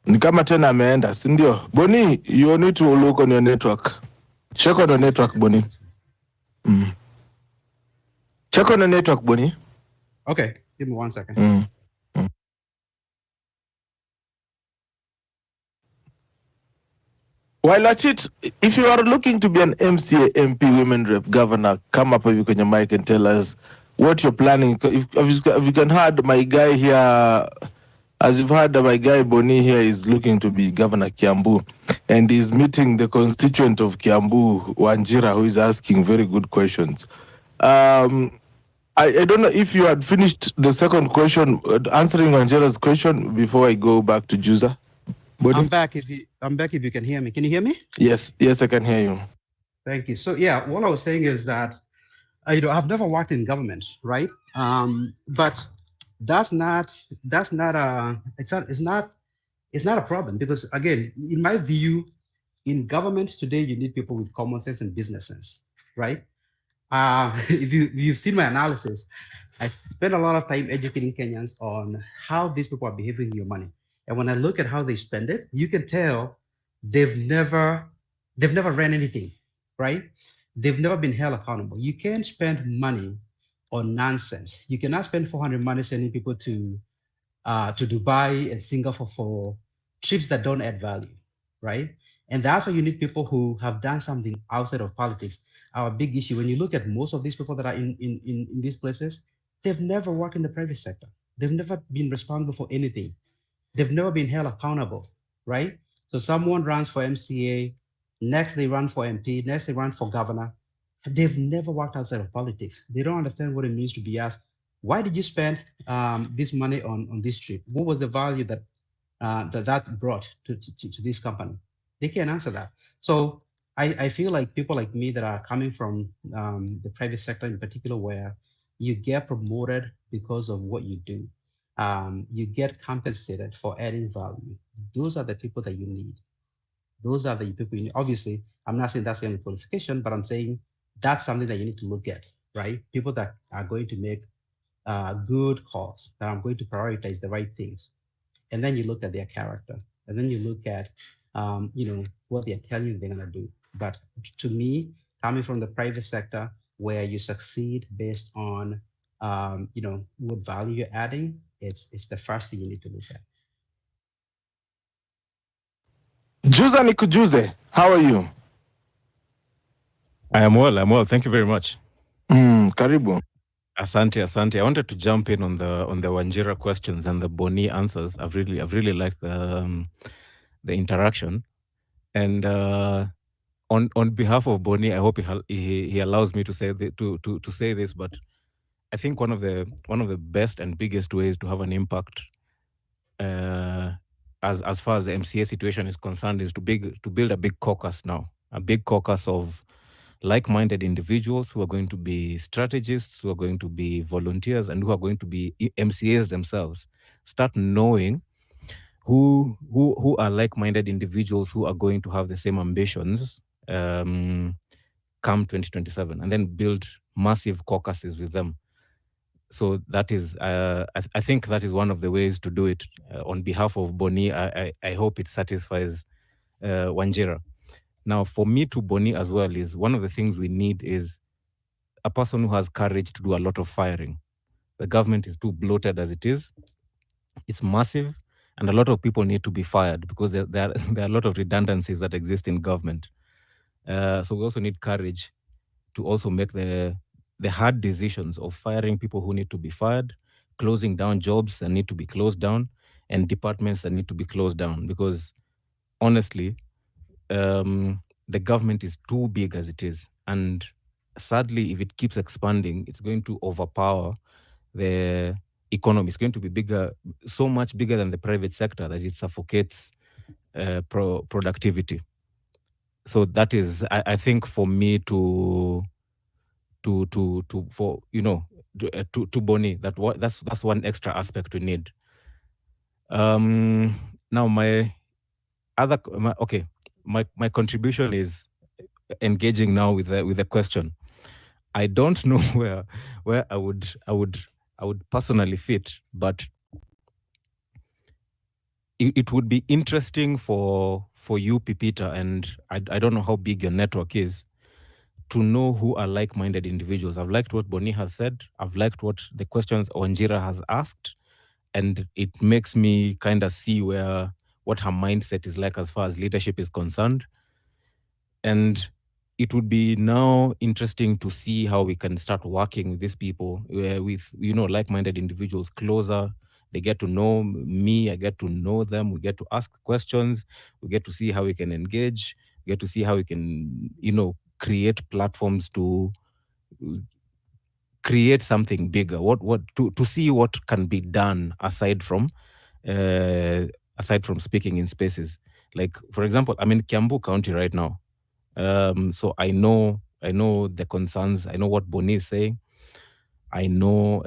Ni kama tena ameenda, si ndio? Boni, you need to look on your network. Check on your network, Boni. Check on the network, Boni. Okay, give me 1 second. While at it, if you are looking to be an MCA, MP, Women Rep, Governor, come up with your mic and tell us what you're planning. If you can heard my guy here, as you've heard, my guy Boni here is looking to be Governor Kiambu, and he's meeting the constituent of Kiambu, Wanjira, who is asking very good questions. I don't know if you had finished the second question, answering Wanjira's question before I go back to Juza. Boni? I'm back if you can hear me. Can you hear me? Yes, I can hear you. Thank you. So yeah, what I was saying is that I've never worked in government, right? But that's not a problem because again, in my view, in government today, you need people with common sense and business sense, right? if you've seen my analysis, I spend a lot of time educating Kenyans on how these people are behaving with your money. And when I look at how they spend it, you can tell they've never ran anything, right? They've never been held accountable. You can't spend money on nonsense. You cannot spend 400 money sending people to Dubai and Singapore for trips that don't add value, right? And that's why you need people who have done something outside of politics. Our big issue, when you look at most of these people that are in these places, they've never worked in the private sector. They've never been responsible for anything. They've never been held accountable, right? So someone runs for MCA, next they run for MP, next they run for governor. They've never worked outside of politics. They don't understand what it means to be asked, why did you spend this money on this trip? What was the value that brought to this company? They can't answer that. So I feel like people like me that are coming from the private sector in particular, where you get promoted because of what you do, you get compensated for adding value. Those are the people that you need. Those are the people you need. Obviously, I'm not saying that's the only qualification, but I'm saying that's something that you need to look at, right? People that are going to make good calls, that I'm going to prioritize the right things. And then you look at their character, and then you look at, what they're telling you they're gonna do. But to me, coming from the private sector, where you succeed based on, what value you're adding, it's the first thing you need to look at. Juza Nikujuze, how are you? I am well. I'm well. Thank you very much. Karibu. Asante. I wanted to jump in on the Wanjira questions and the Boni answers. I've really liked the interaction, and on behalf of Boni, I hope he allows me to say to say this. But I think one of the best and biggest ways to have an impact, as far as the MCA situation is concerned, is to build a big caucus now, a big caucus of like-minded individuals who are going to be strategists, who are going to be volunteers, and who are going to be MCAs themselves. Start knowing who are like-minded individuals who are going to have the same ambitions come 2027, and then build massive caucuses with them. So that is, I think that is one of the ways to do it. On behalf of Boni, I hope it satisfies Wanjira. Now, for me to Boni as well, is one of the things we need is a person who has courage to do a lot of firing. The government is too bloated as it is. It's massive, and a lot of people need to be fired because there are a lot of redundancies that exist in government. So we also need courage to also make the hard decisions of firing people who need to be fired, closing down jobs that need to be closed down, and departments that need to be closed down. Because honestly, the government is too big as it is. And sadly, if it keeps expanding, it's going to overpower the economy. It's going to be bigger, so much bigger than the private sector that it suffocates productivity. So that is, I think, for me to Boni, that's one extra aspect we need. Now my contribution is engaging now with the question. I don't know where I would personally fit, but it would be interesting for you, Pipita, and I don't know how big your network is, to know who are like-minded individuals. I've liked what Boni has said. I've liked what the questions Wanjira has asked, and it makes me kind of see what her mindset is like as far as leadership is concerned. And it would be now interesting to see how we can start working with these people, with like-minded individuals closer. They get to know me, I get to know them, we get to ask questions, we get to see how we can engage, we get to see how we can, create platforms to create something bigger, to see what can be done aside from speaking in spaces. Like, for example, I'm in Kiambu County right now. So I know the concerns. I know what Boni is saying. I know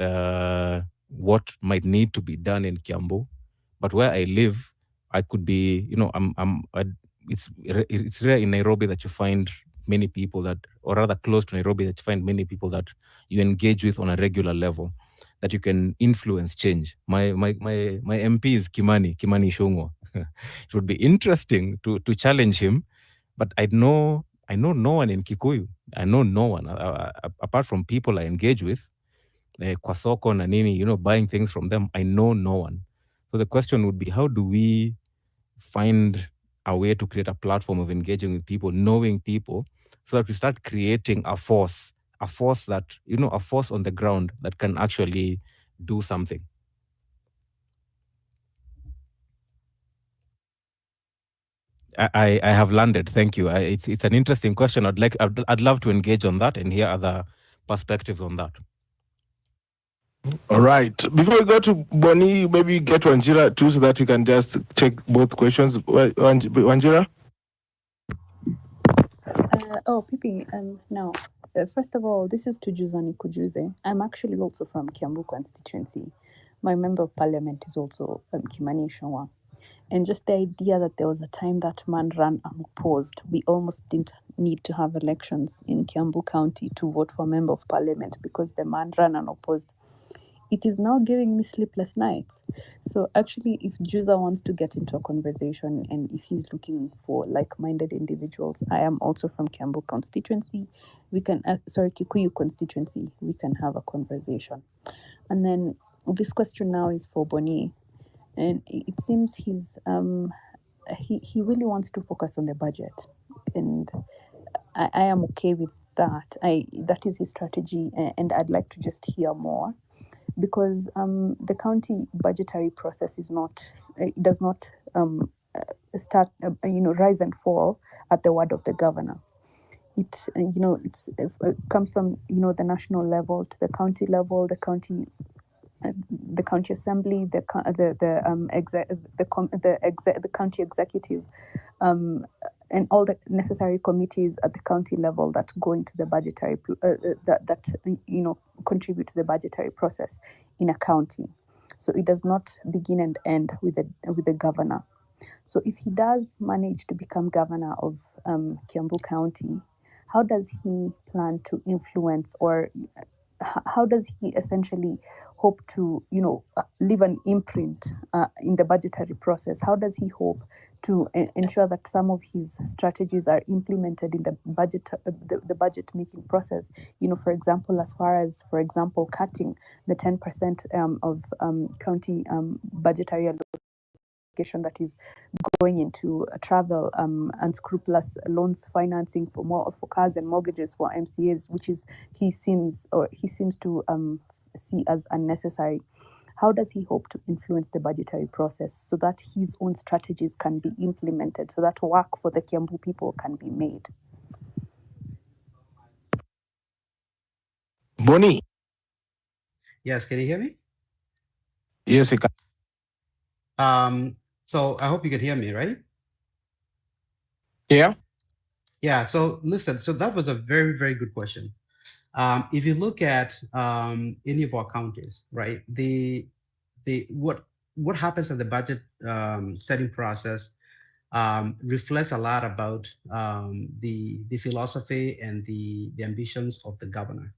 what might need to be done in Kiambu, but where I live, I could be, it's rare in Nairobi that you find many people that, or rather close to Nairobi, that you find many people that you engage with on a regular level, that you can influence change. My MP is Kimani Ichung'wah. It would be interesting to challenge him, but I know no one in Kikuyu. I know no one apart from people I engage with, kwa soko na nini, buying things from them. I know no one. So the question would be, how do we find a way to create a platform of engaging with people, knowing people, so that we start creating a force that, a force on the ground that can actually do something. I have landed. Thank you. It's an interesting question. I'd love to engage on that and hear other perspectives on that. All right. Before we go to Boni, maybe get Wanjira too, so that you can just check both questions. Wanjira? Pipi, now, first of all, this is to Juzani Kujuze. I'm actually also from Kiambu constituency. My member of parliament is also Kimani Ichung'wah. And just the idea that there was a time that man ran unopposed, we almost didn't need to have elections in Kiambu County to vote for member of parliament because the man ran unopposed. It is now giving me sleepless nights. So actually, if Juza wants to get into a conversation and if he's looking for like-minded individuals, I am also from Kiambu constituency. We can, Kikuyu constituency. We can have a conversation. And then this question now is for Boni, and it seems he really wants to focus on the budget, and I am okay with that. That is his strategy, and I'd like to just hear more. Because the county budgetary process does not start, rise and fall at the word of the governor. It comes from the national level to the county level, the county assembly, the county executive, and all the necessary committees at the county level that go into the budgetary contribute to the budgetary process in a county. So it does not begin and end with the governor. So if he does manage to become governor of Kiambu County, how does he plan to influence, or how does he essentially hope to leave an imprint in the budgetary process? How does he hope to ensure that some of his strategies are implemented in the budget making process? For example, as far as cutting the 10% of county budgetary allocation that is going into travel, unscrupulous loans financing for cars and mortgages for MCAs, which is he seems to see as unnecessary. How does he hope to influence the budgetary process so that his own strategies can be implemented, so that work for the Kiambu people can be made? Boni? Yes, can you hear me? Yes, I can. So I hope you can hear me, right? Yeah. Yeah, so listen, so that was a very, very good question. If you look at any of our counties, right, what happens in the budget setting process reflects a lot about the philosophy and the ambitions of the governor.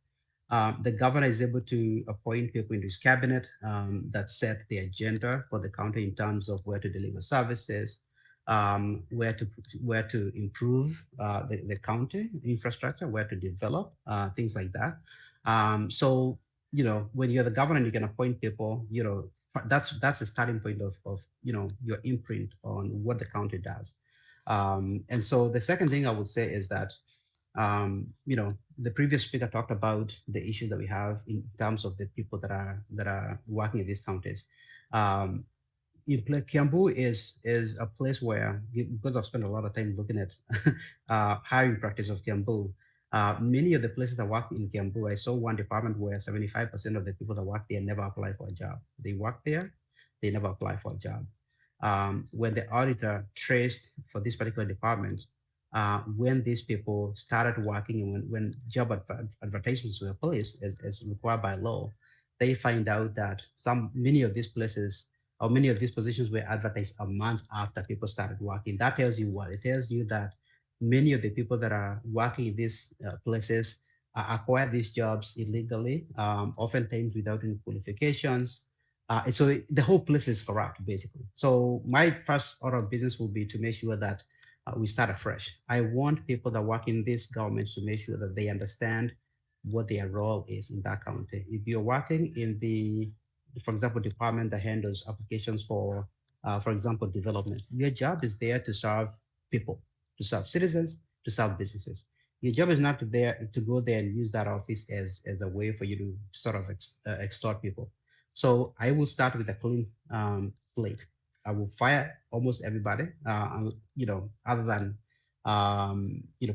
The governor is able to appoint people into his cabinet that set the agenda for the county in terms of where to deliver services, where to improve the county infrastructure, where to develop things like that. So when you're the governor, you can appoint people. That's the starting point of your imprint on what the county does. And so the second thing I would say is that the previous speaker talked about the issue that we have in terms of the people that are working in these counties. Kiambu is a place where, because I've spent a lot of time looking at hiring practice of Kiambu, many of the places that work in Kiambu, I saw one department where 75% of the people that work there never apply for a job. They work there, they never apply for a job. When the auditor traced for this particular department, when these people started working and when job advertisements were placed as required by law, they find out that many of these places or many of these positions were advertised a month after people started working. That tells you what? It tells you that Many of the people that are working in these places acquire these jobs illegally, oftentimes without any qualifications. And so the whole place is corrupt, basically. So my first order of business will be to make sure that we start afresh. I want people that work in these governments to make sure that they understand what their role is in that county. If you're working in the, for example, department that handles applications for example, development, your job is there to serve people, to serve citizens, to serve businesses. Your job is not to go there and use that office as a way for you to sort of extort people. So I will start with a clean slate. I will fire almost everybody, other than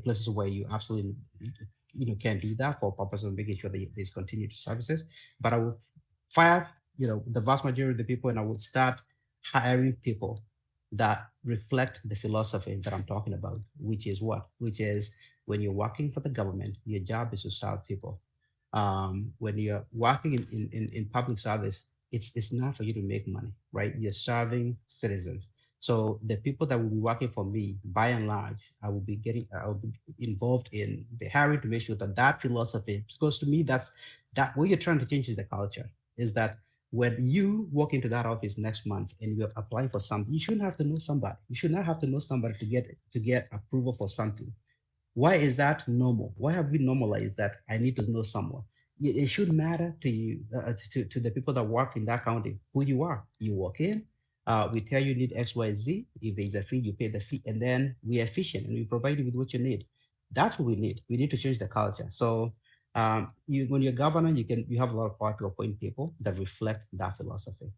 places where you absolutely can't do that for purpose of making sure that there's continued services. But I will fire the vast majority of the people, and I would start hiring people that reflect the philosophy that I'm talking about, which is what? Which is when you're working for the government, your job is to serve people. When you're working in public service, it's not for you to make money, right? You're serving citizens. So the people that will be working for me, by and large, I will be involved in the hiring to make sure that that philosophy, because to me, that's that what you're trying to change is the culture, is that when you walk into that office next month and you're applying for something, you shouldn't have to know somebody. You should not have to know somebody to get approval for something. Why is that normal? Why have we normalized that I need to know someone? It should matter to you, to the people that work in that county, who you are. You walk in, we tell you need X, Y, Z. If there's a fee, you pay the fee, and then we are efficient and we provide you with what you need. That's what we need. We need to change the culture. So when you're governor, you have a lot of power to appoint people that reflect that philosophy.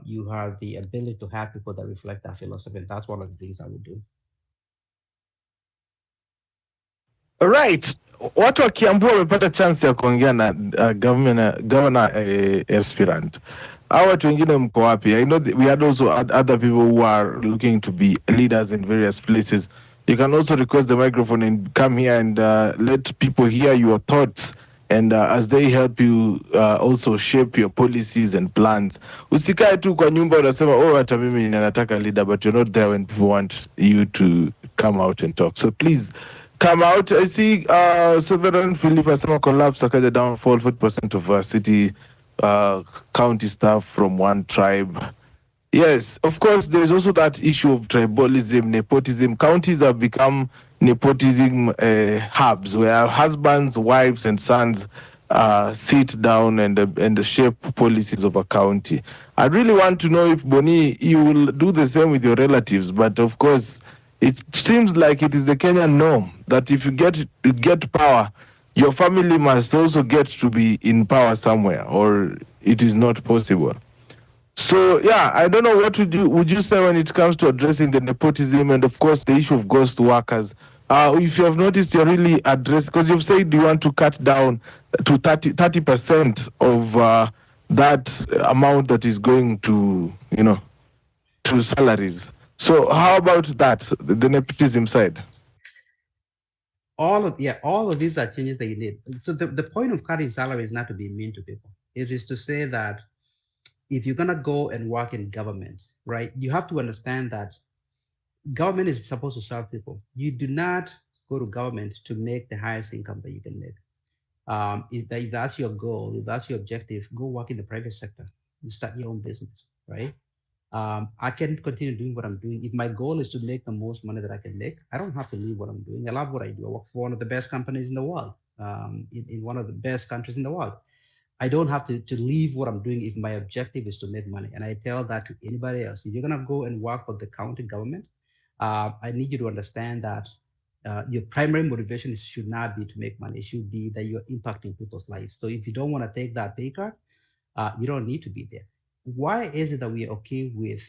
You have the ability to have people that reflect that philosophy, and that's one of the things I would do. Right. Watu wa Kiambu wamepata chance ya kuongea na governor aspirant. Hawa watu wengine mko wapi? I know we had also other people who are looking to be leaders in various places. You can also request the microphone and come here and let people hear your thoughts, and as they help you also shape your policies and plans. Usikae tu kwa nyumba unasema oh, hata mimi ninataka leader, but you're not there when people want you to come out and talk. So please come out. I see Severan Philip asema collapse akaja downfall 40% of city county staff from one tribe. Yes, of course, there is also that issue of tribalism, nepotism. Counties have become nepotism hubs where husbands, wives, and sons sit down and shape policies of a county. I really want to know if Boni, you will do the same with your relatives, but of course, it seems like it is the Kenyan norm that if you get power, your family must also get to be in power somewhere, or it is not possible. So yeah, I don't know what would you say when it comes to addressing the nepotism and of course the issue of ghost workers. If you have noticed, you're really addressing, because you've said you want to cut down to 30% of that amount that is going to to salaries. So how about that, the nepotism side? All of these are changes that you need. So the point of cutting salary is not to be mean to people. It is to say that if you're gonna go and work in government, right, you have to understand that government is supposed to serve people. You do not go to government to make the highest income that you can make. If that's your goal, if that's your objective, go work in the private sector. You start your own business, right? I can continue doing what I'm doing. If my goal is to make the most money that I can make, I don't have to leave what I'm doing. I love what I do. I work for one of the best companies in the world, in one of the best countries in the world. I don't have to leave what I'm doing if my objective is to make money. And I tell that to anybody else. If you're gonna go and work for the county government, I need you to understand that your primary motivation should not be to make money. It should be that you're impacting people's lives. So if you don't want to take that pay cut, you don't need to be there. Why is it that we are okay with,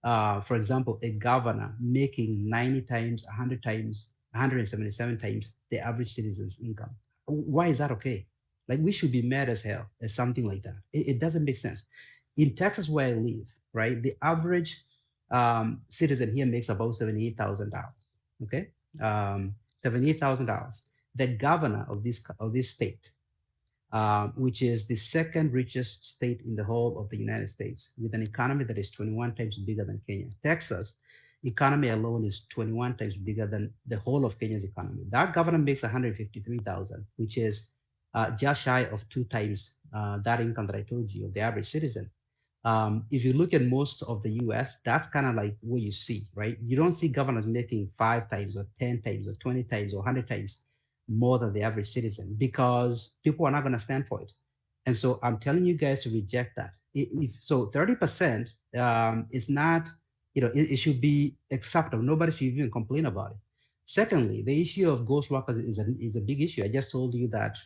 for example, a governor making 90 times, 100 times, 177 times the average citizen's income? Why is that okay? Like, we should be mad as hell at something like that. It doesn't make sense. In Texas, where I live, right, the average citizen here makes about $78,000. Okay, $78,000. The governor of this state, which is the second richest state in the whole of the United States, with an economy that is 21 times bigger than Kenya. Texas economy alone is 21 times bigger than the whole of Kenya's economy. That governor makes 153,000, which is just shy of 2 times that income that I told you of the average citizen. If you look at most of the US, that's kind of like what you see, right? You don't see governors making 5 times or 10 times or 20 times or 100 times more than the average citizen because people are not going to stand for it. And so I'm telling you guys to reject that. So 30% is not, it should be acceptable. Nobody should even complain about it. Secondly, the issue of ghost workers is a big issue. I just told you that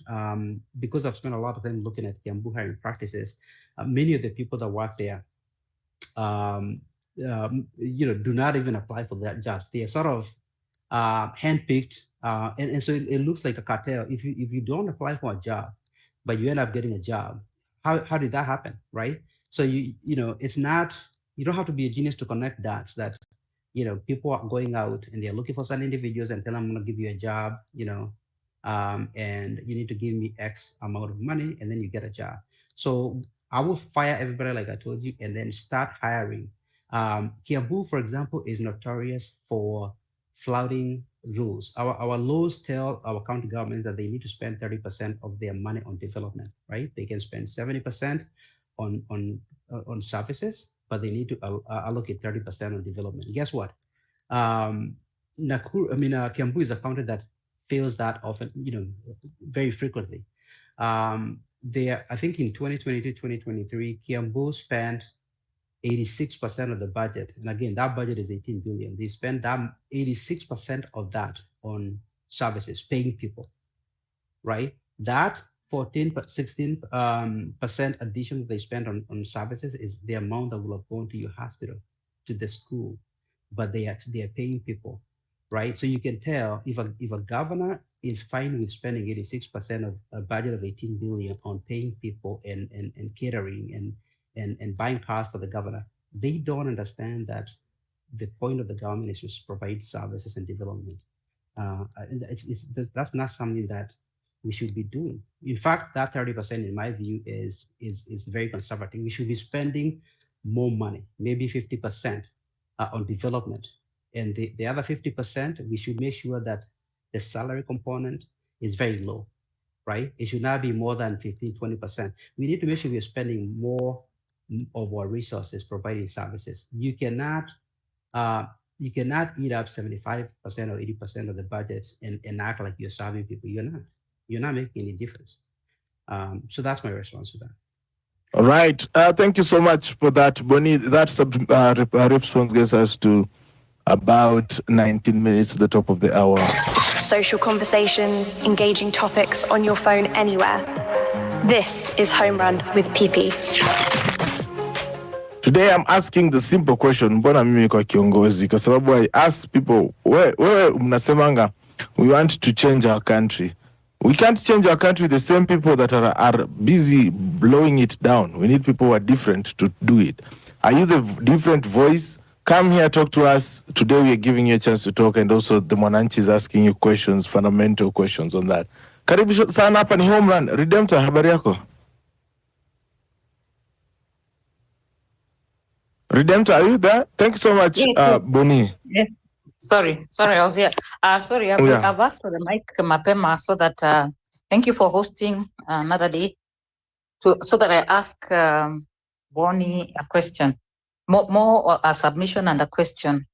because I've spent a lot of time looking at Kiambu hiring practices, many of the people that work there, do not even apply for that jobs. They are sort of handpicked, and so it looks like a cartel. If you don't apply for a job, but you end up getting a job, how did that happen, right? So it's not, you don't have to be a genius to connect dots that people are going out and they're looking for some individuals and tell them I'm going to give you a job, and you need to give me X amount of money and then you get a job. So I will fire everybody like I told you and then start hiring. Kiambu, for example, is notorious for flouting rules. Our laws tell our county governments that they need to spend 30% of their money on development, right? They can spend 70% on services, but they need to allocate 30% on development. Guess what? Kiambu is a county that fails that often, very frequently. I think in 2022, 2023, Kiambu spent 86% of the budget. And again, that budget is 18 billion. They spend that 86% of that on services, paying people, right? That 16% addition they spend on services is the amount that will have gone to your hospital, to the school, but they are paying people, right? So you can tell if a governor is fine with spending 86% of a budget of 18 billion on paying people and catering and buying cars for the governor, they don't understand that the point of the government is to provide services and development. That's not something that we should be doing. In fact, that 30%, in my view, is very conservative. We should be spending more money, maybe 50% on development. And the other 50%, we should make sure that the salary component is very low, right? It should not be more than 15, 20%. We need to make sure we're spending more of our resources providing services. You cannot eat up 75% or 80% of the budget and act like you're serving people. You're not making any difference. So that's my response to that. All right. Thank you so much for that, Bonnie. That response gets us to about 19 minutes to the top of the hour. Social conversations, engaging topics on your phone anywhere. This is Home Run with PP. Today I'm asking the simple question, mbona mimi kwa kiongozi? Kwa sababu I ask people, wewe mnasemanga, we want to change our country. We can't change our country with the same people that are busy blowing it down. We need people who are different to do it. Are you the different voice? Come here, talk to us. Today we are giving you a chance to talk, and also the Mwananchi is asking you questions, fundamental questions on that. Karibu sana, hapa ni Home Run. Redemptor, habari yako? Redemptor, are you there? Thank you so much, Yes. Bonnie. Yes. Sorry, I was here. Sorry, I've asked for the mic mapema so that thank you for hosting another day so that I ask Bonnie a question, more a submission and a question.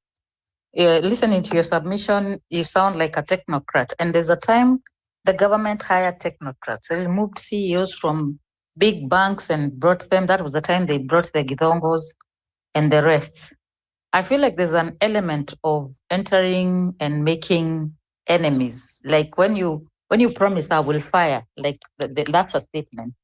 Listening to your submission, you sound like a technocrat, and there's a time the government hired technocrats. They removed CEOs from big banks and brought them. That was the time they brought the Githongos and the rest. I feel like there's an element of entering and making enemies. Like when you promise I will fire, like that's a statement.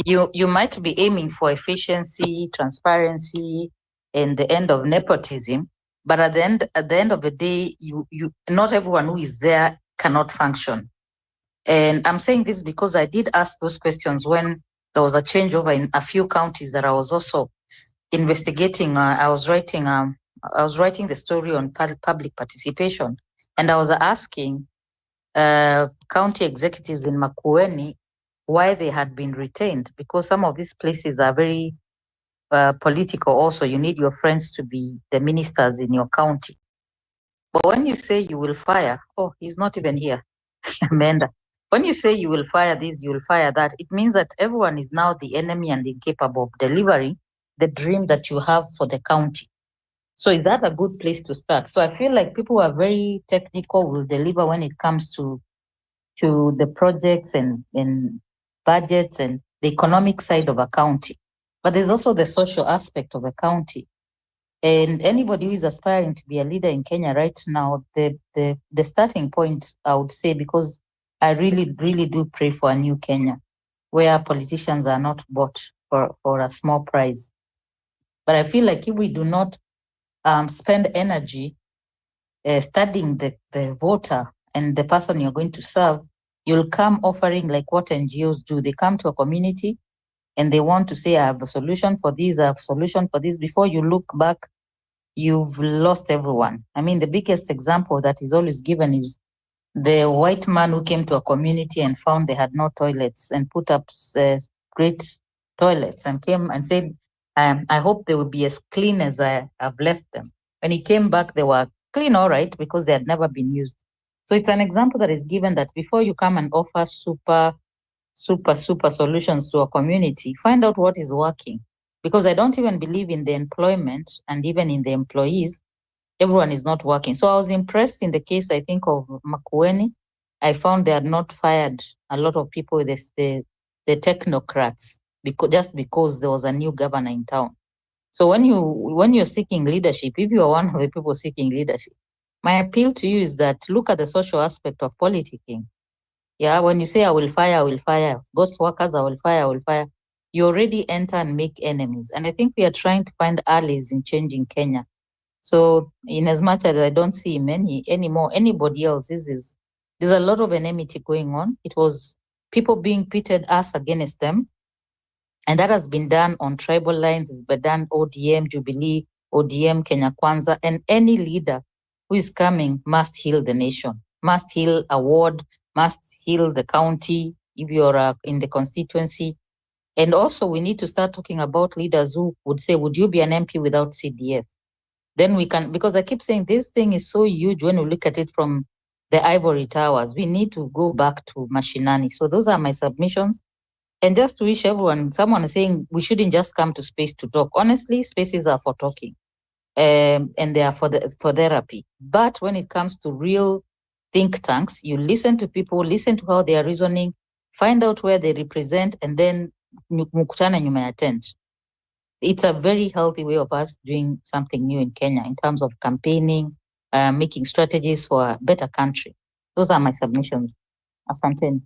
You might be aiming for efficiency, transparency, and the end of nepotism, but at the end of the day, you not everyone who is there cannot function. And I'm saying this because I did ask those questions when there was a changeover in a few counties that I was also investigating. I was writing the story on public participation, and I was asking county executives in Makueni why they had been retained, because some of these places are very political also, you need your friends to be the ministers in your county. But when you say you will fire, oh, he's not even here, Amanda. When you say you will fire this, you will fire that, it means that everyone is now the enemy and incapable of delivering the dream that you have for the county. So is that a good place to start? So I feel like people who are very technical will deliver when it comes to the projects and budgets and the economic side of a county. But there's also the social aspect of a county. And anybody who is aspiring to be a leader in Kenya right now, the starting point, I would say, because I really, really do pray for a new Kenya where politicians are not bought for a small price. But I feel like if we do not spend energy studying the voter and the person you're going to serve, you'll come offering like what NGOs do. They come to a community and they want to say, I have a solution for this, I have a solution for this. Before you look back, you've lost everyone. I mean, the biggest example that is always given is the white man who came to a community and found they had no toilets and put up great toilets and came and said, I hope they will be as clean as I have left them. When he came back, they were clean, all right, because they had never been used. So it's an example that is given that before you come and offer super solutions to a community, find out what is working. Because I don't even believe in the employment and even in the employees, everyone is not working. So I was impressed in the case, I think, of Makueni. I found they had not fired a lot of people, the technocrats, because there was a new governor in town. So when you're seeking leadership, if you are one of the people seeking leadership, my appeal to you is that look at the social aspect of politicking. Yeah, when you say I will fire, ghost workers, I will fire, you already enter and make enemies. And I think we are trying to find allies in changing Kenya. So in as much as I don't see anybody else, there's a lot of enmity going on. It was people being pitted us against them. And that has been done on tribal lines. It's been done ODM, Jubilee, ODM, Kenya Kwanza, and any leader who is coming must heal the nation, must heal a ward, must heal the county if you're in the constituency. And also we need to start talking about leaders who would say, would you be an MP without CDF? Then we can, because I keep saying this thing is so huge when we look at it from the ivory towers. We need to go back to mashinani. So those are my submissions. And just to wish everyone, someone is saying we shouldn't just come to space to talk. Honestly, spaces are for talking, and they are for therapy. But when it comes to real think tanks, you listen to people, listen to how they are reasoning, find out where they represent, and then mukutana you may attend. It's a very healthy way of us doing something new in Kenya in terms of campaigning, making strategies for a better country. Those are my submissions. Asanteni.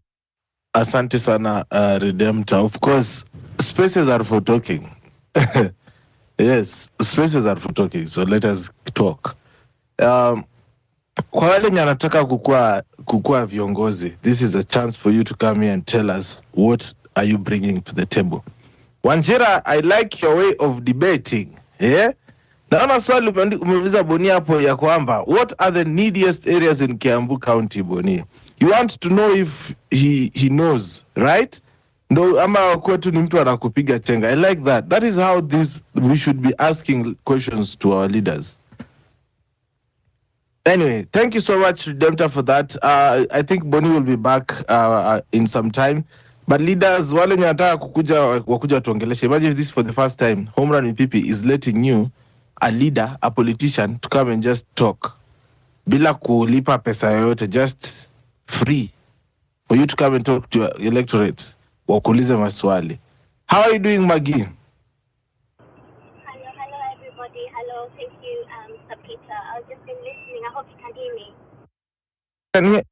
Asante sana, Redemptor. Of course, spaces are for talking. Yes, spaces are for talking. So let us talk. Kwa wale wenye anataka kukua viongozi, this is a chance for you to come here and tell us what are you bringing to the table. Wanjira, I like your way of debating. Yeah? Naona swali umeuliza Boni hapo ya kwamba what are the neediest areas in Kiambu County, Boni? You want to know if he knows, right? No, ama kwetu ni mtu anakupiga chenga. I like that. That is how we should be asking questions to our leaders. Anyway, thank you so much, Redemptor, for that. I think Boni will be back in some time. But leaders, wale nyataka wakuja tuongeleshe. Imagine if this for the first time, Home Run with PP is letting you, a leader, a politician, to come and just talk. Bila kulipa pesa yoyote, just free. For you to come and talk to your electorate. Wakulize maswali. How are you doing, Maggie? Hello, everybody. Hello, thank you, Sir Peter. I've just been listening. I hope you can hear me.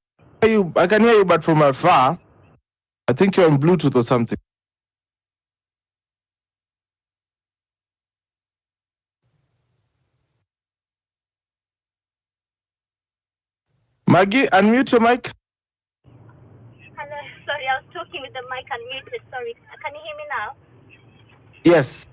I can hear you, but from afar. I think you're on Bluetooth or something. Maggie, unmute your mic. Hello, sorry, I was talking with the mic unmuted. Sorry. Can you hear me now? Yes.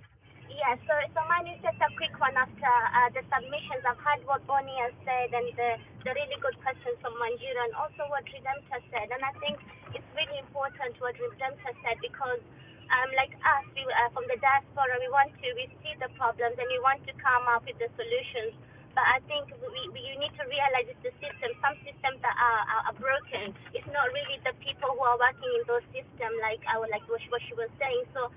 Yeah, so mine is just a quick one after the submissions. I've heard what Bonnie has said and the really good questions from Manjiro and also what Redemptor said. And I think it's really important what Redemptor said because like us, from the diaspora, we see the problems and we want to come up with the solutions. But I think you need to realize it's the system. Some systems that are broken. It's not really the people who are working in those systems, like what she was saying. So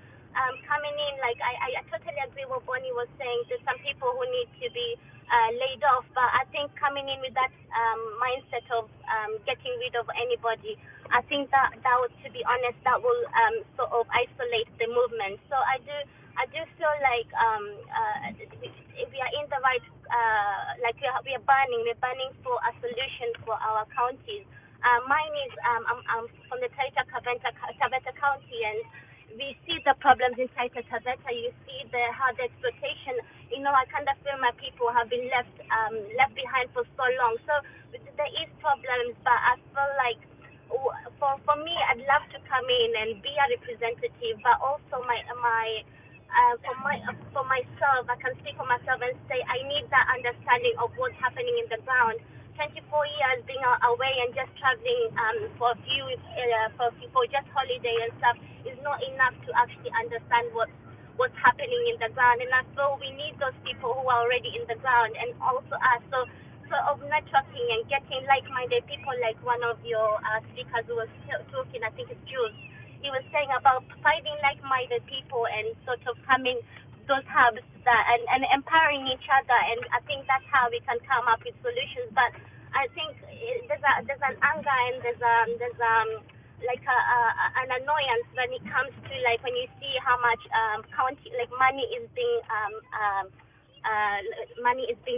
coming in, like I totally agree with what Bonnie was saying. There's some people who need to be laid off, but I think coming in with that mindset of getting rid of anybody, I think that would, to be honest, that will sort of isolate the movement. So I do feel like we are in the right, like we're burning for a solution for our counties. Mine is I'm from the Taita Taveta County, and we see the problems in Taita Taveta. You see the hard exploitation. You know, I kind of feel my people have been left behind for so long. So there is problems, but I feel like for me, I'd love to come in and be a representative, but also for myself, I can speak for myself and say I need that understanding of what's happening in the ground. 24 years being away and just traveling for just holiday and stuff is not enough to actually understand what's happening in the ground. And I feel we need those people who are already in the ground and also us. So sort of networking and getting like-minded people, like one of your speakers who was talking, I think it's Jules. He was saying about finding like-minded people and sort of coming those hubs that and empowering each other, and I think that's how we can come up with solutions. But I think there's an anger and there's like an annoyance when it comes to like when you see how much county like money is being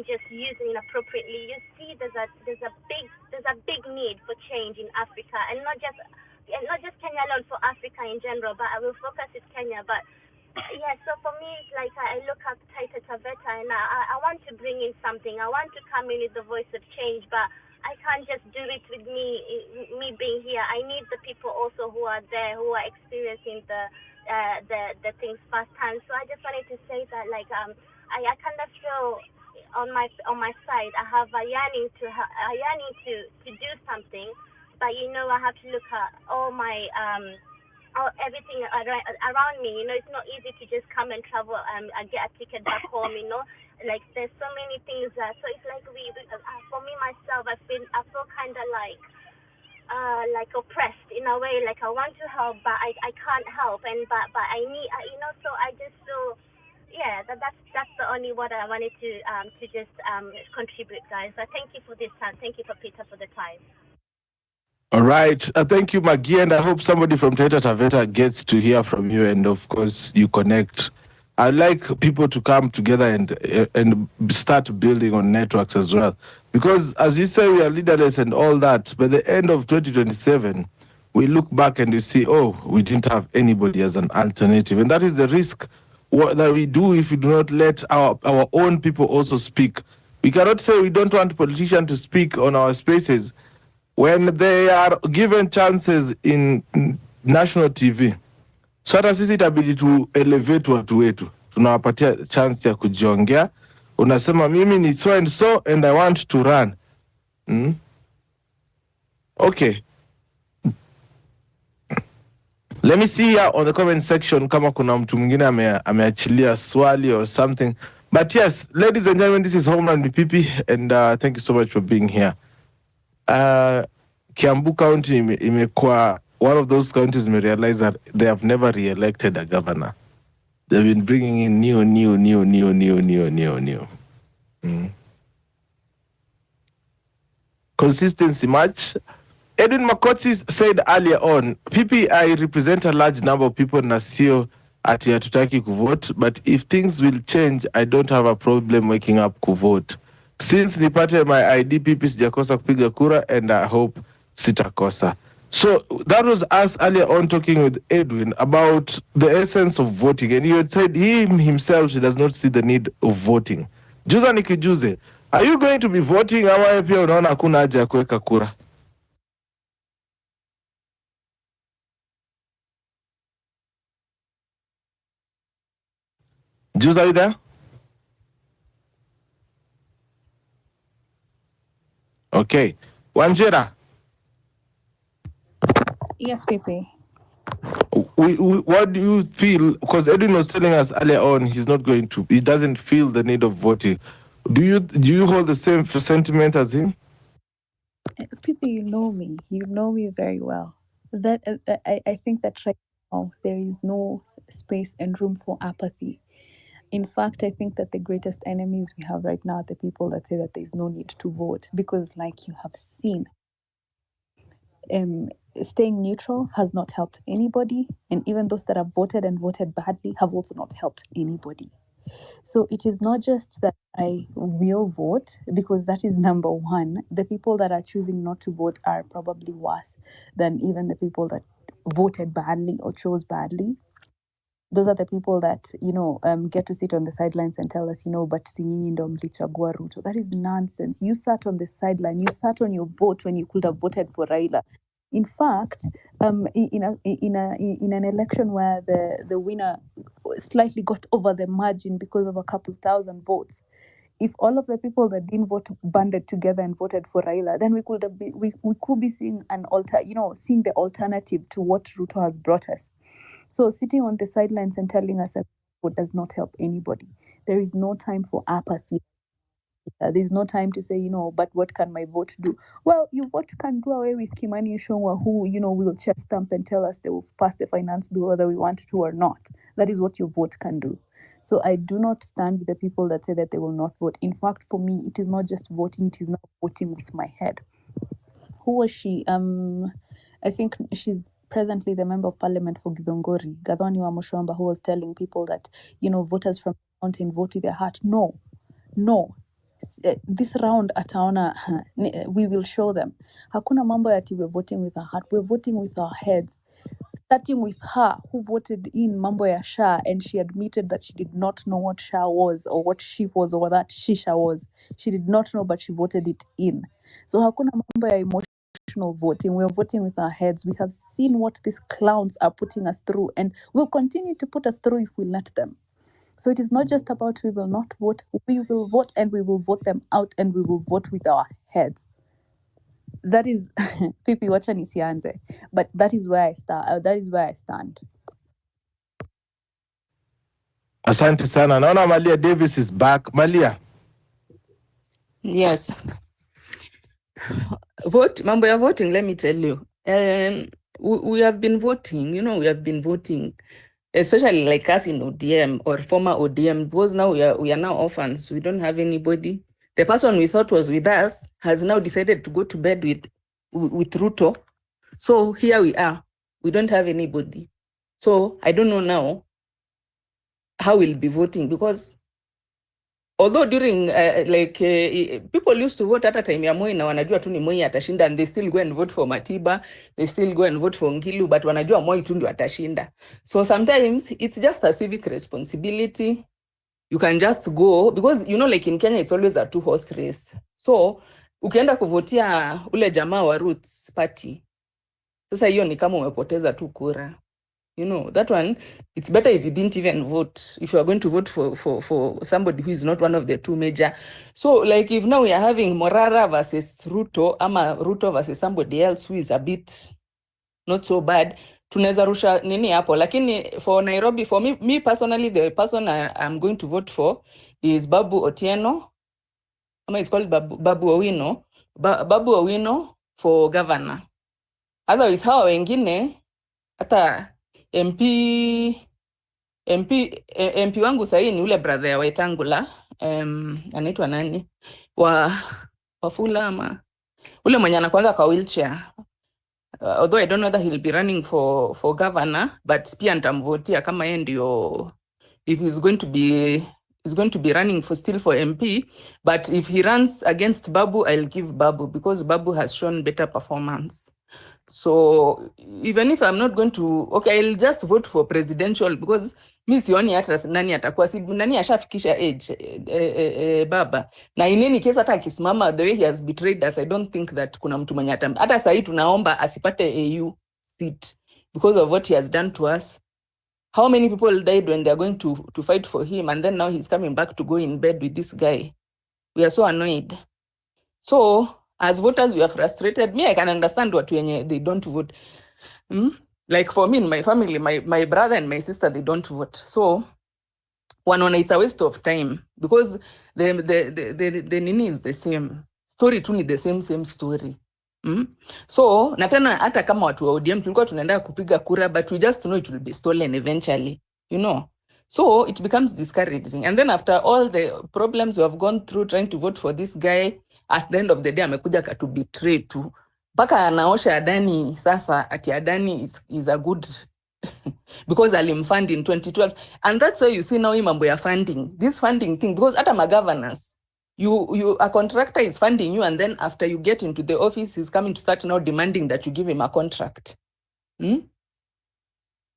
just used inappropriately. You see there's a big need for change in Africa, and not just Kenya alone, for Africa in general, but I will focus with Kenya. But yeah, so for me, it's like I look at Taita Taveta and I want to bring in something. I want to come in with the voice of change, but I can't just do it with me being here. I need the people also who are there, who are experiencing the things firsthand. So I just wanted to say that, like, I kind of feel on my side, I have a yearning to do something, but you know, I have to look at all my everything around me. You know, it's not easy to just come and travel and get a ticket back home. You know, like there's so many things. So it's like for me myself, I feel kind of like oppressed in a way. Like I want to help, but I can't help, and but I need, you know. So I just feel. Yeah, that's the only what I wanted to just contribute, guys. So thank you for this time. Thank you for Peter for the time. All right. Thank you, Maggie, and I hope somebody from Taita Taveta gets to hear from you, and of course you connect. I like people to come together and start building on networks as well, because as you say, we are leaderless and all that. By the end of 2027, we look back and we see, oh, we didn't have anybody as an alternative, and that is the risk that we do if we do not let our own people also speak. We cannot say we don't want politicians to speak on our spaces when they are given chances in national TV. So hata sisi itabidi tu elevate watu wetu, tunawapatia chance ya kujiongea. Unasema mimi ni so and I want to run. Okay. Let me see here on the comment section kama kuna mtu mwingine ameachilia swali or something. But yes, ladies and gentlemen, this is Homeland with Pipi, and thank you so much for being here. Kiambu County imekuwa one of those counties may realize that they have never re-elected a governor. They've been bringing in new. Consistency much. Edwin Makotsi said earlier on, I represent a large number of people na sio ati hatutaki kuvote, but if things will change, I don't have a problem waking up kuvote. Since nipate my ID, sijakosa kupiga kura, and I hope sitakosa. So that was us earlier on talking with Edwin about the essence of voting, and he had said he himself does not see the need of voting. Juza nikijuze, are you going to be voting ama pia unaona hakuna haja ya kuweka kura? Juice, are you there? Okay. Wanjira. Yes, Pepe. what do you feel? Because Edwin was telling us earlier on he doesn't feel the need of voting. Do you hold the same sentiment as him? People, you know me very well. That I think that right now there is no space and room for apathy. In fact, I think that the greatest enemies we have right now are the people that say that there is no need to vote, because, like you have seen, staying neutral has not helped anybody, and even those that have voted and voted badly have also not helped anybody. So it is not just that I will vote, because that is number one. The people that are choosing not to vote are probably worse than even the people that voted badly or chose badly. Those are the people that, get to sit on the sidelines and tell us, but sinyinyi ndo mlichagua Ruto. That is nonsense. You sat on the sideline. You sat on your vote when you could have voted for Raila. In fact, in an election where the winner slightly got over the margin because of a couple thousand votes, if all of the people that didn't vote banded together and voted for Raila, then we could be seeing seeing the alternative to what Ruto has brought us. So sitting on the sidelines and telling us that vote does not help anybody. There is no time for apathy. There's no time to say, but what can my vote do? Well, your vote can do away with Kimani Ichung'wah, who, will chest thump and tell us they will pass the finance bill whether we want to or not. That is what your vote can do. So I do not stand with the people that say that they will not vote. In fact, for me, it is not just voting, it is now voting with my head. Who was she? I think she's presently the member of parliament for Githongori, Gathoni wa Mushomba, who was telling people that, voters from the mountain vote with their heart. No. This round ataona, we will show them. Hakuna mambo yati we're voting with our heart, we're voting with our heads. Starting with her, who voted in mambo ya SHA, and she admitted that she did not know what SHA was, or what SHIF was, or what that shisha was. She did not know, but she voted it in. So hakuna mambo ya emotional voting. We're voting with our heads. We have seen what these clowns are putting us through, and will continue to put us through if we let them. So it is not just about we will not vote. We will vote, and we will vote them out, and we will vote with our heads. That is pipi wacha nisianze, but that is where I stand. Asante sana. Naona Malia Davis is back. Malia. Yes. Mambo ya voting, let me tell you. We have been voting, we have been voting, especially like us in ODM or former ODM, because now we are now orphans. We don't have anybody. The person we thought was with us has now decided to go to bed with Ruto. So here we are. We don't have anybody. So I don't know now how we'll be voting, because although during people used to vote at a time ya Moi na wanajua tu ni Moi atashinda, and they still go and vote for Matiba, they still go and vote for Ngilu, but wanajua Moi tu ndio atashinda. So sometimes it's just a civic responsibility. You can just go, because like in Kenya it's always a 2-horse race. So ukienda kuvotia ule jamaa wa Roots party, sasa hiyo ni kama umepoteza tu kura. That one, it's better if you didn't even vote, if you are going to vote for somebody who is not one of the two major. So like if now we are having Morara versus Ruto, ama Ruto versus somebody else who is a bit not so bad, tunaweza rusha nini hapo. Lakini for Nairobi, for me personally, the person I'm going to vote for is Babu Otieno, ama it's called Babu Owino. Babu Owino for governor. Otherwise hawa wengine, hata MP wangu sahii ni ule brother ya Waitangula, anaitwa nani, Wafula ama ule mwenye anakuanga kwa wheelchair. Although I don't know that he'll be running for governor, but pia nitamvotia kama yeye ndio, if he's going to be running still for MP. But if he runs against Babu, I'll give Babu, because Babu has shown better performance. So even if I'm not going to, I'll just vote for presidential, because mi sioni hata nani atakuwa, nani ashafikisha age baba, na in any case hata akisimama the way he has betrayed us, I don't think that kuna mtu mwenye hata sahi tunaomba asipate AU seat because of what he has done to us. How many people died when they're going to fight for him, and then now he's coming back to go in bed with this guy? We are so annoyed. So as voters, we are frustrated. Me, I can understand what they don't vote. Like for me in my family, my brother and my sister, they don't vote. So one, it's a waste of time because the nini is the same. Story tu ni the same story. So na tena hata kama watu wa ODM tulikuwa tunaenda kupiga kura, but we just know it will be stolen eventually, you know. So it becomes discouraging. And then after all the problems we have gone through trying to vote for this guy, at the end of the day amekuja katu betray tu. Mpaka anaosha Adani sasa ati Adani is a good because alimfund in 2012. And that's why you see now hii mambo ya funding, this funding thing, because hata ma-governance, a contractor is funding you, and then after you get into the office, he's coming to start now demanding that you give him a contract.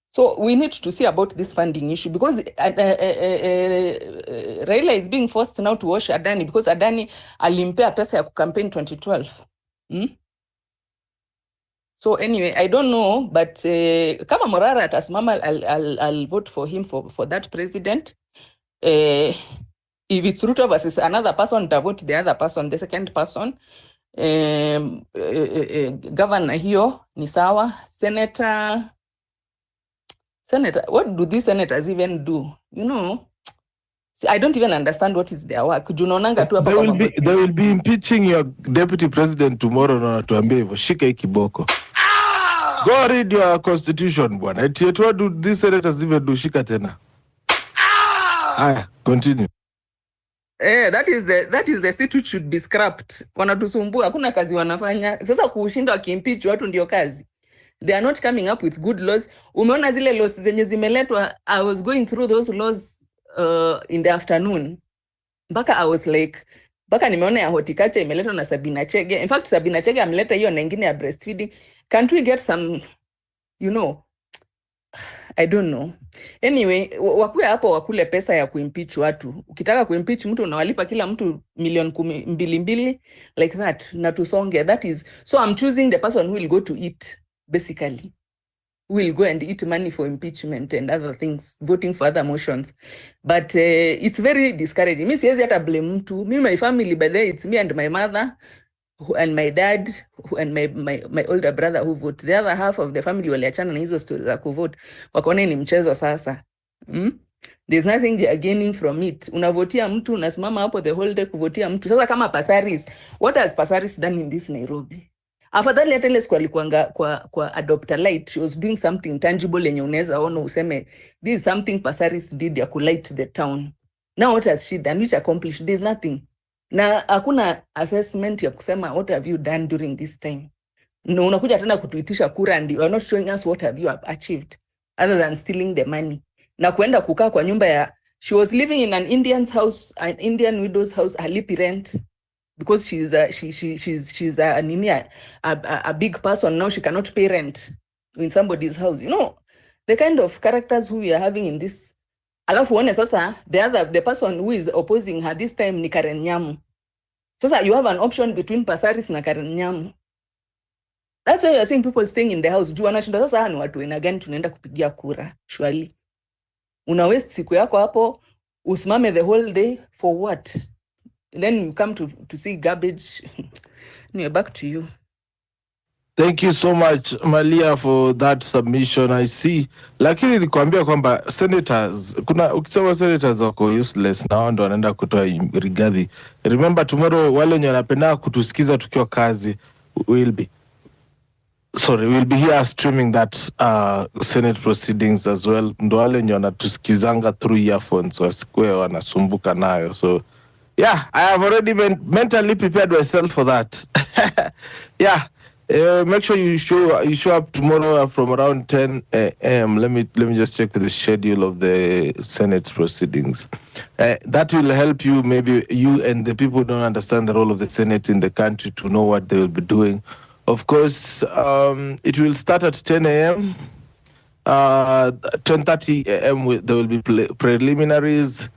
So we need to see about this funding issue because Raila is being forced now to wash Adani because Adani alimpea pesa ya kucampaign 2012. So anyway, I don't know, but kama Morara atasimama, I'll vote for him for that president. If it's Ruto versus another person, I'll vote the other person, the second person. Governor hiyo ni sawa. Senator, what do these senators even do? You know, I don't even understand what is their work. They will be impeaching your deputy president tomorrow na tuambie hivyo. Shika hii kiboko. Go read your constitution, bwana. What do these senators even do? Shika tena. Continue. That is the seat which should be scrapped. Wanatusumbua, hakuna kazi wanafanya. Sasa kushinda wakimpeach watu ndio kazi. They are not coming up with good laws. Umeona zile laws zenye zimeletwa, I was going through those laws in the afternoon. Mpaka I was like, mpaka nimeona ya horticulture imeletwa na Sabina Chege. In fact, Sabina Chege ameleta hiyo na ingine ya breastfeeding. Can't we get some, you know, I don't know. Anyway, wakuwe hapo wakule pesa ya kuimpeach watu. Ukitaka kuimpeach mtu unawalipa kila mtu milioni 2 like that. Na tusonge. That is, so I'm choosing the person who will go to eat, basically. Who will go and eat money for impeachment and other things, voting for other motions. But it's very discouraging. Mi siwezi hata blame mtu. Me, my family, by the way, it's me and my mother, and my dad, and my older brother who vote. The other half of the family waliachana na hizo stories za kuvote. Wakaona ni mchezo sasa. There's nothing they are gaining from it. Unavotia mtu, unasimama hapo the whole day kuvotia mtu. Sasa kama Pasaris, what has Pasaris done in this Nairobi? Afadhali hata ile siku alikuanga kwa Adopt a Light, she was doing something tangible yenye unaweza ona useme this is something Pasaris did ya kulight the town. Now what has she done which accomplished? There's nothing. Na hakuna assessment ya kusema what have you done during this time. No, unakuja tena kutuitisha kura and you are not showing us what have you achieved other than stealing the money. Na kuenda kukaa kwa nyumba ya, she was living in an Indian's house, an Indian widow's house, halipi rent because she's a big person now, she cannot pay rent in somebody's house. You know, the kind of characters who we are having in this. Alafu one sasa, the person who is opposing her this time ni Karen Nyamu. Sasa you have an option between Pasaris na Karen Nyamu. That's why you are seeing people staying in the house. Juu wanashinda sasa ni watu ina gani tunaenda kupigia kura. Surely. Una waste siku yako hapo, usimame the whole day for what? Then you come to see garbage. Anyway, back to you. Thank you so much, Malia, for that submission. I see. Lakini nilikwambia kwamba senators, ukisema senators wako useless na wao ndo wanaenda kutoa Rigathi. Remember tomorrow wale wenye wanapenda kutusikiza tukiwa kazi we'll be here streaming that Senate proceedings as well. Ndo wale wenye wanatusikizanga through earphones wasikuwe wanasumbuka nayo. So yeah, I have already mentally prepared myself for that. Yeah. Make sure you show up tomorrow from around 10 a.m. Let me just check the schedule of the Senate proceedings. That will help you, maybe you and the people who don't understand the role of the Senate in the country, to know what they will be doing. Of course, it will start at 10 a.m. 10:30 a.m. There will be preliminaries.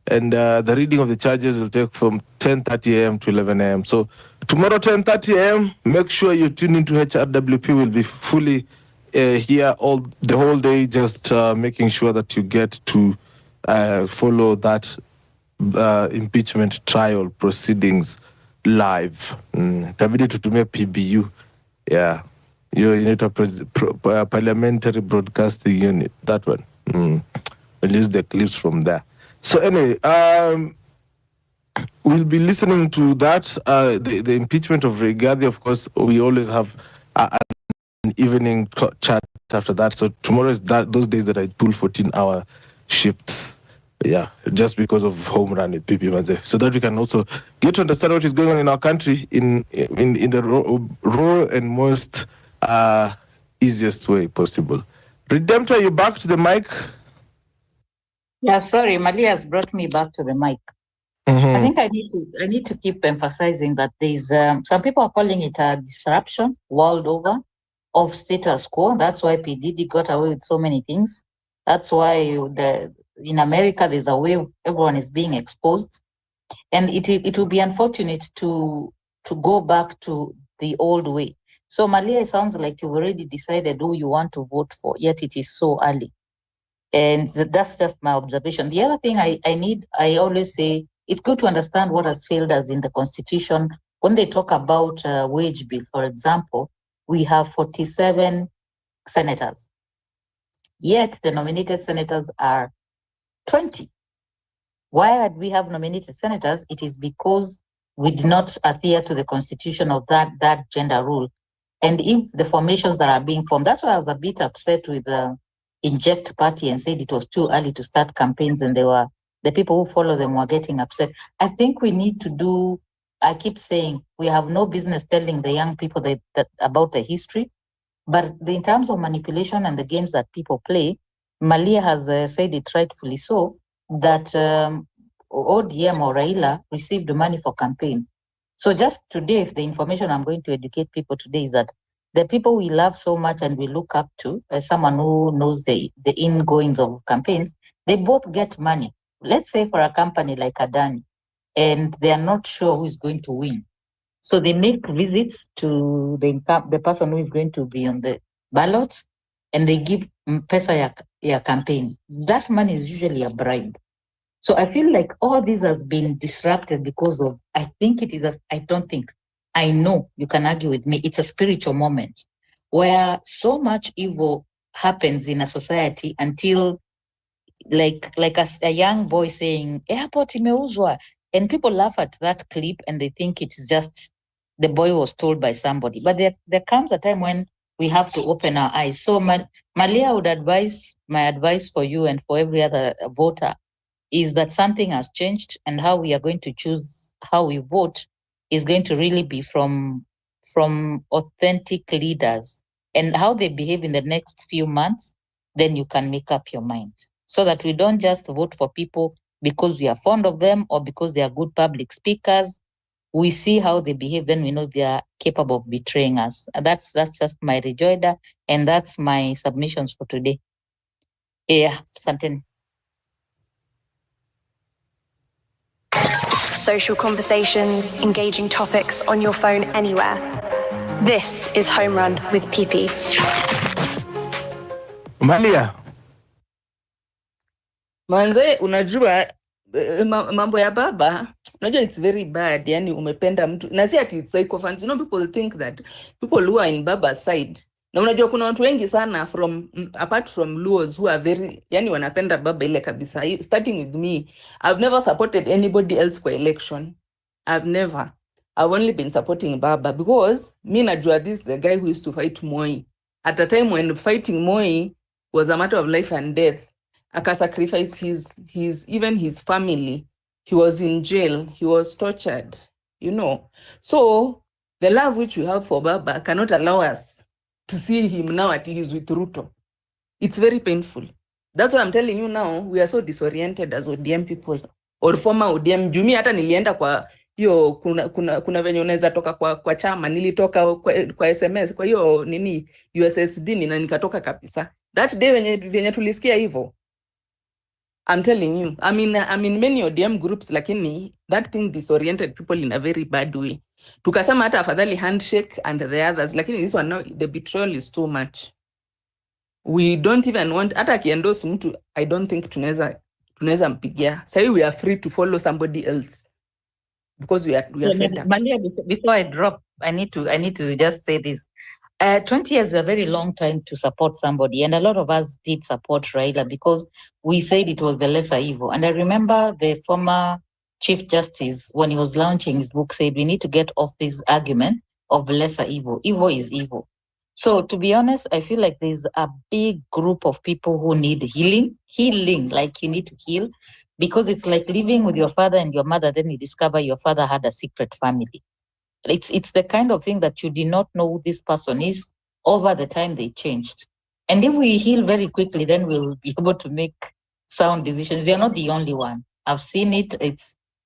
And the reading of the charges will take from 10:30 a.m. to 11 a.m. So tomorrow 10:30 a.m. make sure you tune into HRWP. Will be fully here the whole day, just making sure that you get to follow that impeachment trial proceedings live. Tabidi tutumie PBU. Yeah. Your parliamentary broadcasting unit, that one. I'll use the clips from there. So anyway, we'll be listening to that. The impeachment of Rigathi, of course, we always have an evening chat after that. So tomorrow is those days that I pull 14-hour shifts. Yeah, just because of home run with PP, so that we can also get to understand what is going on in our country in the raw and most easiest way possible. Redemptor, you back to the mic? Yeah, sorry, Malia has brought me back to the mic. I think I need to keep emphasizing that there's some people are calling it a disruption world over of status quo. That's why PDD got away with so many things. That's why in America there's a way everyone is being exposed, and it will be unfortunate to go back to the old way. So Malia, it sounds like you've already decided who you want to vote for, yet it is so early. And that's just my observation. The other thing I always say, it's good to understand what has failed us in the Constitution. When they talk about wage bill, for example, we have 47 senators, yet the nominated senators are 20. Why we have nominated senators? It is because we did not adhere to the Constitution of that gender rule. And if the formations that are being formed, that's why I was a bit upset with the Inject Party and said it was too early to start campaigns, and the people who follow them were getting upset. I think we need to do, I keep saying, we have no business telling the young people that about the history, but in terms of manipulation and the games that people play, Malia has said it rightfully so, that ODM or Raila received money for campaign. So just today, if the information I'm going to educate people today is that the people we love so much and we look up to, as someone who knows the ingoings of campaigns, they both get money. Let's say for a company like Adani, and they are not sure who is going to win. So they make visits to the person who is going to be on the ballot, and they give pesa ya campaign. That money is usually a bribe. So I feel like all this has been disrupted because of, I think it is, I know you can argue with me, it's a spiritual moment where so much evil happens in a society until like a young boy saying, airport imeuzwa, and people laugh at that clip and they think it's just the boy was told by somebody. But there comes a time when we have to open our eyes. So Malia would advise, my advice for you and for every other voter is that something has changed, and how we are going to choose how we vote is going to really be from authentic leaders, and how they behave in the next few months. Then you can make up your mind, so that we don't just vote for people because we are fond of them or because they are good public speakers. We see how they behave, then we know they are capable of betraying us. That's just my rejoinder, and that's my submissions for today. Yeah, something. Social conversations, engaging topics on your phone anywhere. This is Home Run with PP. Malia. Manze, unajua mambo ya baba, unajua it's very bad, yani umependa mtu. Na si ati it's psychophants, you know, people think that people who are in baba's side. Na unajua kuna watu wengi sana apart from Luos who are very, yani wanapenda baba ile kabisa. Starting with me, I've never supported anybody else kwa election. I've only been supporting baba because me najua this is the guy who used to fight Moi. At a time when fighting Moi was a matter of life and death. Sacrifice even his family. He was in jail. He was tortured, you know. So the love which we have for Baba cannot allow us to see him now at he's with Ruto. It's very painful. That's what I'm telling you now. We are so disoriented as ODM people or former ODM. Jumi hata nilienda kwa hiyo kuna venye unaweza toka kwa chama, nilitoka kwa SMS, kwa hiyo nini USSD na nikatoka kabisa. That day venye tulisikia hivyo, I'm telling you, I'm in many ODM groups, lakini that thing disoriented people in a very bad way. Tukasema hata afadhali handshake and the others, lakini this one now, the betrayal is too much. We don't even want, hata akiendorse mtu, I don't think tunaweza mpigia. Say we are free to follow somebody else because we are fed up. Malia, before I drop, I need to just say this. 20 years is a very long time to support somebody. And a lot of us did support Raila because we said it was the lesser evil. And I remember the former Chief Justice, when he was launching his book, said we need to get off this argument of lesser evil. Evil is evil. So to be honest, I feel like there's a big group of people who need healing, like you need to heal, because it's like living with your father and your mother, then you discover your father had a secret family. It's the kind of thing that you did not know who this person is over the time they changed. And if we heal very quickly, then we'll be able to make sound decisions. You're not the only one. I've seen it.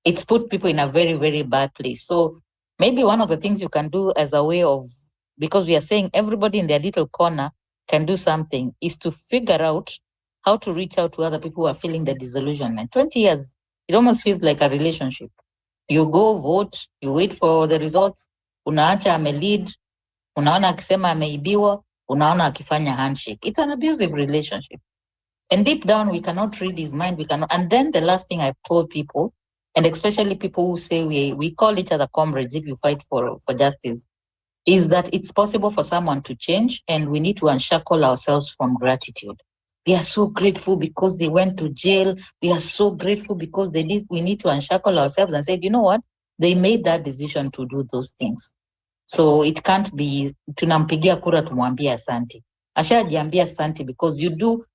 It's put people in a very, very bad place. So maybe one of the things you can do as a way of, because we are saying everybody in their little corner can do something, is to figure out how to reach out to other people who are feeling the disillusionment. 20 years, it almost feels like a relationship. You go vote, you wait for the results, unaacha amelead, unaona akisema ameibiwa, unaona akifanya handshake. It's an abusive relationship. And deep down, we cannot read his mind. We cannot. And then the last thing I've told people, and especially people who say we call each other comrades if you fight for justice, is that it's possible for someone to change, and we need to unshackle ourselves from gratitude. We are so grateful because they went to jail. We are so grateful because we need to unshackle ourselves and say, you know what? They made that decision to do those things. So it can't be tunampigia kura tumwambia asante. Ashajiambia asante because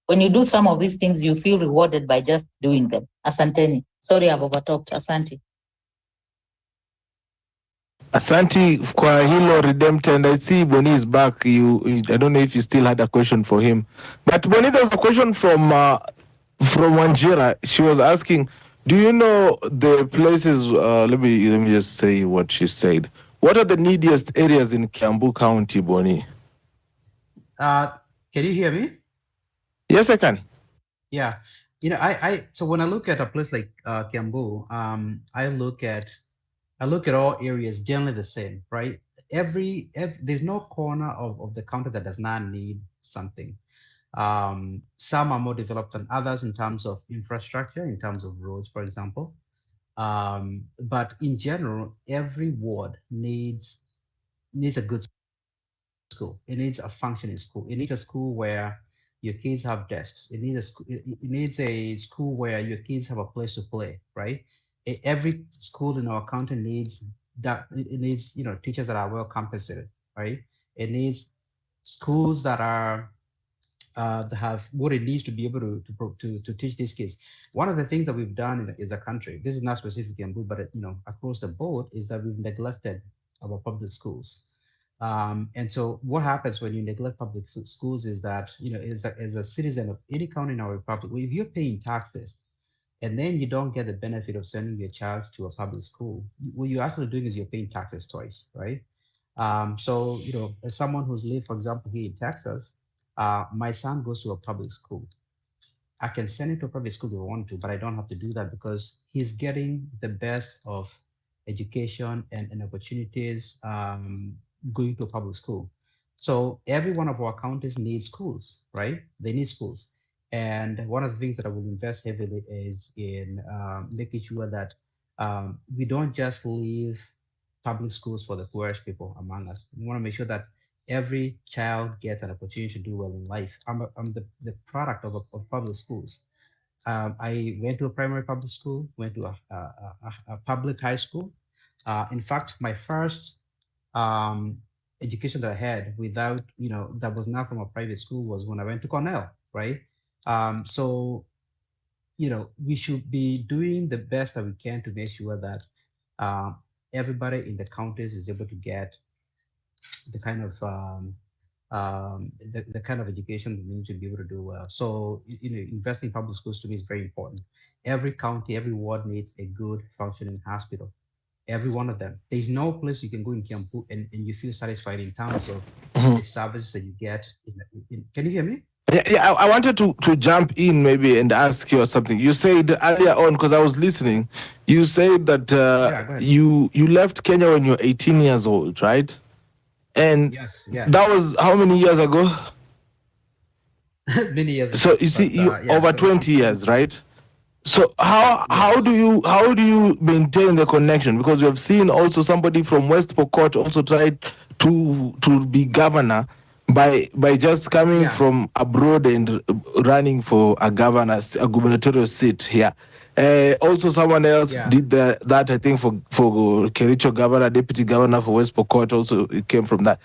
when you do some of these things, you feel rewarded by just doing them. Asanteni. Sorry, I've overtalked. Asante. Asante kwa hilo Redempted, and I see Boni is back. I don't know if you still had a question for him, but Boni, there was a question from Wanjira. She was asking, do you know the places? Let me just say what she said. What are the neediest areas in Kiambu County, Boni? Can you hear me? Yes, I can. Yeah, so when I look at a place like Kiambu, I look at all areas generally the same, right? Every there's no corner of the county that does not need something. Some are more developed than others in terms of infrastructure, in terms of roads, for example. But in general, every ward needs a good school. It needs a functioning school. It needs a school where your kids have desks. It needs a school where your kids have a place to play, right? Every school in our county needs that. It needs teachers that are well compensated, right? It needs schools that are that have what it needs to be able to teach these kids. One of the things that we've done as a country, this is not specific in Mbu, but across the board, is that we've neglected our public schools. And so what happens when you neglect public schools is that, as a citizen of any county in our republic, if you're paying taxes and then you don't get the benefit of sending your child to a public school, what you're actually doing is you're paying taxes twice, right? So, as someone who's lived, for example, here in Texas, my son goes to a public school. I can send him to a private school if I want to, but I don't have to do that because he's getting the best of education and opportunities going to a public school. So every one of our counties needs schools, right? They need schools. And one of the things that I will invest heavily is in making sure that we don't just leave public schools for the poorest people among us. We want to make sure that every child gets an opportunity to do well in life. I'm the product of public schools. I went to a primary public school, went to a public high school. In fact, my first education that I had without, that was not from a private school was when I went to Cornell, right? So, we should be doing the best that we can to make sure that everybody in the counties is able to get the kind of the kind of education we need to be able to do well. So, investing in public schools to me is very important. Every county, every ward needs a good functioning hospital. Every one of them. There's no place you can go in Kiambu and you feel satisfied in terms of the services that you get. Can you hear me? Yeah, I wanted to jump in maybe and ask you something. You said earlier on, because I was listening, you said that you left Kenya when you were 18 years old, right? And yes. That was how many years ago? Many years ago. So you see, over 20 years, right? So how do you maintain the connection? Because we have seen also somebody from West Pokot also tried to be governor by just coming from abroad and running for a gubernatorial seat here. Also, someone else did that. I think for Kericho governor, deputy governor for West Pokot. Also, it came from that.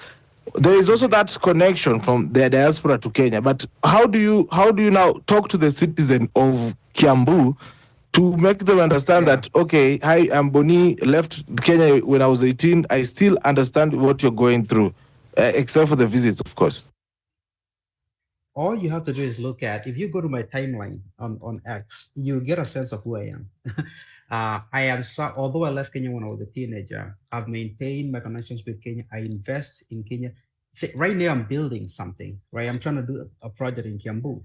There is also that connection from the diaspora to Kenya. But how do you now talk to the citizen of Kiambu to make them understand that, okay, hi, I'm Boni, left Kenya when I was 18. I still understand what you're going through, except for the visits, of course. All you have to do is look at, if you go to my timeline on X, you get a sense of who I am. Although I left Kenya when I was a teenager, I've maintained my connections with Kenya. I invest in Kenya. Right now, I'm building something, right? I'm trying to do a project in Kiambu.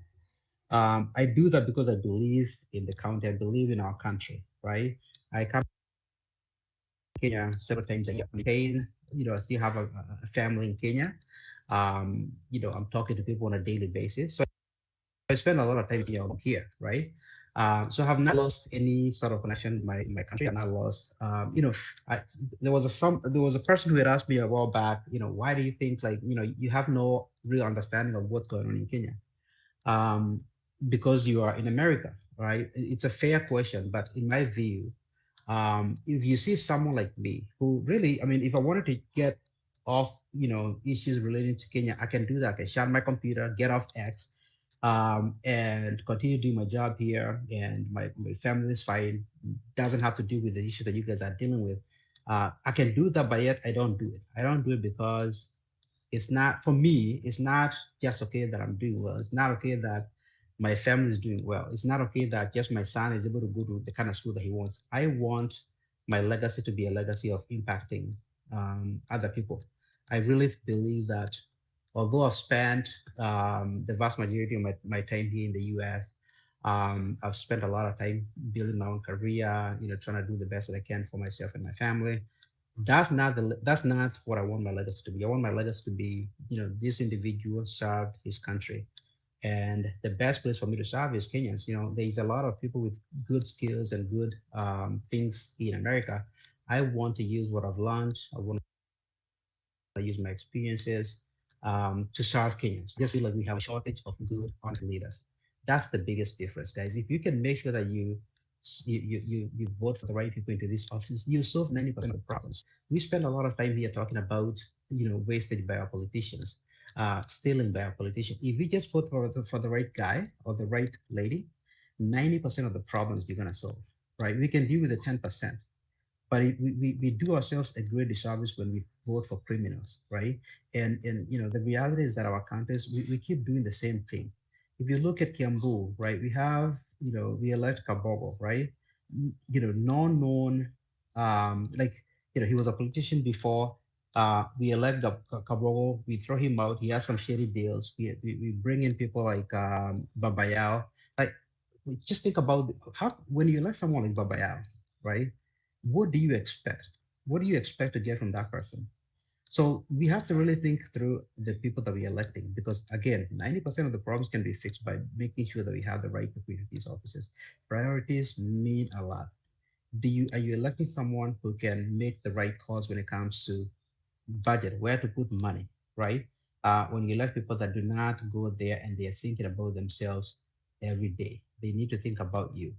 I do that because I believe in the county. I believe in our country, right? I come to Kenya several times a year. I still have a family in Kenya. I'm talking to people on a daily basis. So I spend a lot of time here, right? So I have not lost any sort of connection in my country. I've not lost, there was a person who had asked me a while back, why do you think you have no real understanding of what's going on in Kenya? Because you are in America, right? It's a fair question, but in my view, if you see someone like me who really, if I wanted to get off, issues relating to Kenya, I can do that. I can shut my computer, get off X, and continue doing my job here, and my family is fine. Doesn't have to do with the issues that you guys are dealing with. I can do that, but yet I don't do it. I don't do it because it's not, for me, it's not just okay that I'm doing well. It's not okay that my family is doing well. It's not okay that just my son is able to go to the kind of school that he wants. I want my legacy to be a legacy of impacting other people. I really believe that although I've spent the vast majority of my time here in the US, I've spent a lot of time building my own career, trying to do the best that I can for myself and my family. That's not what I want my legacy to be. I want my legacy to be, this individual served his country. And the best place for me to serve is Kenyans. There's a lot of people with good skills and good things in America. I want to use what I've learned. I want to use my experiences to serve Kenyans. I just feel like we have a shortage of good, honest leaders. That's the biggest difference, guys. If you can make sure that you vote for the right people into these offices, you solve 90% of the problems. We spend a lot of time here talking about, wastage by our politicians, stealing by our politicians. If we just vote for the right guy or the right lady, 90% of the problems you're gonna solve, right? We can deal with the 10%. But we do ourselves a great disservice when we vote for criminals, right? And the reality is that our countries, we keep doing the same thing. If you look at Kiambu, right, we have, we elect Kabogo, right? Non-known, he was a politician before. We elect Kabogo, we throw him out. He has some shady deals. We bring in people like Babayao. Just think about when you elect someone like Babayao, right? What do you expect? What do you expect to get from that person? So we have to really think through the people that we're electing, because again, 90% of the problems can be fixed by making sure that we have the right people in these offices. Priorities mean a lot. Are you electing someone who can make the right calls when it comes to budget, where to put money, right? When you elect people that do not go there and they're thinking about themselves every day, they need to think about you.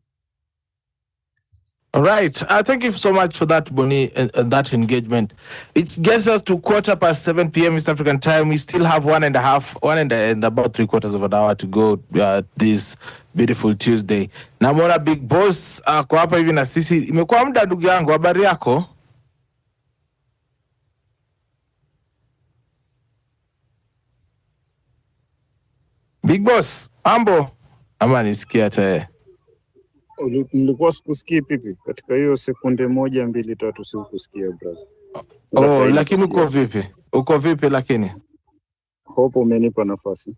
All right. Thank you so much for that, Boni, and that engagement. It gets us to 7:15 p.m. East African time. We still have one and about 3/4 of an hour to go this beautiful Tuesday. Namona Big Boss kwa hapa hivi na sisi. Imekuwa muda ndugu yangu, habari yako? Big Boss, mambo? Ama nisikia tayari. Nilikuwa sikusikii pipi katika hiyo sekunde 1, 2, 3 sikusikia brother. Lakini uko vipi? Uko vipi lakini? Hope umenipa nafasi.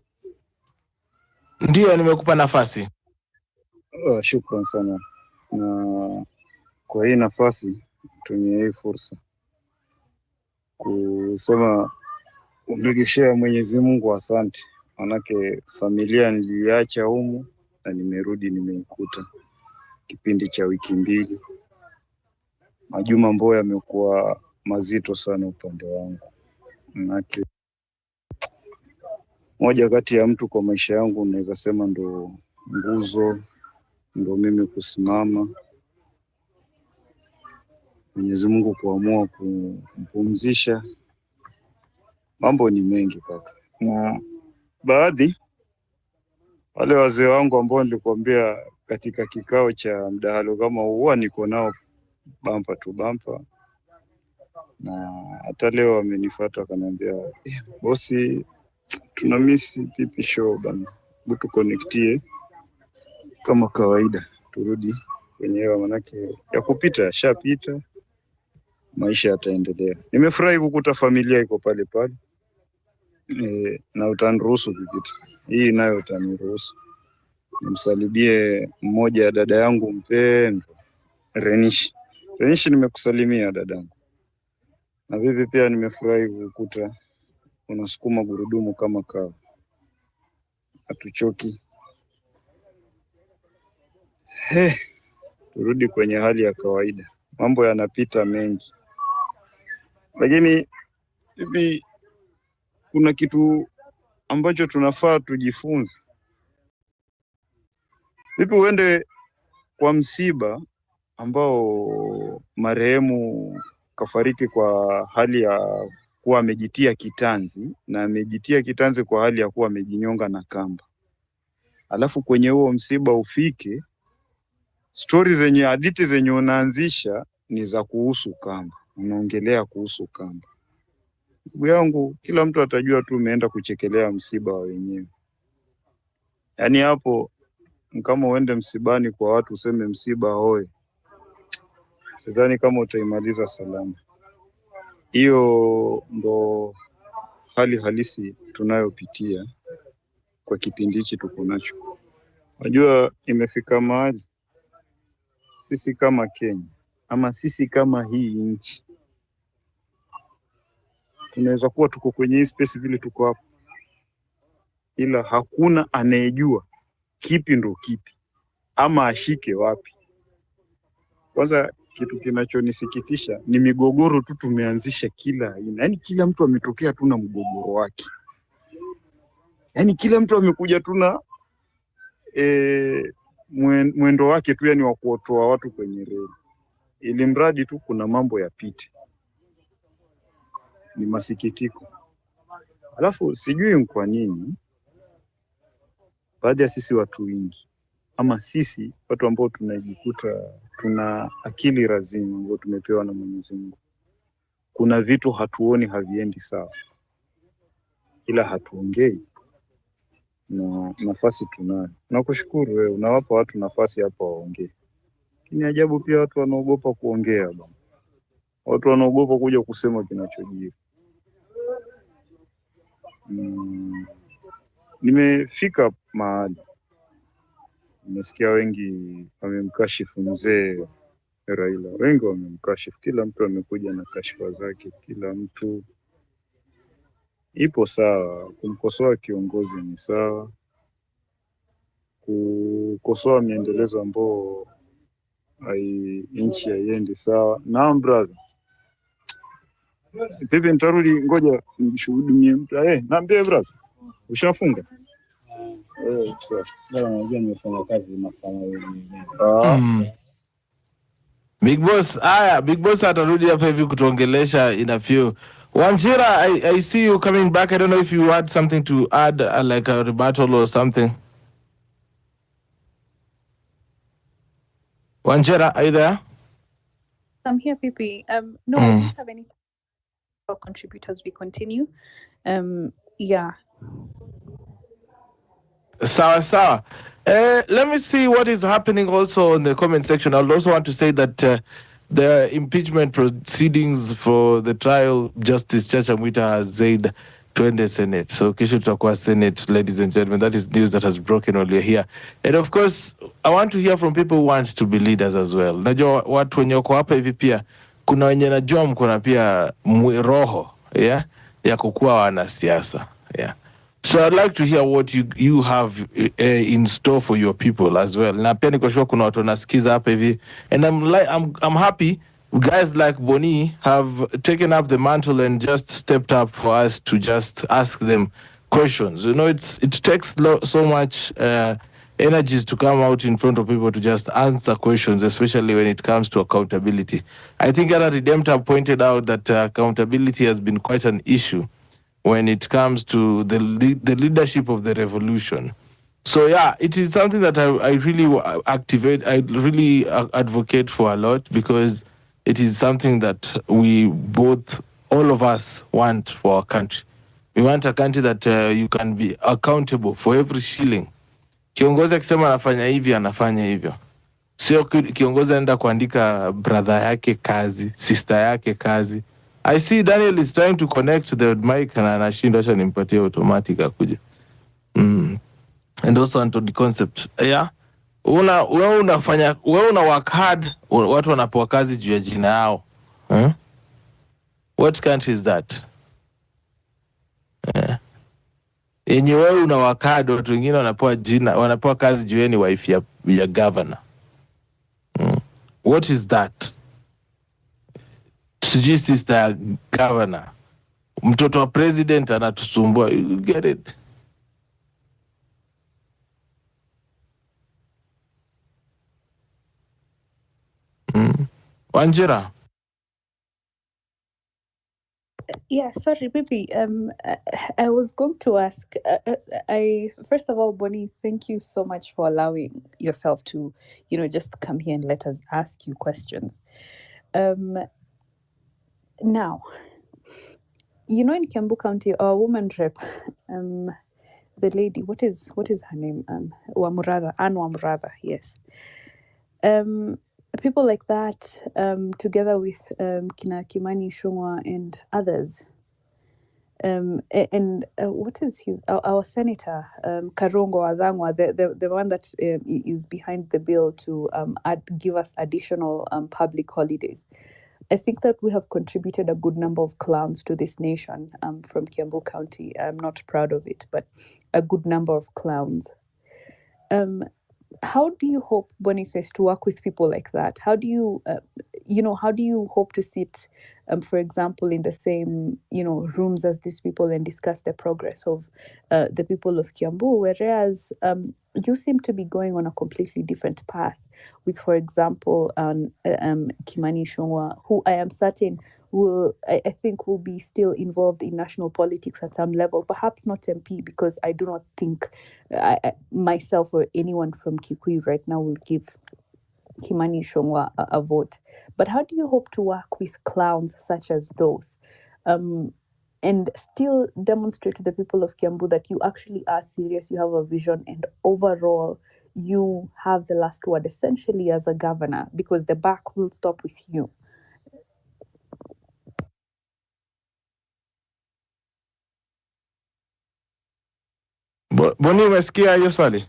Ndio nimekupa nafasi. Shukran sana. Na kwa hii nafasi tumia hii fursa kusema umrejeshea Mwenyezi Mungu asante. Manake familia niliacha humu na nimerudi nimeikuta. Kipindi cha wiki 2. Majuma ambayo yamekuwa mazito sana upande wangu. Manake moja kati ya mtu kwa maisha yangu naweza sema ndo nguzo, ndo mimi kusimama, Mwenyezi Mungu kuamua kumpumzisha. Mambo ni mengi kaka, na baadhi wale wazee wangu ambao nilikwambia katika kikao cha mdahalo kama huwa niko nao bampa tu bampa, na hata leo wamenifuata wakaniambia, bosi, tuna miss Pipi show bana, butu connectie kama kawaida, turudi kwenye hewa, manake ya kupita yashapita, maisha yataendelea. Nimefurahi kukuta familia iko pale pale, na utaniruhusu kupita hii, nayo utaniruhusu nimsalimie mmoja ya dada yangu mpendwa Renishi. Renishi, nimekusalimia dadangu. Na vipi pia nimefurahi kukuta unasukuma gurudumu kama kawa, hatuchoki. Turudi kwenye hali ya kawaida, mambo yanapita mengi, lakini hivi kuna kitu ambacho tunafaa tujifunze. Vipi uende kwa msiba ambao marehemu kafariki kwa hali ya kuwa amejitia kitanzi, na amejitia kitanzi kwa hali ya kuwa amejinyonga na kamba, alafu kwenye huo msiba ufike stori zenye hadithi zenye unaanzisha ni za kuhusu kamba, unaongelea kuhusu kamba. Ndugu yangu, kila mtu atajua tu umeenda kuchekelea msiba wa wenyewe. Yaani hapo kama uende msibani kwa watu useme msiba hoe, sidhani kama utaimaliza salama. Hiyo ndo hali halisi tunayopitia kwa kipindi hichi tuko nacho. Unajua imefika mahali sisi kama Kenya ama sisi kama hii nchi tunaweza kuwa tuko kwenye hii space vile tuko hapa, ila hakuna anayejua kipi ndo kipi ama ashike wapi. Kwanza kitu kinachonisikitisha ni migogoro tu tumeanzisha kila aina. Yaani kila mtu ametokea tu na mgogoro wake. Yaani kila mtu amekuja tu na mwendo wake tu, yani wa kuotoa watu kwenye reli, ili mradi tu kuna mambo yapite. Ni masikitiko. Alafu sijui kwa nini baada ya sisi watu wengi ama sisi watu ambao tunajikuta tuna akili razini ambao tumepewa na Mwenyezi Mungu, kuna vitu hatuoni haviendi sawa, ila hatuongei, na nafasi tunayo. Nakushukuru wewe unawapa watu nafasi hapa waongee. Lakini ajabu pia watu wanaogopa kuongea bwana. Watu wanaogopa kuja kusema kinachojiri. Nimefika mahali nimesikia wengi wamemkashifu mzee Raila. Wengi wamemkashifu, kila mtu amekuja na kashfa zake, kila mtu. Ipo sawa, kumkosoa kiongozi ni sawa, kukosoa miendelezo ambao nchi haiendi sawa. Naam brother. Pipi nitarudi, ngoja nishuhudumie mtu. Naambie brother, ushafunga? Sawa. Leo najua nimefanya kazi masaa mawili. Big Boss, Big Boss atarudi hapa hivi kutuongelesha in a few. Wanjira, I see you coming back. I don't know if you had something to add, like a rebuttal or something. Wanjira, are you there? I'm here, Pipi. No, I don't have any contributors. We continue. Yeah. Sawa. Let me see what is happening also in the comment section. I also want to say that the impeachment proceedings for the trial, Justice Chacha Mwita has said twende Senate. So kesho tutakuwa Senate, ladies and gentlemen. That is news that has broken earlier here. And of course, I want to hear from people who want to be leaders as well. Najua watu wenye wako hapa hivi pia, kuna wenye najua mkuna pia roho, yeah, ya kukuwa wanasiasa, yeah. So I'd like to hear what you have in store for your people as well. Na pia niko sure kuna watu wanasikiza hapa hivi, and I'm happy guys like Boni have taken up the mantle and just stepped up for us to just ask them questions. You know, it takes so much energies to come out in front of people to just answer questions, especially when it comes to accountability. I think Anna Redemptor pointed out that accountability has been quite an issue when it comes to the leadership of the revolution. So yeah, it is something that I really I really advocate for a lot, because it is something that we both, all of us, want for our country. We want a country that you can be accountable for every shilling. Kiongozi akisema anafanya hivi, anafanya hivyo. Sio kiongozi anaenda kuandika brother yake kazi, sister yake kazi. I see Daniel is trying to connect the mic na anashindwa, acha nimpatie automatic akuje. And also onto the concept. Yeah. Wewe unafanya, wewe una work hard, watu wanapewa kazi juu ya jina yao. What country is that? Yenye wewe una work hard, watu wengine wanapewa kazi juu ni wife ya governor. What is that? Sijui sister ya governor. Mtoto wa president anatusumbua. You get it? Wanjira. Yeah, sorry, baby. I was going to ask. I first of all, Bonnie, thank you so much for allowing yourself to, just come here and let us ask you questions. Now, in Kiambu County, our woman rep, the lady, what is her name? Wamuratha, Anne Wamuratha, yes. People like that, together with Kina Kimani Ichung'wah and others. What is our senator, Karongo Adhangwa, the one that is behind the bill to give us additional public holidays. I think that we have contributed a good number of clowns to this nation from Kiambu County. I'm not proud of it, but a good number of clowns. How do you hope, Boniface, to work with people like that? How do you, how do you hope to sit, for example, in the same, rooms as these people and discuss the progress of the people of Kiambu, whereas you seem to be going on a completely different path with, for example, Kimani Ichung'wah, who I am certain I think will be still involved in national politics at some level, perhaps not MP, because I do not think myself or anyone from Kikuyu right now will give Kimani Ichung'wah a vote. But how do you hope to work with clowns such as those and still demonstrate to the people of Kiambu that you actually are serious, you have a vision, and overall you have the last word essentially as a governor, because the buck will stop with you? Boni, umesikia hiyo swali?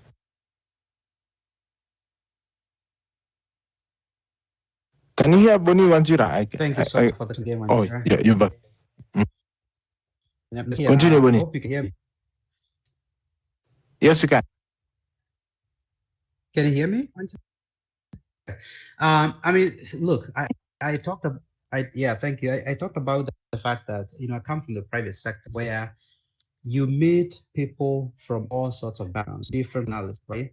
Can you hear Boni Wanjira? Thank you so much for the game. Oh, yeah, you're back. Continue, Boni. I hope you can hear me. Yes, we can. Can you hear me? I mean, look, I talked about, yeah, thank you. I talked about the fact that, I come from the private sector where you meet people from all sorts of backgrounds, different knowledge, right?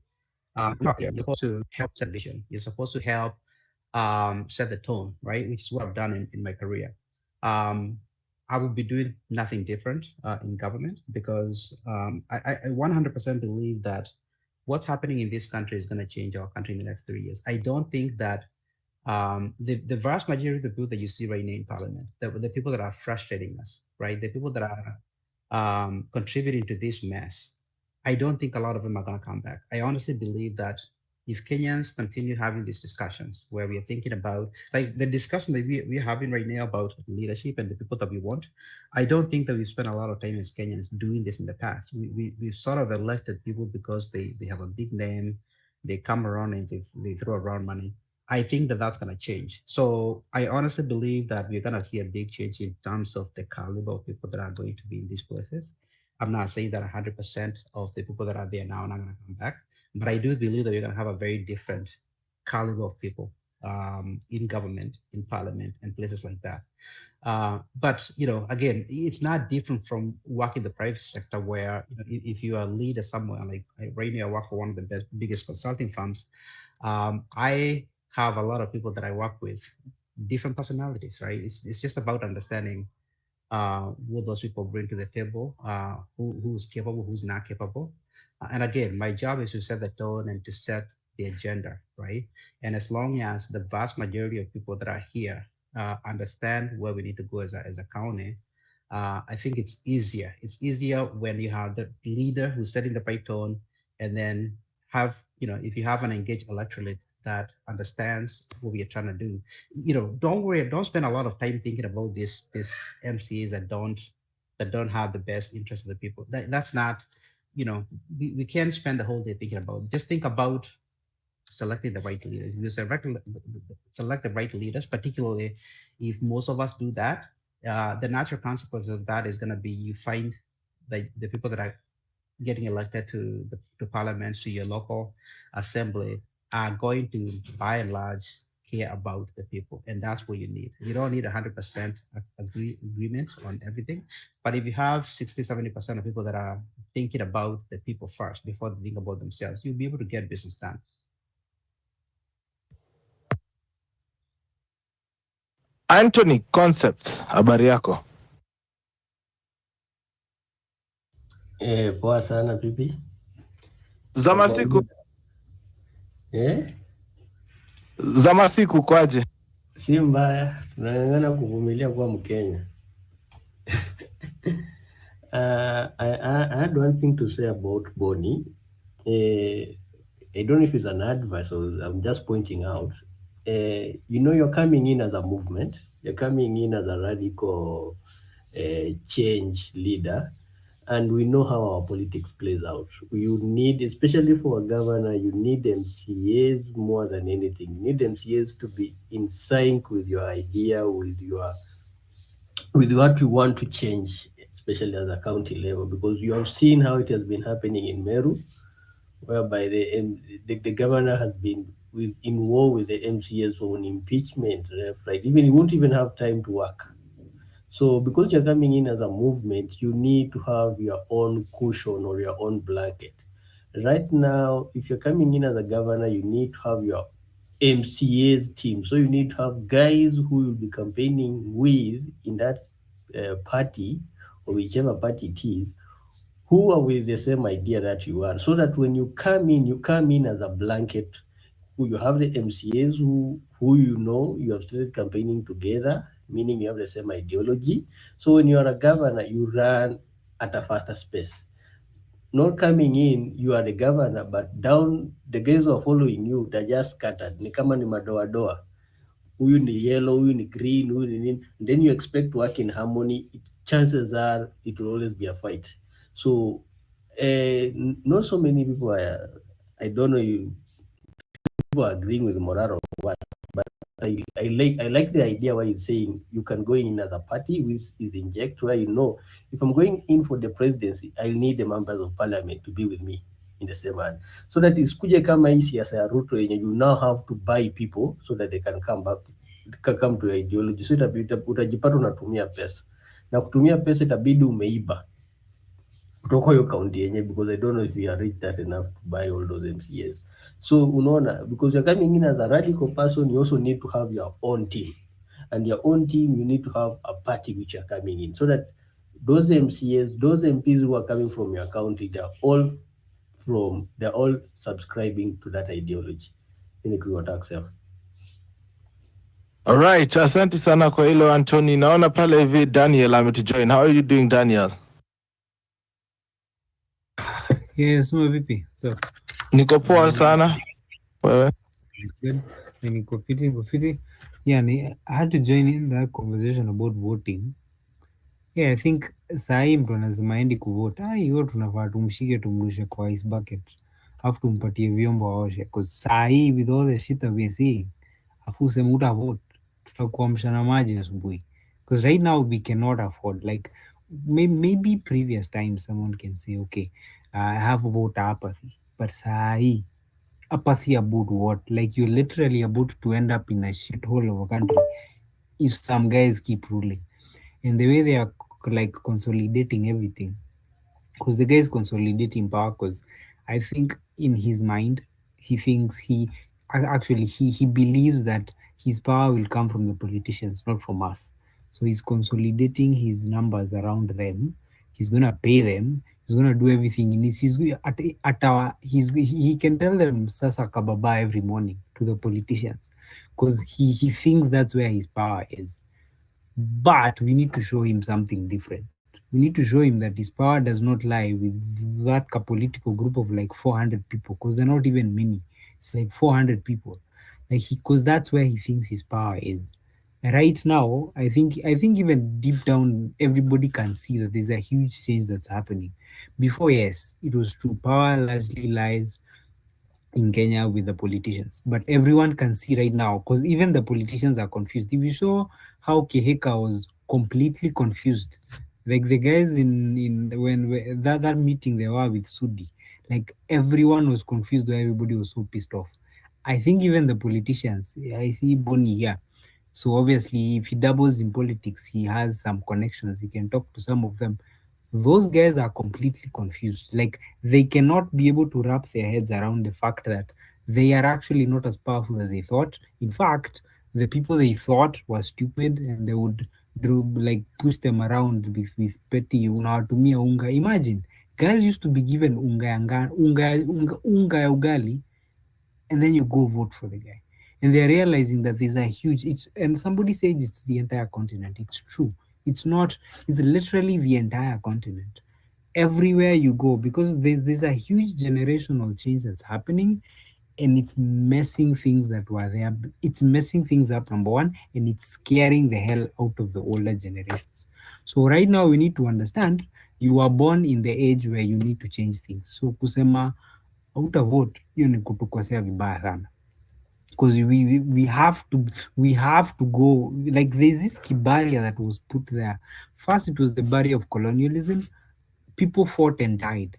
You're supposed to help set vision. You're supposed to help set the tone, right? Which is what I've done in my career. I will be doing nothing different in government, because I 100% believe that what's happening in this country is going to change our country in the next 3 years. I don't think that the vast majority of the people that you see right now in parliament, the people that are frustrating us, right? The people that are contributing to this mess, I don't think a lot of them are going to come back. I honestly believe that if Kenyans continue having these discussions where we are thinking about, like the discussion that we're having right now about leadership and the people that we want, I don't think that we spent a lot of time as Kenyans doing this in the past. We've sort of elected people because they have a big name, they come around and they throw around money. I think that that's going to change. So I honestly believe that we're going to see a big change in terms of the caliber of people that are going to be in these places. I'm not saying that 100% of the people that are there now are not going to come back, but I do believe that we're going to have a very different caliber of people. in government, in parliament, and places like that. But again, it's not different from working the private sector, where if you are a leader somewhere, like right now I work for one of the biggest consulting firms. I have a lot of people that I work with, different personalities, right? It's just about understanding what those people bring to the table, who's capable, who's not capable. And again, my job is to set the tone and to set the agenda, right? And as long as the vast majority of people that are here understand where we need to go as a county, I think it's easier. It's easier when you have the leader who's setting the right tone, and then if you have an engaged electorate that understands what we are trying to do, don't worry, don't spend a lot of time thinking about this MCAs that don't have the best interest of the people. That's not, we can't spend the whole day thinking about it. Just think about selecting the right leaders. If you select the right leaders, particularly if most of us do that, the natural consequence of that is going to be you find the people that are getting elected to parliament, to your local assembly, are going to, by and large, care about the people. And that's what you need. You don't need 100% agreement on everything. But if you have 60, 70% of people that are thinking about the people first before they think about themselves, you'll be able to get business done. Anthony Concepts, habari yako? Poa sana pipi. Zama siku. Zama siku kwaje? Si mbaya, tunang'ang'ana kuvumilia kuwa Mkenya. I had one thing to say about Boni. I don't know if it's an advice or I'm just pointing out. You're coming in as a movement. You're coming in as a radical change leader. And we know how our politics plays out. You need, especially for a governor, you need MCAs more than anything. You need MCAs to be in sync with your idea, with what you want to change, especially at the county level, because you have seen how it has been happening in Meru, whereby the governor has been in war with the MCAs on impeachment, right? Even you won't even have time to work. So because you're coming in as a movement, you need to have your own cushion or your own blanket. Right now, if you're coming in as a governor, you need to have your MCA's team. So you need to have guys who will be campaigning with in that party, or whichever party it is, who are with the same idea that you are, so that when you come in as a blanket. Who you have the MCAs who you have started campaigning together, meaning you have the same ideology. So when you are a governor, you run at a faster pace. Not coming in, you are the governor, but down the guys who are following you, they're just scattered. Ni kama ni madoa. Huyu ni yellow, huyu ni green, huyu ni nini. Then you expect to work in harmony. Chances are it will always be a fight. So not so many people I don't know you people are agreeing with Moraro, but I like the idea why he's saying you can go in as a party which is inject, where if I'm going in for the presidency, I need the members of parliament to be with me in the same hand, so that isikuje kama hii siasa ya Ruto yenye you now have to buy people so that they can come to your ideology. So utajipata unatumia pesa, na kutumia pesa itabidi umeiba kutoka hiyo kaunti yenye, because I don't know if we are rich that enough to buy all those MCAs. So unaona, because you're coming in as a radical person, you also need to have your own team, and your own team, you need to have a party which you're coming in, so that those MCAs, those MPs who are coming from your county, they're all subscribing to that ideology. All right, asante sana kwa hilo Anthony. Naona pale hivi Daniel ametujoin. How are you doing, Daniel? Yes, vipi? So niko poa sana. Wewe? Good. Niko fiti. Yeah, I had to join in that conversation about voting. Yeah, I think sahi mtu anazima aendi kuvote. Hiyo tunafaa tumshike tumrushe kwa ice bucket. Alafu tumpatie vyombo aoshe. Because sahi with all the shit that we're seeing, afu useme utavote, tutakuamsha na maji asubuhi. Because right now we cannot afford, like maybe previous times someone can say, okay, I have vote apathy. But sahi apathy about what? Like you're literally about to end up in a shithole of a country if some guys keep ruling. And the way they are like consolidating everything, because the guy is consolidating power, because I think in his mind he thinks he believes that his power will come from the politicians, not from us. So he's consolidating his numbers around them. He's gonna pay them. He's gonna do everything in his. At our. He can tell them sasa kababa every morning to the politicians, because he thinks that's where his power is. But we need to show him something different. We need to show him that his power does not lie with that political group of like 400 people, because they're not even many. It's like 400 people. Like because that's where he thinks his power is. Right now, I think even deep down, everybody can see that there's a huge change that's happening. Before, yes, it was true. Power largely lies in Kenya with the politicians. But everyone can see right now, because even the politicians are confused. If you saw how Keheka was completely confused, like the guys in when that meeting they were with Sudi, like everyone was confused, where everybody was so pissed off. I think even the politicians, I see Boni here. So obviously, if he doubles in politics, he has some connections. He can talk to some of them. Those guys are completely confused. Like they cannot be able to wrap their heads around the fact that they are actually not as powerful as they thought. In fact, the people they thought were stupid and they would do like push them around with petty unawatumia unga. Imagine guys used to be given unga ya ugali, and then you go vote for the guy, and they're realizing that there's a huge it's and somebody said it's the entire continent. It's true. It's not. It's literally the entire continent, everywhere you go, because there's a huge generational change that's happening, and it's messing things that were there. It's messing things up, number one, and it's scaring the hell out of the older generations. So right now we need to understand you were born in the age where you need to change things. So kusema hautavote, hiyo ni kutukosea vibaya sana, because we have to go. Like there's this barrier that was put there. First it was the barrier of colonialism. People fought and died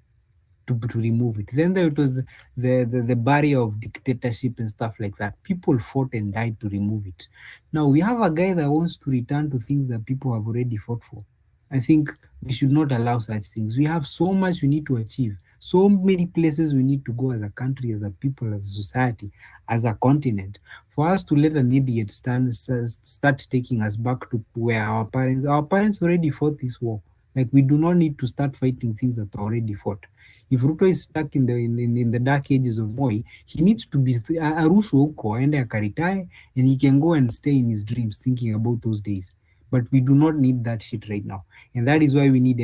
to remove it. Then there was the barrier of dictatorship and stuff like that. People fought and died to remove it. Now we have a guy that wants to return to things that people have already fought for. I think we should not allow such things. We have so much we need to achieve, so many places we need to go as a country, as a people, as a society, as a continent, for us to let an idiot start taking us back to where our parents already fought this war. Like we do not need to start fighting things that are already fought. If Ruto is stuck in the dark ages of Moi, he needs to be arushwe huko aende akaretire, and he can go and stay in his dreams thinking about those days. But we do not need that shit right now, and that is why we need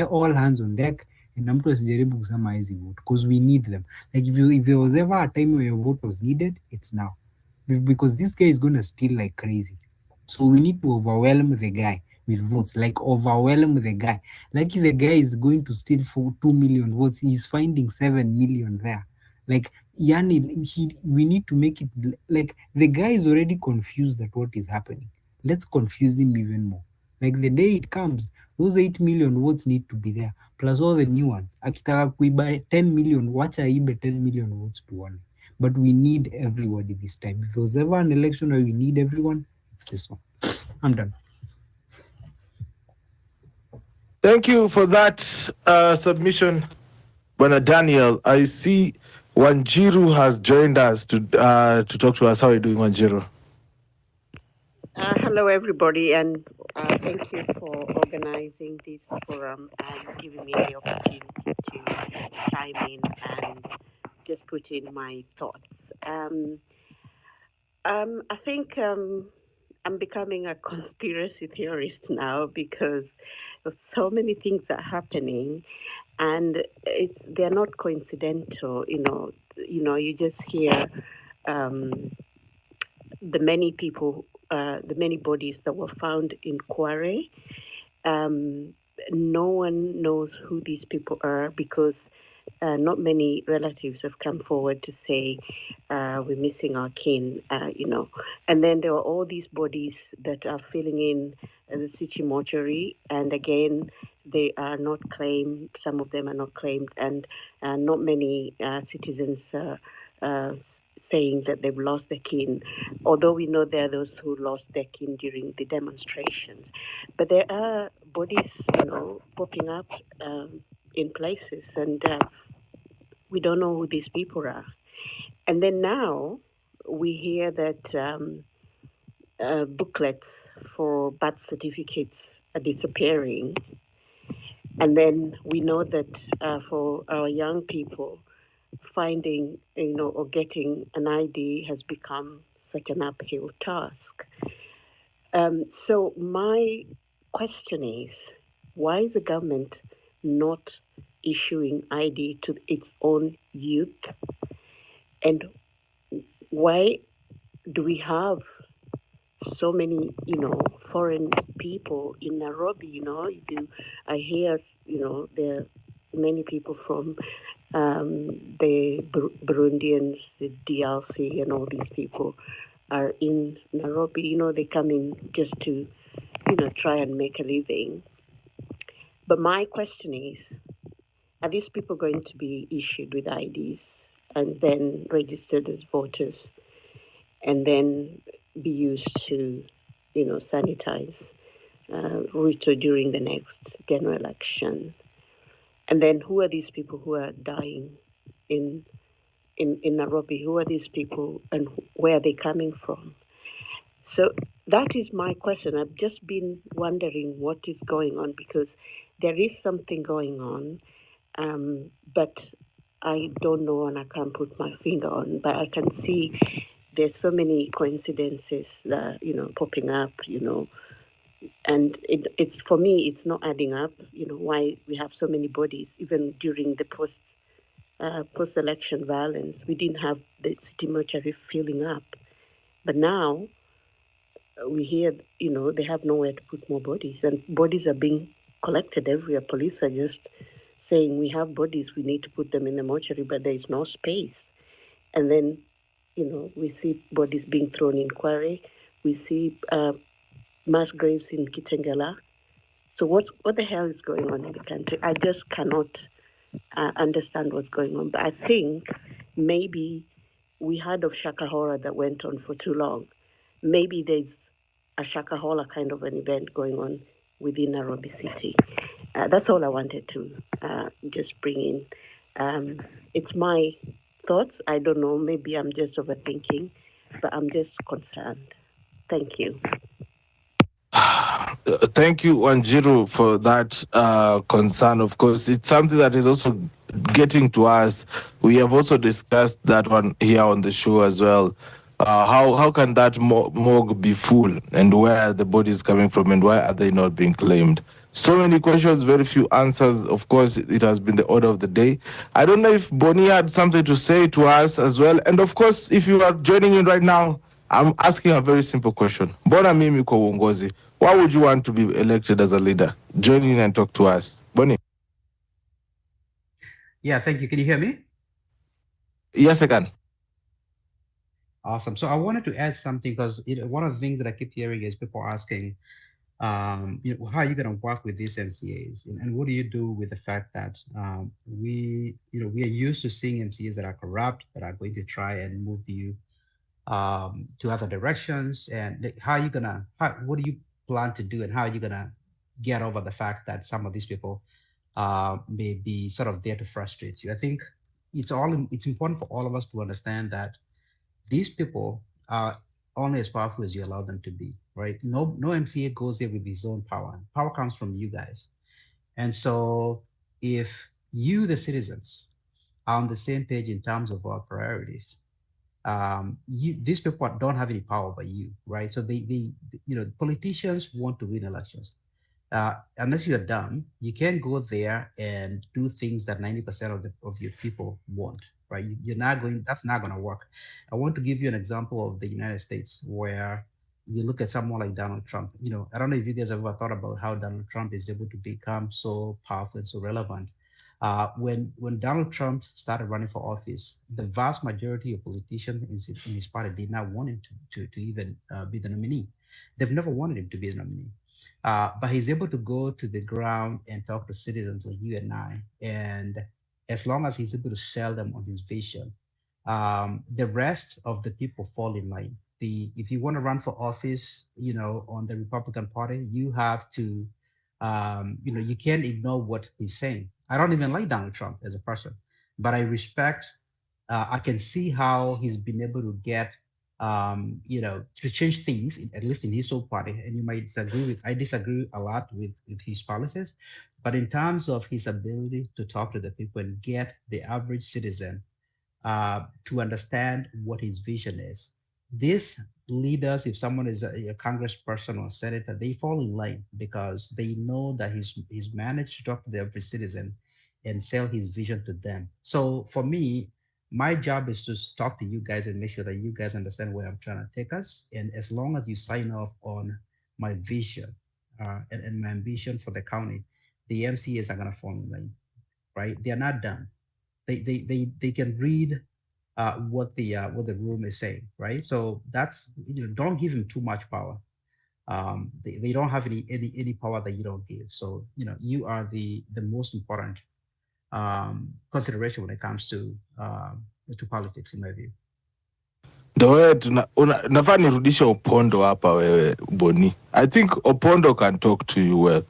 all hands on deck. And na mtu asijaribu kusema hizi vote, because we need them. Like if there was ever a time where your vote was needed, it's now, because this guy is going to steal like crazy. So we need to overwhelm the guy with votes, like overwhelm the guy. Like if the guy is going to steal for 2 million votes, he's finding 7 million there. Like Yani, we need to make it like the guy is already confused at what is happening. Let's confuse him even more. Like the day it comes, those 8 million votes need to be there, plus all the new ones. Akitaka kuiba 10 million, wacha aibe 10 million votes to one. But we need everybody this time. If there was ever an election where we need everyone, it's this one. I'm done. Thank you for that submission, Bwana Daniel. I see Wanjiru has joined us to talk to us. How are you doing, Wanjiru? Hello, everybody, and thank you for organizing this forum and giving me the opportunity to chime in and just put in my thoughts. I think I'm becoming a conspiracy theorist now because of so many things are happening, and they're not coincidental. You just hear. The many people, the many bodies that were found in Kware. No one knows who these people are because not many relatives have come forward to say we're missing our kin, And then there are all these bodies that are filling in the city mortuary, and again, they are not claimed. Some of them are not claimed, and not many citizens saying that they've lost their kin, although we know there are those who lost their kin during the demonstrations. But there are bodies, popping up in places, and we don't know who these people are. And then now we hear that booklets for birth certificates are disappearing. And then we know that for our young people, finding, or getting an ID has become such an uphill task. So my question is, why is the government not issuing ID to its own youth? And why do we have so many, foreign people in Nairobi? I hear, there are many people from the Burundians, the DRC, and all these people are in Nairobi. They come in just to, try and make a living. But my question is, are these people going to be issued with IDs and then registered as voters and then be used to, sanitize Ruto during the next general election? And then who are these people who are dying in Nairobi? Who are these people and where are they coming from? So that is my question. I've just been wondering what is going on, because there is something going on, but I don't know and I can't put my finger on. But I can see there's so many coincidences that popping up, and it's for me it's not adding up. Why we have so many bodies even during the post-election violence. We didn't have the city mortuary filling up, but now we hear, they have nowhere to put more bodies, and bodies are being collected everywhere. Police are just saying, we have bodies, we need to put them in the mortuary, but there is no space. And then, we see bodies being thrown in quarry. We see mass graves in Kitengela. So what the hell is going on in the country? I just cannot understand what's going on. But I think maybe we heard of Shakahora that went on for too long. Maybe there's a Shakahola kind of an event going on within Nairobi City. That's all I wanted to just bring in. It's my thoughts. I don't know. Maybe I'm just overthinking, but I'm just concerned. Thank you. Thank you, Wanjiru, for that concern. Of course, it's something that is also getting to us. We have also discussed that one here on the show as well. How can that morgue be full, and where are the bodies coming from, and why are they not being claimed? So many questions, very few answers. Of course, it has been the order of the day. I don't know if Bonnie had something to say to us as well. And of course, if you are joining in right now, I'm asking a very simple question. Bona mimi kwa uongozi, why would you want to be elected as a leader? Join in and talk to us. Bonnie. Yeah, thank you. Can you hear me? Yes, I can. Awesome. So I wanted to add something because one of the things that I keep hearing is people asking, how are you going to work with these MCAs, and what do you do with the fact that we are used to seeing MCAs that are corrupt, that are going to try and move you to other directions, and what do you plan to do, and how are you going to get over the fact that some of these people may be sort of there to frustrate you? I think it's important for all of us to understand that these people are only as powerful as you allow them to be, right? No MCA goes there with his own power. Power comes from you guys. And so if you, the citizens, are on the same page in terms of our priorities, these people don't have any power but you, right? So politicians want to win elections. Unless you're dumb, you can't go there and do things that 90% of your people want, right? That's not going to work. I want to give you an example of the United States where you look at someone like Donald Trump. I don't know if you guys ever thought about how Donald Trump is able to become so powerful and so relevant. When Donald Trump started running for office, the vast majority of politicians in his party did not want him to even be the nominee. They've never wanted him to be the nominee. But he's able to go to the ground and talk to citizens like you and I. And as long as he's able to sell them on his vision, The rest of the people fall in line. If you want to run for office, on the Republican Party, you have to, you can't ignore what he's saying. I don't even like Donald Trump as a person, but I respect. I can see how he's been able to get, to change things, at least in his own party. And you might disagree with. I disagree a lot with his policies, but in terms of his ability to talk to the people and get the average citizen to understand what his vision is. These leaders, if someone is a congressperson or senator, they fall in line because they know that he's managed to talk to the every citizen and sell his vision to them. So for me, my job is to talk to you guys and make sure that you guys understand where I'm trying to take us. And as long as you sign off on my vision and my ambition for the county, the MCAs are gonna fall in line, right? They're not done. They can read what the room is saying, right? So that's, don't give him too much power. They don't have any power that you don't give. So you are the most important consideration when it comes to politics, in my view. Ndio wewe nafaa nirudishe Opondo hapa wewe Boni. I think Opondo can talk to you well.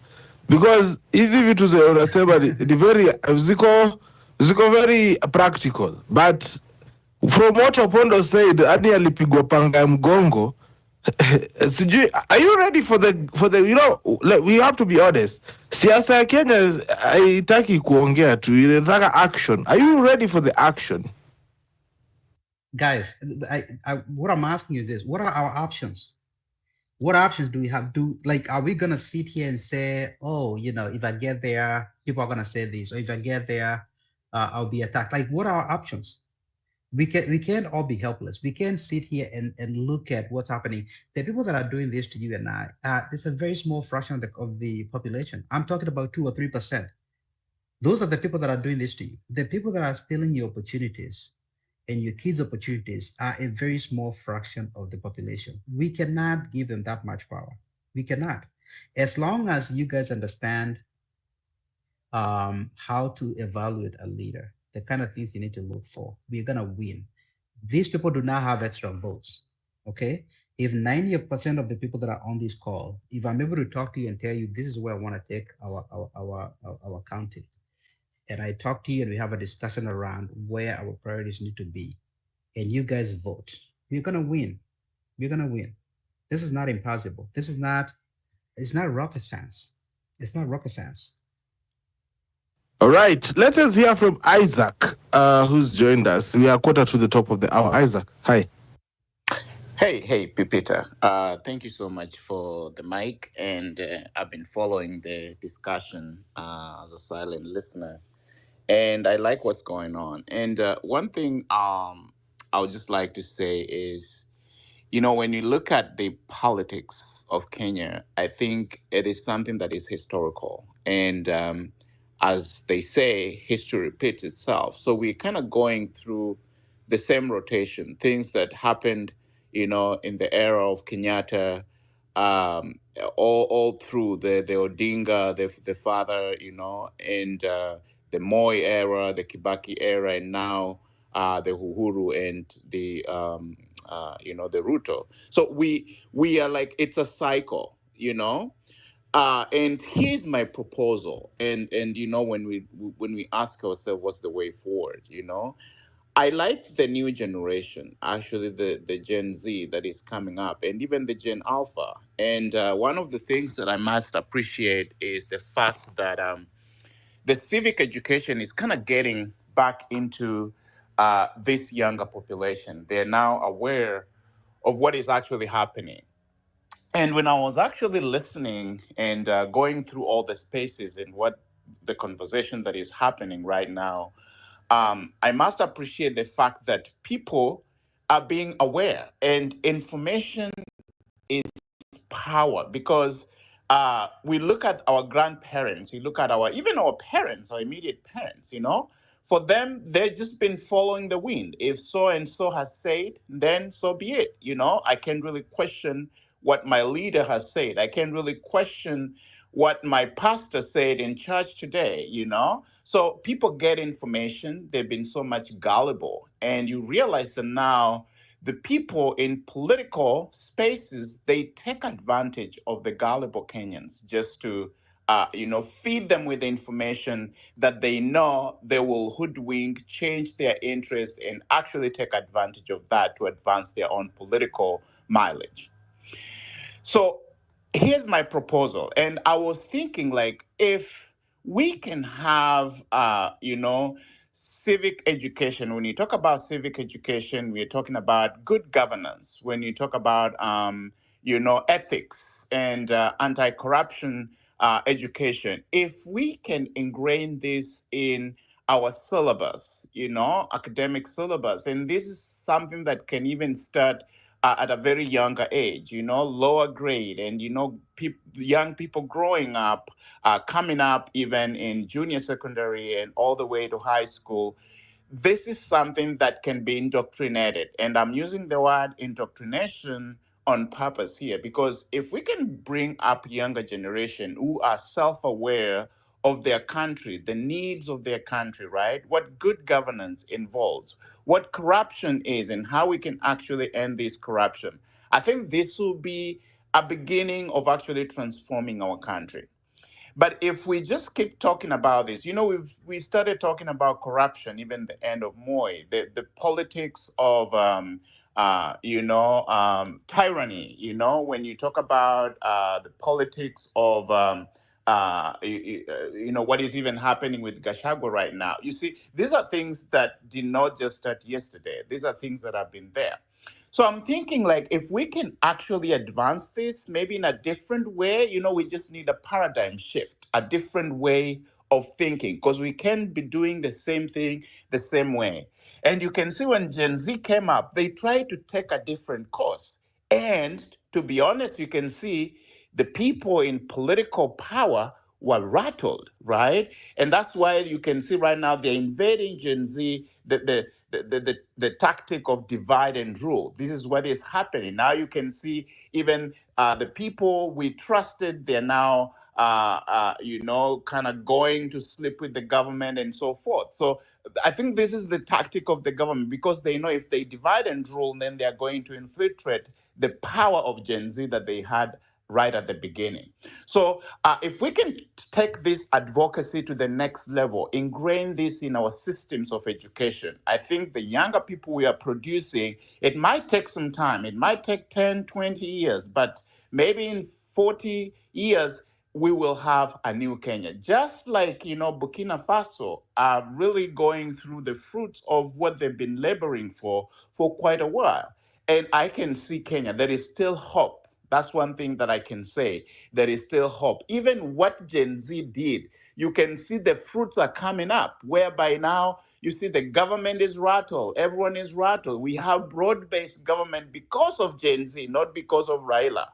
Because hizi vitu unasema ni very ziko very practical, but from what Opondo said, hadi alipigwa panga ya mgongo. Sijui, are you ready for the we have to be honest. Siasa ya Kenya haitaki kuongea tu, inataka action. Are you ready for the action? Guys, what I'm asking you is this: what are our options? What options do we have? Are we gonna sit here and say, oh, if I get there, people are gonna say this, or if I get there, I'll be attacked? Like, what are our options? We can't all be helpless. We can't sit here and look at what's happening. The people that are doing this to you and I, it's a very small fraction of the population. I'm talking about 2 or 3%. Those are the people that are doing this to you. The people that are stealing your opportunities and your kids' opportunities are a very small fraction of the population. We cannot give them that much power. We cannot. As long as you guys understand how to evaluate a leader, the kind of things you need to look for, we're gonna win. These people do not have extra votes. Okay, if 90% of the people that are on this call, if I'm able to talk to you and tell you this is where I want to take our county, and I talk to you and we have a discussion around where our priorities need to be, and you guys vote, we're gonna win. We're gonna win. This is not impossible. It's not rocket science. It's not rocket science. All right, let us hear from Isaac, who's joined us. We are quarter to the top of the hour. Isaac, hi. Hey, Peter. Thank you so much for the mic, and I've been following the discussion as a silent listener, and I like what's going on. And one thing I would just like to say is, when you look at the politics of Kenya, I think it is something that is historical. And as they say, history repeats itself. So we're kind of going through the same rotation, things that happened, in the era of Kenyatta, all through the Odinga, the father, and the Moi era, the Kibaki era, and now the Uhuru and the the Ruto. So we are like, it's a cycle, and here's my proposal. And when we ask ourselves what's the way forward, I like the new generation, actually the Gen Z that is coming up, and even the Gen Alpha. And one of the things that I must appreciate is the fact that the civic education is kind of getting back into this younger population. They're now aware of what is actually happening. And when I was actually listening and going through all the spaces and what the conversation that is happening right now, I must appreciate the fact that people are being aware, and information is power. Because we look at our grandparents, we look at even our parents, our immediate parents, for them, they've just been following the wind. If so and so has said, then so be it. I can't really question what my leader has said. I can't really question what my pastor said in church today, you know? So people get information, they've been so much gullible, and you realize that now the people in political spaces, they take advantage of the gullible Kenyans just to feed them with information that they know they will hoodwink, change their interest, and actually take advantage of that to advance their own political mileage. So here's my proposal. And I was thinking, like, if we can have, civic education, when you talk about civic education, we're talking about good governance. When you talk about, ethics and anti-corruption education, if we can ingrain this in our syllabus, academic syllabus, and this is something that can even start at a very younger age, lower grade, and young people growing up, coming up even in junior secondary and all the way to high school. This is something that can be indoctrinated, and I'm using the word indoctrination on purpose here, because if we can bring up younger generation who are self-aware of their country, the needs of their country, right? What good governance involves, what corruption is, and how we can actually end this corruption. I think this will be a beginning of actually transforming our country. But if we just keep talking about this, we started talking about corruption, even the end of Moy, the politics of tyranny. When you talk about the politics of what is even happening with Gachagua right now. You see, these are things that did not just start yesterday. These are things that have been there. So I'm thinking, like, if we can actually advance this maybe in a different way, we just need a paradigm shift, a different way of thinking, because we can't be doing the same thing the same way. And you can see when Gen Z came up, they tried to take a different course. And to be honest, you can see the people in political power were rattled, right? And that's why you can see right now they're invading Gen Z, the tactic of divide and rule. This is what is happening. Now you can see even the people we trusted, they're now, kind of going to sleep with the government and so forth. So I think this is the tactic of the government, because they know if they divide and rule, then they're going to infiltrate the power of Gen Z that they had right at the beginning. So if we can take this advocacy to the next level, ingrain this in our systems of education, I think the younger people we are producing, it might take some time. It might take 10, 20 years, but maybe in 40 years, we will have a new Kenya. Just like, Burkina Faso are really going through the fruits of what they've been laboring for quite a while. And I can see Kenya. There is still hope. That's one thing that I can say. There is still hope. Even what Gen Z did, you can see the fruits are coming up, whereby now you see the government is rattled. Everyone is rattled. We have broad-based government because of Gen Z, not because of Raila,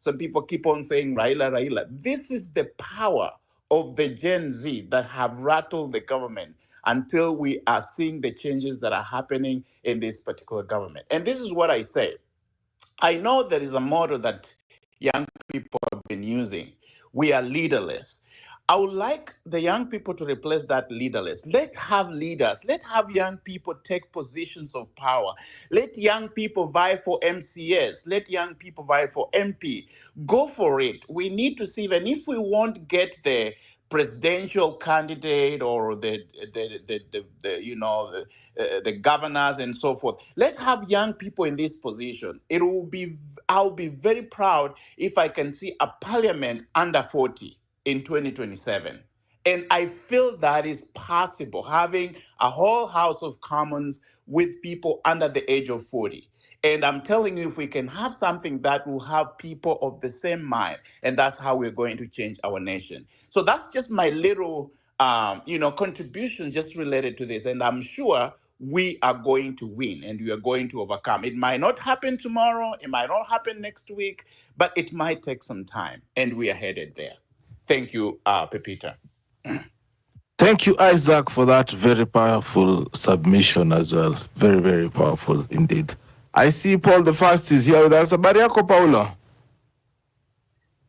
Some people keep on saying Raila, Raila. This is the power of the Gen Z that have rattled the government until we are seeing the changes that are happening in this particular government. And this is what I say. I know there is a model that young people have been using. We are leaderless. I would like the young people to replace that leaderless. Let's have leaders. Let have young people take positions of power. Let young people vie for MCS. Let young people vie for MP. Go for it. We need to see, even if we won't get the presidential candidate or the governors and so forth. Let's have young people in this position. I'll be very proud if I can see a parliament under 40 in 2027. And I feel that is possible, having a whole House of Commons with people under the age of 40. And I'm telling you, if we can have something that will have people of the same mind, and that's how we're going to change our nation. So that's just my little, contribution just related to this. And I'm sure we are going to win and we are going to overcome. It might not happen tomorrow, it might not happen next week, but it might take some time, and we are headed there. Thank you, Pepita. Thank you, Isaac, for that very powerful submission as well. Very, very powerful indeed. I see Paul the First is here with us. Habari yako, Paulo?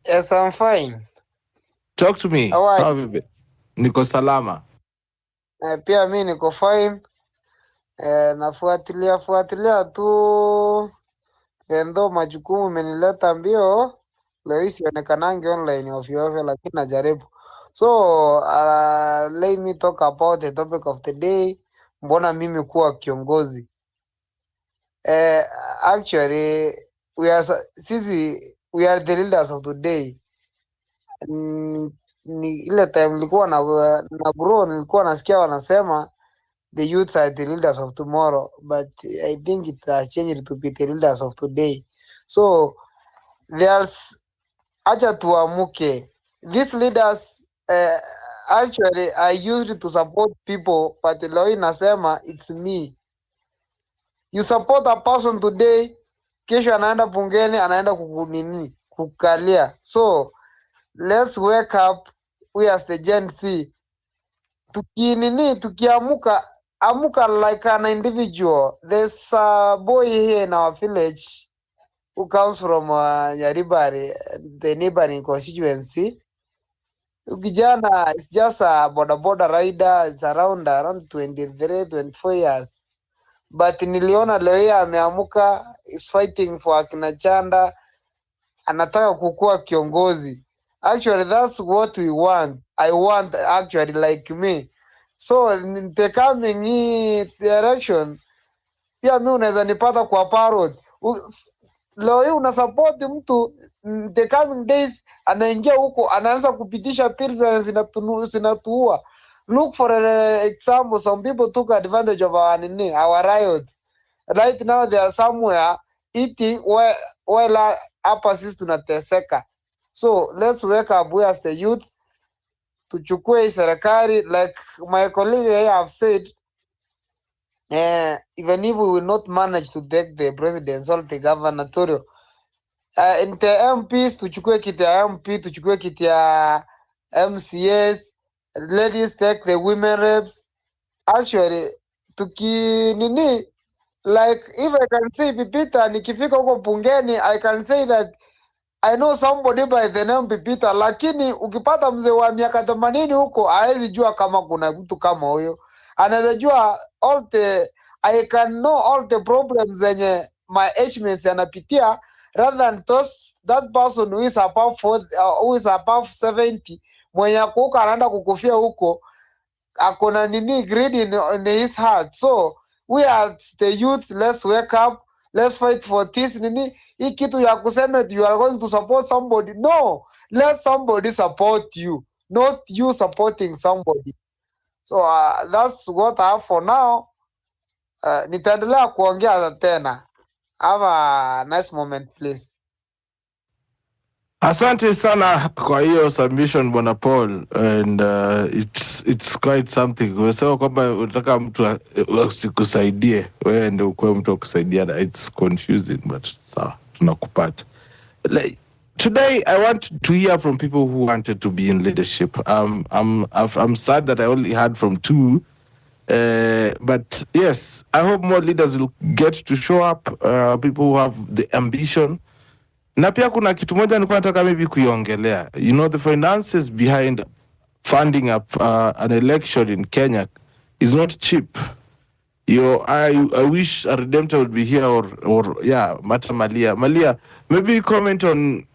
Yes, I'm fine. Talk to me. How are How have you been? Niko salama. you? Pia mi niko fine. Nafuatilia tu endo majukumu imenileta mbio. Leo hii sionekanangi online ovyo ovyo, lakini najaribu. So let me talk about the topic of the day. Mbona mimi kuwa kiongozi? Actually we are the leaders of today. Ni ile time nilikuwa na grow nilikuwa nasikia wanasema the youths are the leaders of tomorrow, but I think it has changed to be the leaders of today. So there's acha tuamuke. These leaders actually are used to support people, but leo inasema it's me. You support a person today, kesho anaenda bungeni, anaenda kukalia. So let's wake up, we as the Gen Z, tukiamuka amuka like an individual. There's a boy here in our village who comes from Nyaribari, the neighboring constituency. Kijana is just a boda rider. It's around 23, 24 years. But niliona leo hii ameamuka, is fighting for akina Chanda, anataka kukua kiongozi. Actually, that's what we want. I want actually like me. So in the coming election, pia mi unaweza nipata kwa parrot. Leo hii una support mtu, the coming days anaingia huko anaanza kupitisha pills zinatuua. Look for an example, some people took advantage of our riots. Right now they are somewhere eating while hapa sisi tunateseka. So let's wake up, we as the youth, tuchukue serikali like my colleague here have said. Even if we will not manage to take the presidential, the gubernatorial, in the MPs, tuchukue kiti ya MP, tuchukue kiti ya MCS, ladies take the women reps. Actually, like if I can say Pipita, nikifika huko bungeni, I can say that I know somebody by the name Pipita, lakini ukipata mzee wa miaka 80 huko hawezi jua kama kuna mtu kama huyo. Anaweza jua I can know all the problems zenye my age mates anapitia rather than that person who is above 40, who is above 70 mwenye huko anaenda kukufia huko akona greed in his heart. So we are the youth, let's wake up, let's fight for this hii kitu ya kusema you are going to support somebody. No, let somebody support you, not you supporting somebody. So that's what I have for now. Nitaendelea kuongea tena. Have a nice moment please. Asante sana kwa hiyo submission bwana Paul, and it's quite something. Umesema kwamba unataka mtu asikusaidie wewe ndio ukuwe mtu wa kusaidiana. It's confusing but sawa, tunakupata. Like, today I want to hear from people who wanted to be in leadership. I'm sad that I only heard from two. But yes, I hope more leaders will get to show up, people who have the ambition. Na pia kuna kitu moja nilikuwa nataka maybe kuiongelea. You know, the finances behind funding up an election in Kenya is not cheap. I wish a Redemptor would be here or yeah, Mata Malia. Malia, maybe comment on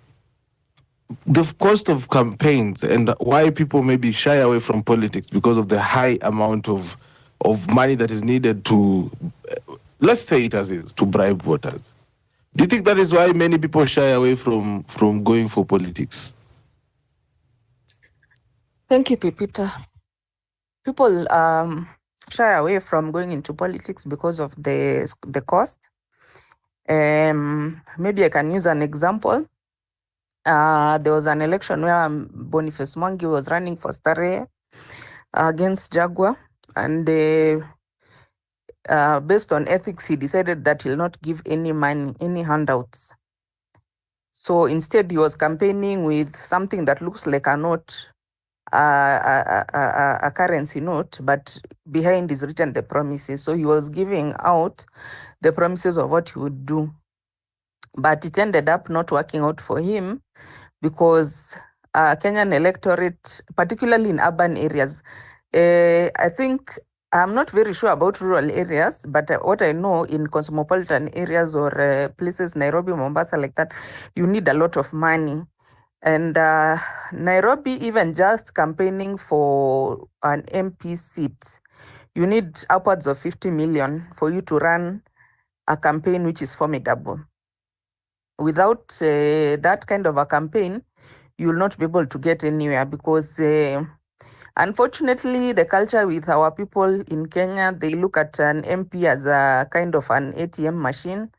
the cost of campaigns and why people maybe shy away from politics because of the high amount of money that is needed to, let's say it as is, to bribe voters. Do you think that is why many people shy away from going for politics? Thank you, Pipita. People shy away from going into politics because of the cost. Maybe I can use an example. There was an election where Boniface Mwangi was running for Starehe against Jaguar, and based on ethics, he decided that he'll not give any money, any handouts. So instead, he was campaigning with something that looks like a note, a currency note, but behind is written the promises. So he was giving out the promises of what he would do. But it ended up not working out for him because Kenyan electorate, particularly in urban areas, I think I'm not very sure about rural areas, but what I know in cosmopolitan areas or places, Nairobi, Mombasa, like that, you need a lot of money. And Nairobi, even just campaigning for an MP seat, you need upwards of 50 million for you to run a campaign which is formidable. Without that kind of a campaign, you will not be able to get anywhere because unfortunately, the culture with our people in Kenya, they look at an MP as a kind of an ATM machine.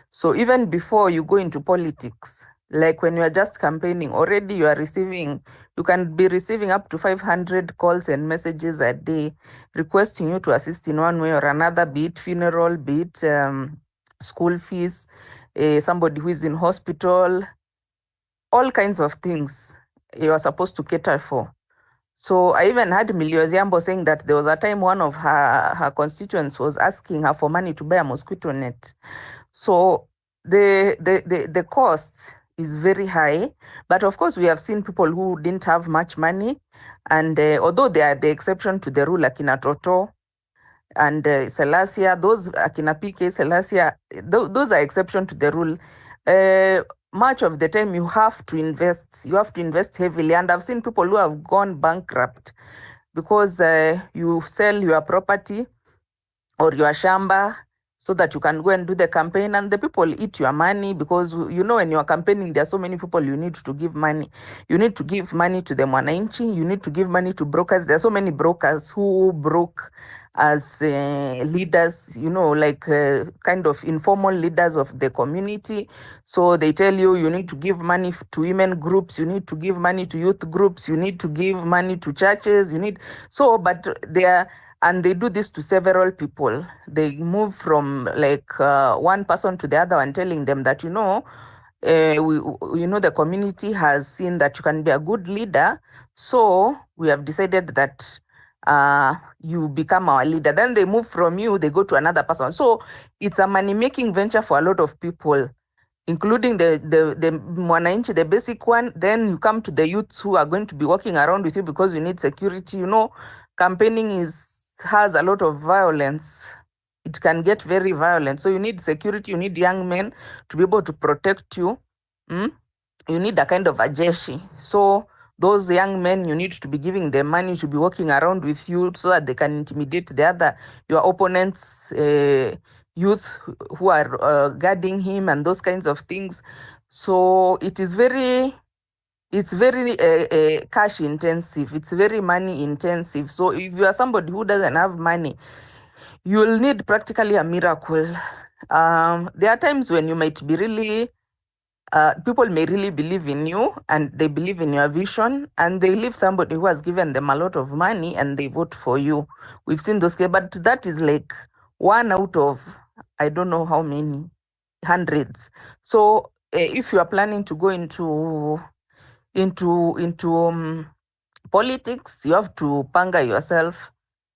So even before you go into politics, like when you are just campaigning, already you are receiving, you can be receiving up to 500 calls and messages a day requesting you to assist in one way or another, be it funeral, be it school fees, somebody who is in hospital, all kinds of things you are supposed to cater for. So I even had Millie Odhiambo saying that there was a time one of her constituents was asking her for money to buy a mosquito net. So the cost is very high, but of course we have seen people who didn't have much money, and although they are the exception to the rule, like Akina Toto and Selassie, those Akina PK Selassie, those are exception to the rule. Much of the time you have to invest heavily, and I've seen people who have gone bankrupt because you sell your property or your shamba so that you can go and do the campaign, and the people eat your money because you know when you are campaigning there are so many people you need to give money. You need to give money to the mwananchi, you need to give money to brokers. There are so many brokers who broke as leaders, you know, like kind of informal leaders of the community. So they tell you you need to give money to women groups, you need to give money to youth groups, you need to give money to churches, you need so, but they are, and they do this to several people. They move from like one person to the other one, telling them that, you know, the community has seen that you can be a good leader, so we have decided that you become our leader. Then they move from you, they go to another person. So it's a money-making venture for a lot of people, including the mwananchi, the basic one. Then you come to the youths who are going to be walking around with you because you need security. You know, campaigning has a lot of violence. It can get very violent. So you need security, you need young men to be able to protect you. You need a kind of a jeshi. So those young men, you need to be giving them money to be walking around with you so that they can intimidate your opponents, youth who are guarding him and those kinds of things. So it's very cash intensive. It's very money intensive. So if you are somebody who doesn't have money, you'll need practically a miracle. There are times when you might be really people may really believe in you and they believe in your vision, and they leave somebody who has given them a lot of money and they vote for you. We've seen those cases, but that is like one out of I don't know how many hundreds. So if you are planning to go into politics, you have to panga yourself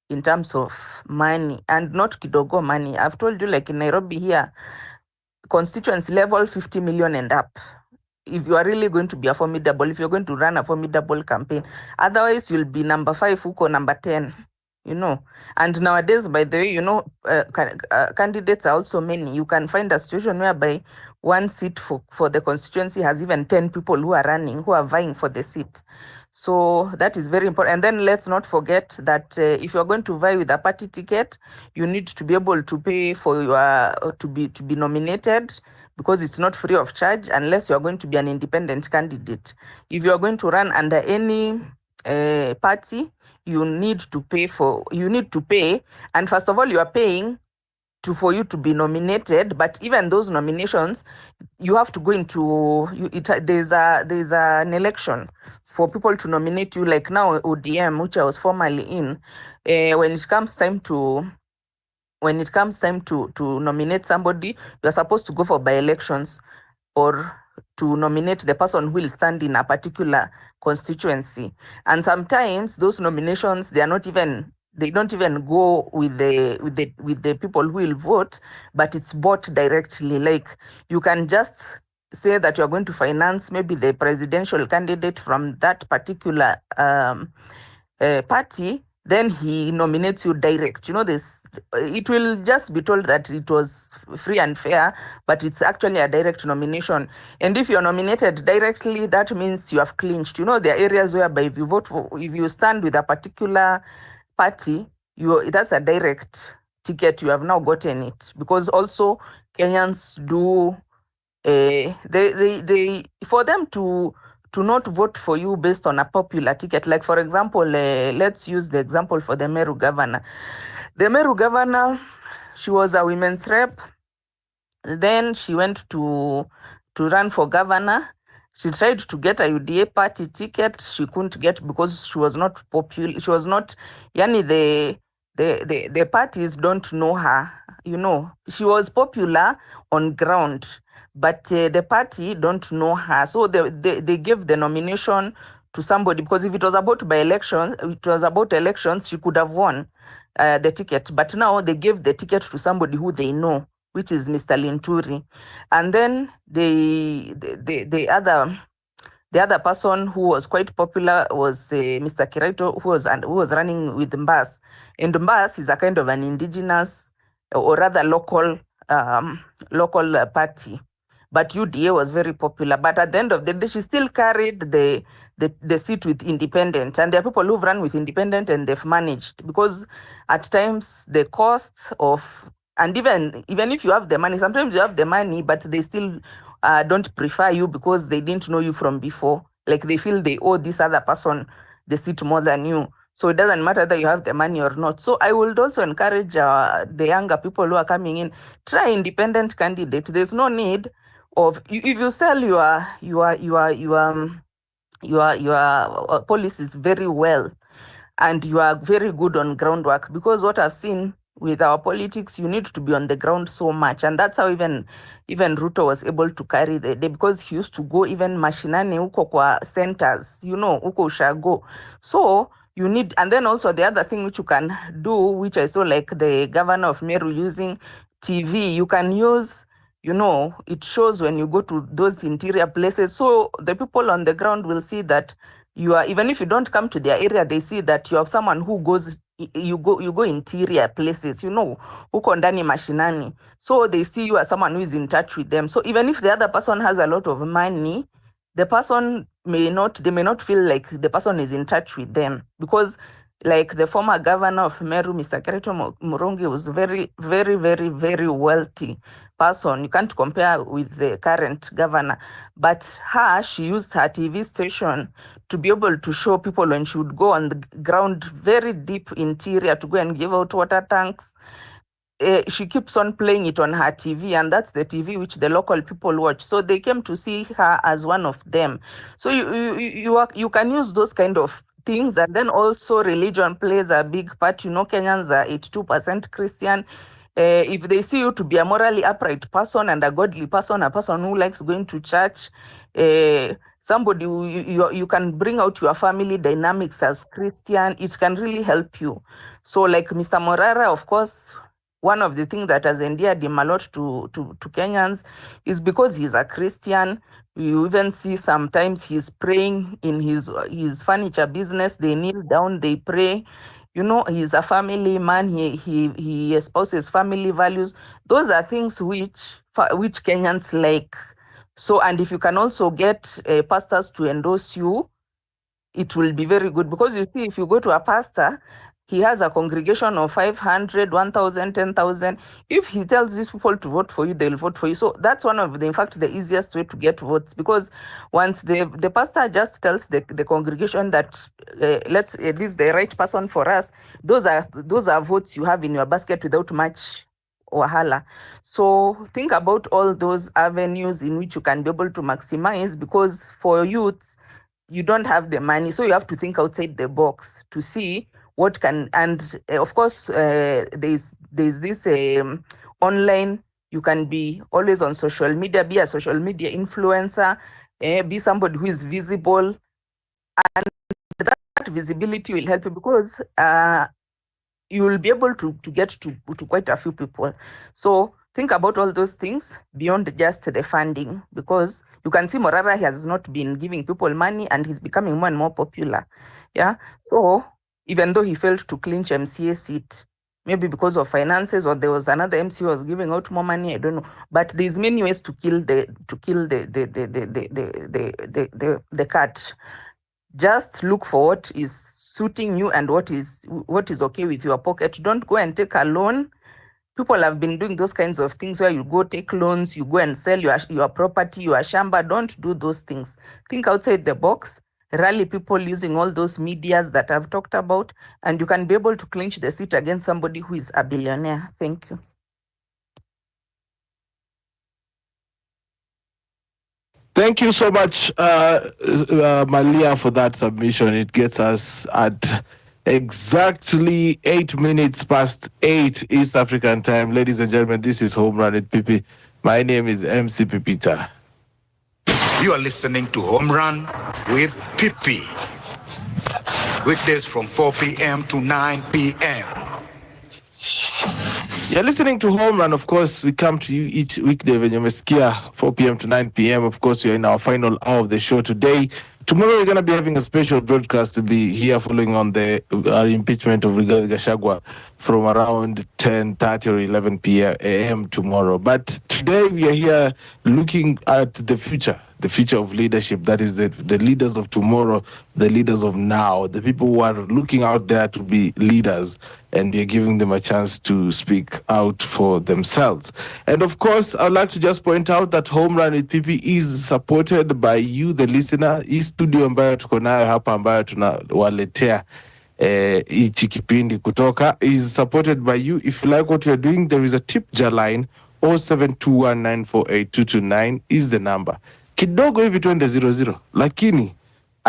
in terms of money, and not kidogo money. I've told you, like in Nairobi here, constituency level 50 million and up, if you are really going to be if you're going to run a formidable campaign. Otherwise, you'll be number 5, huko number 10, you know. And nowadays, by the way, you know, candidates are also many. You can find a situation whereby one seat for the constituency has even 10 people who are running, who are vying for the seat. So that is very important. And then let's not forget that if you're going to vie with a party ticket, you need to be able to pay for your to be nominated, because it's not free of charge unless you are going to be an independent candidate. If you are going to run under any party, you need to pay. And first of all, you are paying for you to be nominated. But even those nominations, you have to go into there's an election for people to nominate you. Like now ODM, which I was formerly in, when it comes time to nominate somebody, you're supposed to go for by-elections or to nominate the person who will stand in a particular constituency. And sometimes those nominations, they don't even go with the people who will vote, but it's bought directly. Like you can just say that you're going to finance maybe the presidential candidate from that particular party, then he nominates you direct. You know, this, it will just be told that it was free and fair, but it's actually a direct nomination. And if you're nominated directly, that means you have clinched. You know, there are areas whereby if you vote for, if you stand with a particular party, that's a direct ticket. You have now gotten it, because also Kenyans do they for them to not vote for you based on a popular ticket. Like for example, let's use the example for the Meru governor. The Meru governor, she was a women's rep. Then she went to run for governor. She tried to get a UDA party ticket. She couldn't get because she was not popular. She was not, yani the parties don't know her. You know, she was popular on ground, but the party don't know her. So they gave the nomination to somebody, because if it was about elections, she could have won the ticket. But now they gave the ticket to somebody who they know, which is Mr. Linturi. And then the other person who was quite popular was Mr. Kiraito, who was running with Mbas. And Mbas is a kind of an indigenous, or rather local party. But UDA was very popular. But at the end of the day, she still carried the seat with independent. And there are people who've run with independent and they've managed, because at times the costs of, and even if you have the money, sometimes you have the money, but they still don't prefer you because they didn't know you from before. Like they feel they owe this other person the seat more than you. So it doesn't matter that you have the money or not. So I would also encourage the younger people who are coming in, try independent candidate. There's no need of, if you sell your policies very well, and you are very good on groundwork, because what I've seen with our politics, you need to be on the ground so much. And that's how even Ruto was able to carry the day, because he used to go even mashinani huko kwa centers, you know, huko ushago. So you need, and then also the other thing which you can do, which I saw like the governor of Meru using TV, you can use, you know, it shows when you go to those interior places. So the people on the ground will see that you are, even if you don't come to their area, they see that you are someone who goes, you go interior places, you know, huko ndani mashinani. So they see you as someone who is in touch with them. So even if the other person has a lot of money, the person they may not feel like the person is in touch with them, because like the former governor of Meru, Mr. Kereto Murongi, was very, very, very, very wealthy person. You can't compare with the current governor. But she used her TV station to be able to show people when she would go on the ground, very deep interior, to go and give out water tanks. She keeps on playing it on her TV, and that's the TV which the local people watch. So they came to see her as one of them. So you can use those kind of things. And then also religion plays a big part. You know, Kenyans are 82% Christian. If they see you to be a morally upright person and a godly person, a person who likes going to church, somebody you can bring out your family dynamics as Christian, it can really help you. So like Mr. Morara, of course, one of the things that has endeared him a lot to Kenyans is because he's a Christian. You even see sometimes he's praying in his furniture business. They kneel down, they pray. You know, he's a family man. He espouses family values. Those are things which Kenyans like. So, and if you can also get pastors to endorse you, it will be very good. Because you see, if you go to a pastor, he has a congregation of 500, 1,000, 10,000. If he tells these people to vote for you, they'll vote for you. So that's one of the, in fact, the easiest way to get votes. Because once the pastor just tells the congregation that this is the right person for us, those are votes you have in your basket without much wahala. So think about all those avenues in which you can be able to maximize, because for youths, you don't have the money, so you have to think outside the box to see what can. And of course, there's this online. You can be always on social media, be a social media influencer, be somebody who is visible, and that visibility will help you, because you will be able to get to quite a few people. So Think about all those things beyond just the funding, because you can see Morara has not been giving people money and he's becoming more and more popular. Yeah. So even though he failed to clinch MCA seat, maybe because of finances, or there was another MC who was giving out more money, I don't know. But there's many ways to kill the cat. Just look for what is suiting you and what is okay with your pocket. Don't go and take a loan. People have been doing those kinds of things where you go take loans, you go and sell your property, your shamba. Don't do those things. Think outside the box. Rally people using all those medias that I've talked about, and you can be able to clinch the seat against somebody who is a billionaire. Thank you. Thank you so much, Malia, for that submission. It gets us at exactly 8 minutes past 8 East African time. Ladies and gentlemen, this is Home Run with PP. My name is MC Pipita. You are listening to Home Run with Pippi. Weekdays from 4 p.m. to 9 p.m. You're listening to Home Run. Of course, we come to you each weekday when you're 4 p.m. to 9 p.m. Of course, we are in our final hour of the show today. Tomorrow, we're going to be having a special broadcast to be here following on the impeachment of Rigathi Gachagua from around 10:30 or 11 p.m. tomorrow. But today, we are here looking at the future of leadership. That is the leaders of tomorrow, the leaders of now, the people who are looking out there to be leaders, and we're giving them a chance to speak out for themselves. And of course, I'd like to just point out that Home Run with PP is supported by you, the listener. Hii studio ambayo tuko nayo hapa ambayo tunawaletea hichi kipindi kutoka is supported by you. If you like what you're doing, there is a tip jar line. 0721948229 is the number. Kidogo hivi tuende 00, lakini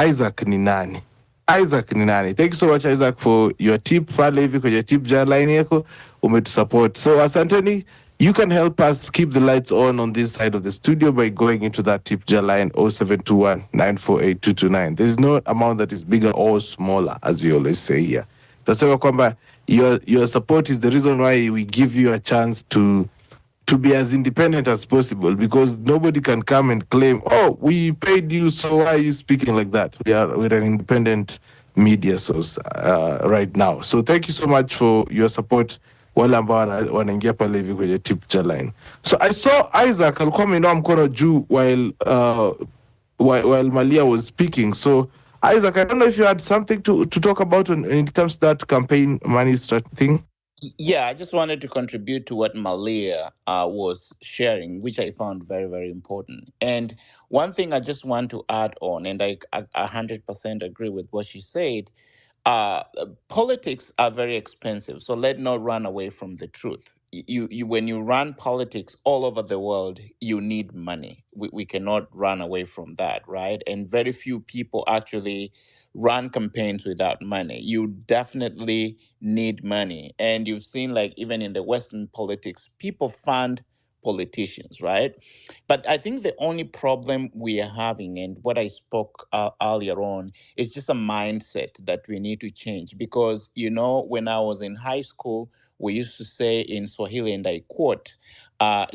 Isaac ni nani? Thank you so much, Isaac, for your tip pale hivi kwenye tip jar line yako umetusupport. So asanteni. You can help us keep the lights on this side of the studio by going into that tip jar line 0721948229. There's no amount that is bigger or smaller, as we always say here. Tunasema kwamba your support is the reason why we give you a chance to be as independent as possible, because nobody can come and claim, oh, we paid you, so why are you speaking like that? We're an independent media source right now. So thank you so much for your support wale ambao wanaingia pale hivi kwenye tip jar line. So I saw Isaac alikuwa ameinua mkono juu while Malia was speaking. So Isaac, I don't know if you had something to talk about when it comes to that campaign money thing. Yeah, I just wanted to contribute to what Malia was sharing, which I found very, very important. And one thing I just want to add on, and I 100% agree with what she said, politics are very expensive. So let's not run away from the truth. You when you run politics all over the world, you need money. We cannot run away from that, right? And very few people actually run campaigns without money. You definitely need money. And you've seen, like, even in the Western politics, people fund politicians, right? But I think the only problem we are having, and what I spoke earlier on, is just a mindset that we need to change. Because, when I was in high school, we used to say in Swahili, and I quote, we are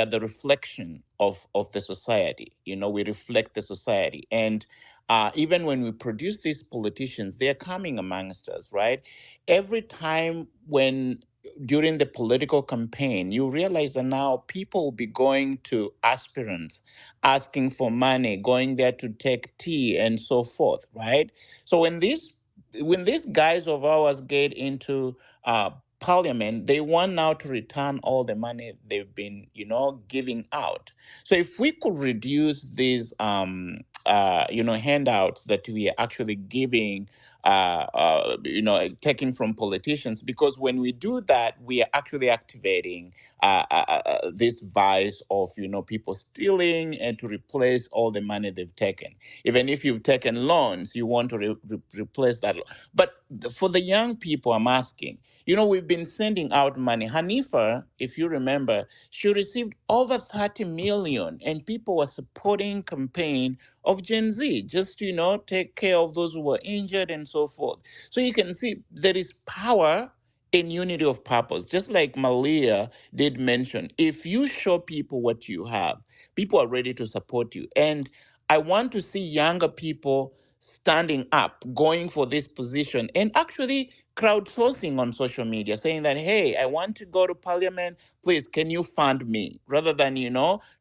the reflection of the society. We reflect the society. And even when we produce these politicians, they're coming amongst us, right? Every time during the political campaign, you realize that now people will be going to aspirants, asking for money, going there to take tea and so forth, right? So when these guys of ours get into parliament, they want now to return all the money they've been, giving out. So if we could reduce these handouts that we are actually giving, taking from politicians, because when we do that, we are actually activating this vice of, people stealing and to replace all the money they've taken. Even if you've taken loans, you want to replace that. But for the young people, I'm asking, we've been sending out money. Hanifa, if you remember, she received over 30 million, and people were supporting campaign of Gen Z, just to, take care of those who were injured and so forth. So you can see there is power in unity of purpose. Just like Malia did mention, if you show people what you have, people are ready to support you. And I want to see younger people standing up, going for this position, and actually crowdsourcing on social media, saying that, hey, I want to go to parliament, please, can you fund me? Rather than,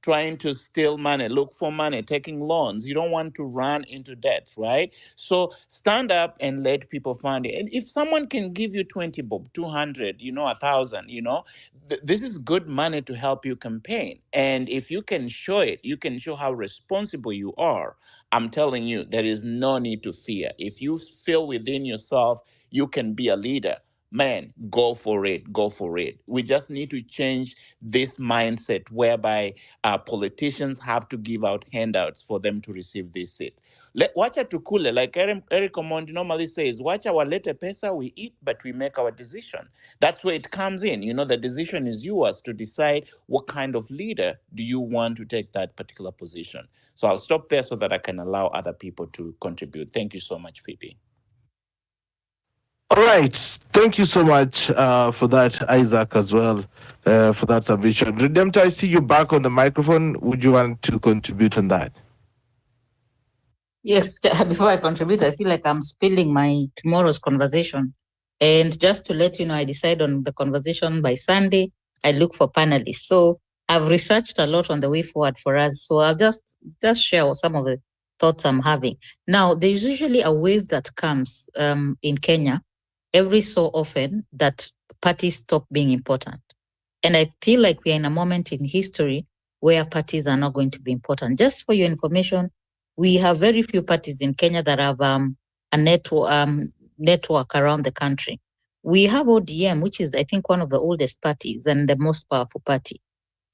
trying to steal money, look for money, taking loans. You don't want to run into debt, right? So stand up and let people fund it. And if someone can give you 20 bob, 200, 1,000, this is good money to help you campaign. And if you can show it, you can show how responsible you are. I'm telling you, there is no need to fear. If you feel within yourself you can be a leader, man, go for it, go for it. We just need to change this mindset whereby politicians have to give out handouts for them to receive this seat. Wacha tukule, like Eric Omondi normally says, wacha walete pesa, we eat, but we make our decision. That's where it comes in. The decision is yours to decide what kind of leader do you want to take that particular position. So I'll stop there so that I can allow other people to contribute. Thank you so much, PP. All right. Thank you so much for that, Isaac, as well, for that submission. Redemptor, I see you back on the microphone. Would you want to contribute on that? Yes, before I contribute, I feel like I'm spilling my tomorrow's conversation. And just to let you know, I decide on the conversation by Sunday. I look for panelists. So I've researched a lot on the way forward for us. So I'll just share some of the thoughts I'm having. Now, there's usually a wave that comes in Kenya every so often that parties stop being important. And I feel like we are in a moment in history where parties are not going to be important. Just for your information, we have very few parties in Kenya that have a network around the country. We have ODM, which is, I think, one of the oldest parties and the most powerful party.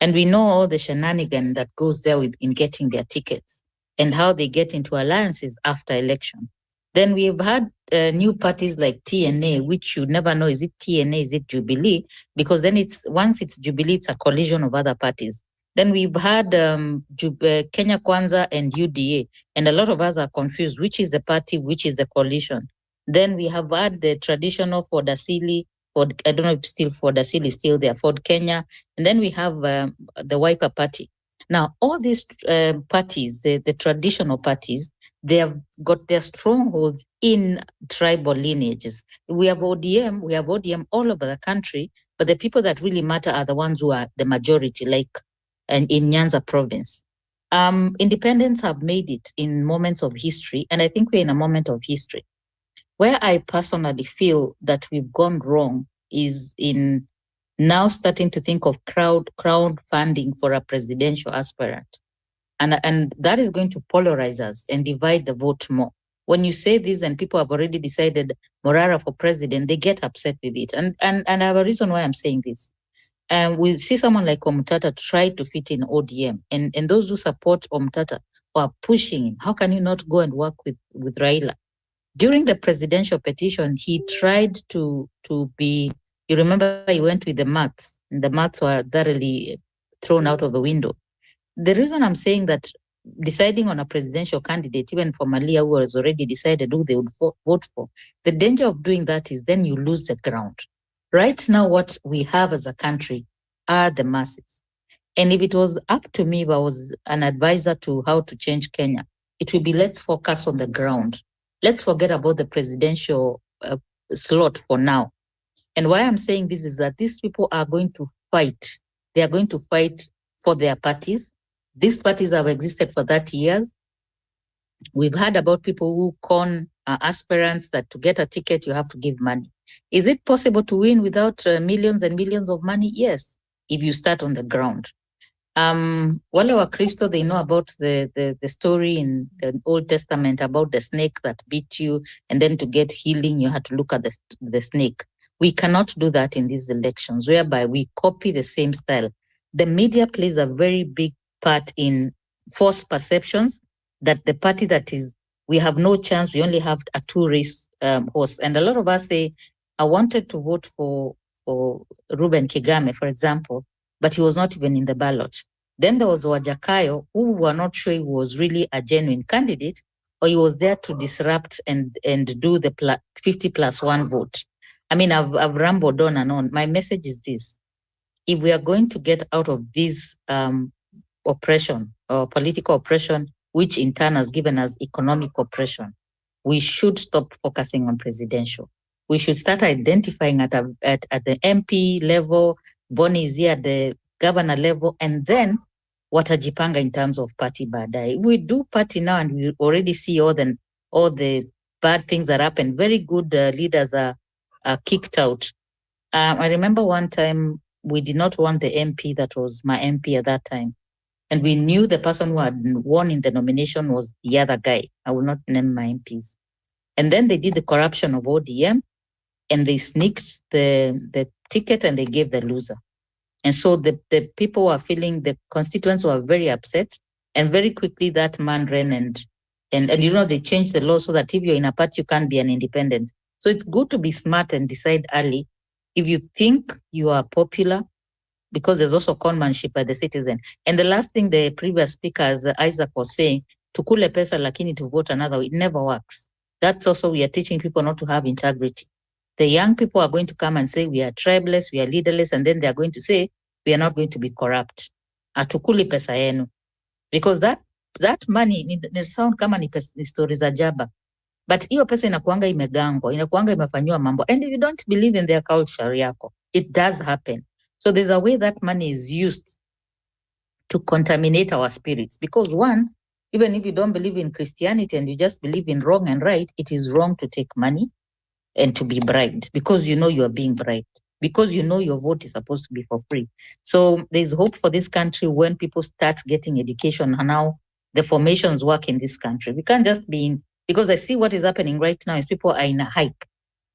And we know all the shenanigan that goes there in getting their tickets and how they get into alliances after election. Then we've had new parties like TNA, which you never know, is it TNA, is it Jubilee? Because then once it's Jubilee, it's a collision of other parties. Then we've had Kenya Kwanza and UDA, and a lot of us are confused, which is the party, which is the coalition. Then we have had the traditional Ford Asili, I don't know if still Ford Asili is still there, Ford Kenya, and then we have the Wiper Party. Now, all these parties, the traditional parties, they have got their strongholds in tribal lineages. We have ODM all over the country, but the people that really matter are the ones who are the majority, like in Nyanza province. Independents have made it in moments of history, and I think we're in a moment of history. Where I personally feel that we've gone wrong is in now starting to think of crowdfunding for a presidential aspirant. And that is going to polarize us and divide the vote more. When you say this and people have already decided Morara for president, they get upset with it. And I have a reason why I'm saying this. And we see someone like Omutata try to fit in ODM. And those who support Omutata are pushing him. How can you not go and work with Raila? During the presidential petition, he tried to be, you remember he went with the maths, and the maths were thoroughly thrown out of the window. The reason I'm saying that deciding on a presidential candidate, even for Malia, who has already decided who they would vote for, the danger of doing that is then you lose the ground. Right now, what we have as a country are the masses. And if it was up to me, if I was an advisor to how to change Kenya, it would be let's focus on the ground. Let's forget about the presidential slot for now. And why I'm saying this is that these people are going to fight. They are going to fight for their parties. These parties have existed for 30 years. We've heard about people who con aspirants that to get a ticket, you have to give money. Is it possible to win without millions and millions of money? Yes, if you start on the ground. Wale wa Kristo, they know about the story in the Old Testament about the snake that bit you, and then to get healing, you had to look at the snake. We cannot do that in these elections, whereby we copy the same style. The media plays a very big part in false perceptions that the party that is, we have no chance, we only have a two-race horse. And a lot of us say, I wanted to vote for Ruben Kigame, for example, but he was not even in the ballot. Then there was Wajakayo, who were not sure he was really a genuine candidate, or he was there to disrupt and do the 50+1 vote. I mean, I've rambled on and on. My message is this: if we are going to get out of this oppression or political oppression, which in turn has given us economic oppression, we should stop focusing on presidential. We should start identifying at the MP level, Bonnie is here at the governor level, and then watajipanga in terms of party baadaye. We do party now, and we already see all the bad things that happen. Very good leaders are kicked out. I remember one time we did not want the MP that was my MP at that time. And we knew the person who had won in the nomination was the other guy. I will not name my MPs. And then they did the corruption of ODM and they sneaked the ticket and they gave the loser. And so the people were feeling, the constituents were very upset. And very quickly that man ran and they changed the law so that if you're in a party, you can't be an independent. So it's good to be smart and decide early. If you think you are popular, because there's also conmanship by the citizen. And the last thing the previous speaker, as Isaac was saying, tukule pesa lakini to vote another way, it never works. That's also, we are teaching people not to have integrity. The young people are going to come and say, we are tribeless, we are leaderless, and then they are going to say, we are not going to be corrupt. Atukuli pesa yenu. Because that money, ni sound kama ni stories za jaba. But hiyo pesa inakuanga imegangwa, inakuanga imefanywa mambo. And if you don't believe in their culture yako, it does happen. So there's a way that money is used to contaminate our spirits. Because one, even if you don't believe in Christianity and you just believe in wrong and right, it is wrong to take money and to be bribed because you know you are being bribed, because you know your vote is supposed to be for free. So there's hope for this country when people start getting education and how the formations work in this country. We can't just be in, because I see what is happening right now is people are in a hype.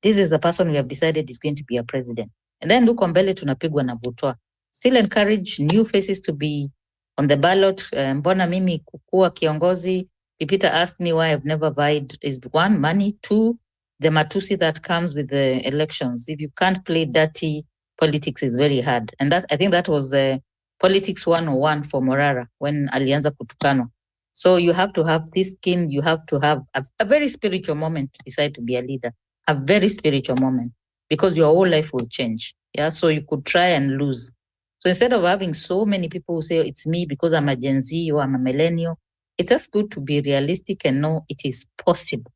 This is the person we have decided is going to be a president. And then look mbele tunapigwa na butwa. Still encourage new faces to be on the ballot. Mbona mimi kukua kiongozi? Peter asked me why I've never vied. Is one, money. Two, the matusi that comes with the elections. If you can't play dirty politics, is very hard. And that, I think that was the politics 101 for Morara when alianza kutukano. So you have to have this skin, you have to have a very spiritual moment to decide to be a leader. A very spiritual moment, because your whole life will change. Yeah, so you could try and lose. So instead of having so many people who say it's me because I'm a Gen Z or I'm a millennial, it's just good to be realistic and know it is possible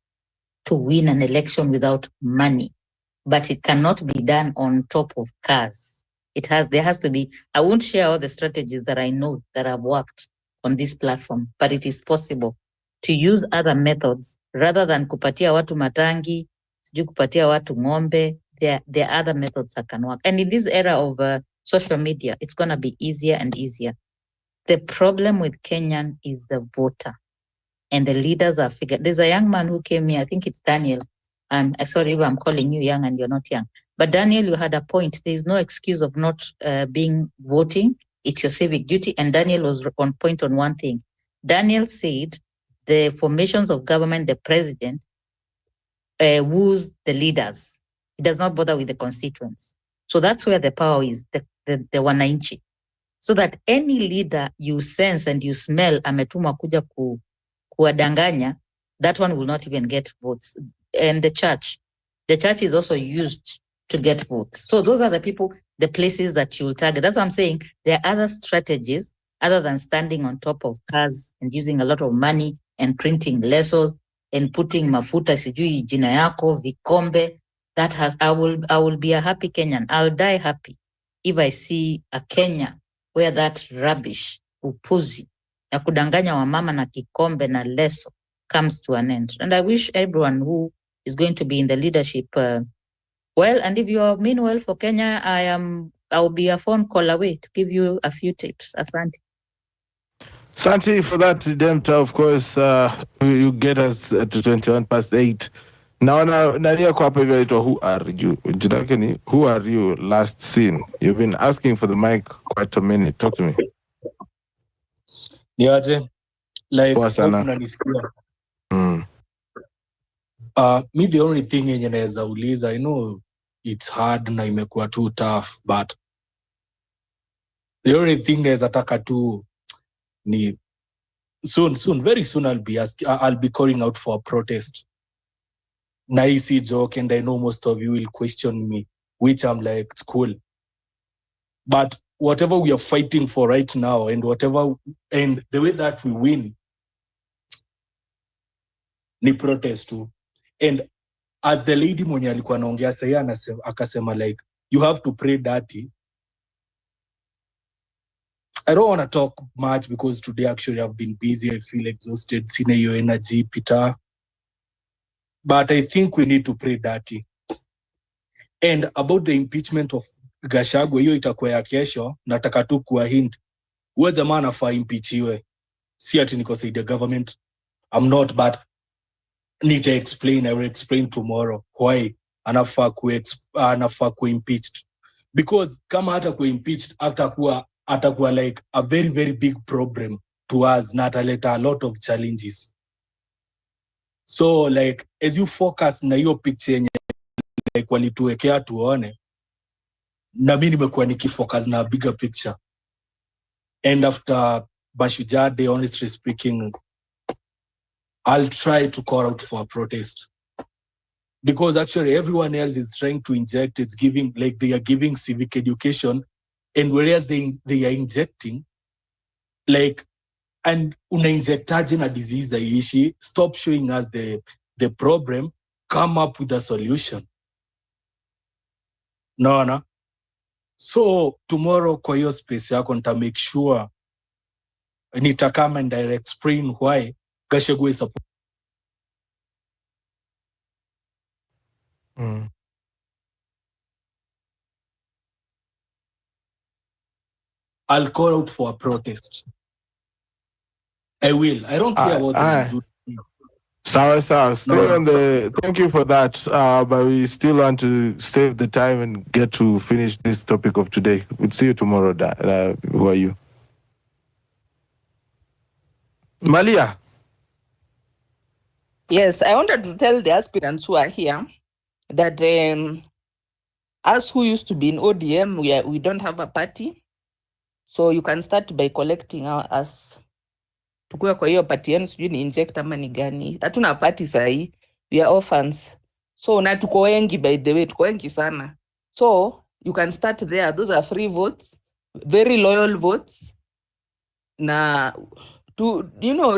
to win an election without money, but it cannot be done on top of cars. There has to be, I won't share all the strategies that I know that have worked on this platform, but it is possible to use other methods rather than kupatia watu matangi, sijui kupatia watu ng'ombe. There are other methods that can work. And in this era of social media, it's going to be easier and easier. The problem with Kenyan is the voter, and the leaders are figured. There's a young man who came here, I think it's Daniel, and sorry if I'm calling you young and you're not young, but Daniel, you had a point. There's no excuse of not being voting. It's your civic duty. And Daniel was on point on one thing. Daniel said the formations of government, the president, woos the leaders. He does not bother with the constituents. So that's where the power is, the wananchi. So that any leader you sense and you smell ametuma kuja kuwadanganya, that one will not even get votes. And the church is also used to get votes. So those are the people, the places that you'll target. That's what I'm saying. There are other strategies other than standing on top of cars and using a lot of money and printing lesos and putting mafuta sijui jina yako vikombe. That has, I will be a happy Kenyan. I'll die happy if I see a Kenya where that rubbish, upuzi, ya kudanganya wamama na kikombe na leso comes to an end. And I wish everyone who is going to be in the leadership well. And if you mean well for Kenya, I'll be a phone call away to give you a few tips. Asante. Santi, for that redemptor, of course, you get us to 21:08. Now, Nadia Kwapegaito, who are you? Jidakeni, who are you last seen? You've been asking for the mic quite a minute. Talk to me. Niaje, like, unanisikia. Me the only thing yenye naweza uliza, I know it's hard na imekuwa too tough, but the only thing naweza taka tu ni soon, very soon I'll be calling out for a protest. nice joke, and I know most of you will question me, which I'm like, it's cool. But whatever we are fighting for right now, and the way that we win, ni protest too. And as the lady mwenye alikuwa anaongea sahi akasema like, you have to pray dirty. I don't want to talk much because today actually I've been busy. I feel exhausted. Sina hiyo energy, Peter. But I think we need to pray dirty. And about the impeachment of Gachagua, hiyo itakuwa ya kesho. Nataka tu kuwa hint. Huyo jamaa anafaa impeachiwe. Si ati niko side government. I'm not, but need to explain. I will explain tomorrow why anafaa ku impeached. Because kama hata ku impeached atakuwa like a very very big problem to us, na ataleta a lot of challenges. So like as you focus na hiyo picture yenye like walituwekea tuone, na mimi nimekuwa nikifocus na bigger picture. And after Bashujaa Day, honestly speaking, I'll try to call out for a protest. Because actually everyone else is trying to inject, it's giving, like they are giving civic education, and whereas they are injecting, like, and una-injectaje na disease aishi, stop showing us the problem, come up with a solution. Naona? So tomorrow kwa hiyo space yako nita make sure nitakama and I'll explain why Gachagua is supposed. I'll call out for a protest. I will. I don't care what they do. Sorry. Stay on the. Thank you for that. But we still want to save the time and get to finish this topic of today. We'll see you tomorrow. Who are you? Malia. Yes, I wanted to tell the aspirants who are here that us who used to be in ODM, we don't have a party. So you can start by collecting us. Tukua kwa hiyo party yenu sijui ni inject ama ni gani. Hatuna party sahi. We are orphans. So na tuko wengi, by the way, tuko wengi sana. So you can start there. Those are free votes, very loyal votes. Na to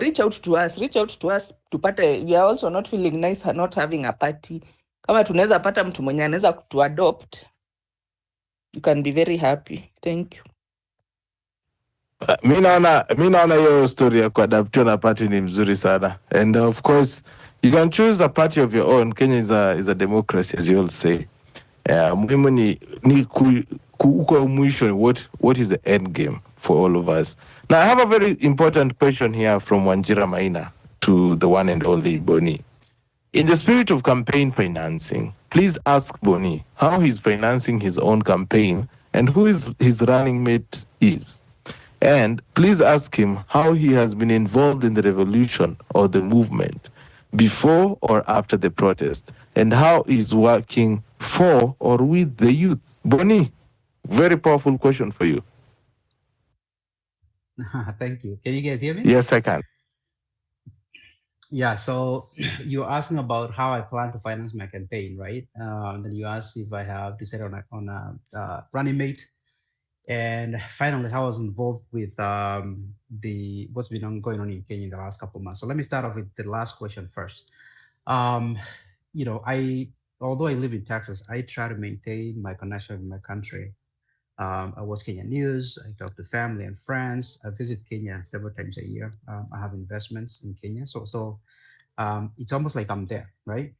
reach out to us tupate. We are also not feeling nice not having a party. Kama tunaweza pata mtu mwenye anaweza kutu adopt, you can be very happy. Thank you. Mi naona hiyo story ya kuadaptiwa na party ni mzuri sana, and of course you can choose a party of your own. Kenya is a democracy, as you all say. Muhimu ni uko mwisho, what is the end game for all of us. Now I have a very important question here from Wanjira Maina to the one and only Boni. In the spirit of campaign financing, please ask Boni how he's financing his own campaign and who his running mate is. And please ask him how he has been involved in the revolution or the movement before or after the protest, and how he's working for or with the youth. Boni, very powerful question for you. Thank you. Can you guys hear me? Yes, I can. Yeah, so you're asking about how I plan to finance my campaign, right? Then you asked if I have decided on a running mate. And finally, how I was involved with what's been going on in Kenya in the last couple of months. So let me start off with the last question first. Although I live in Texas, I try to maintain my connection with my country. I watch Kenya news. I talk to family and friends. I visit Kenya several times a year. I have investments in Kenya, so it's almost like I'm there, right?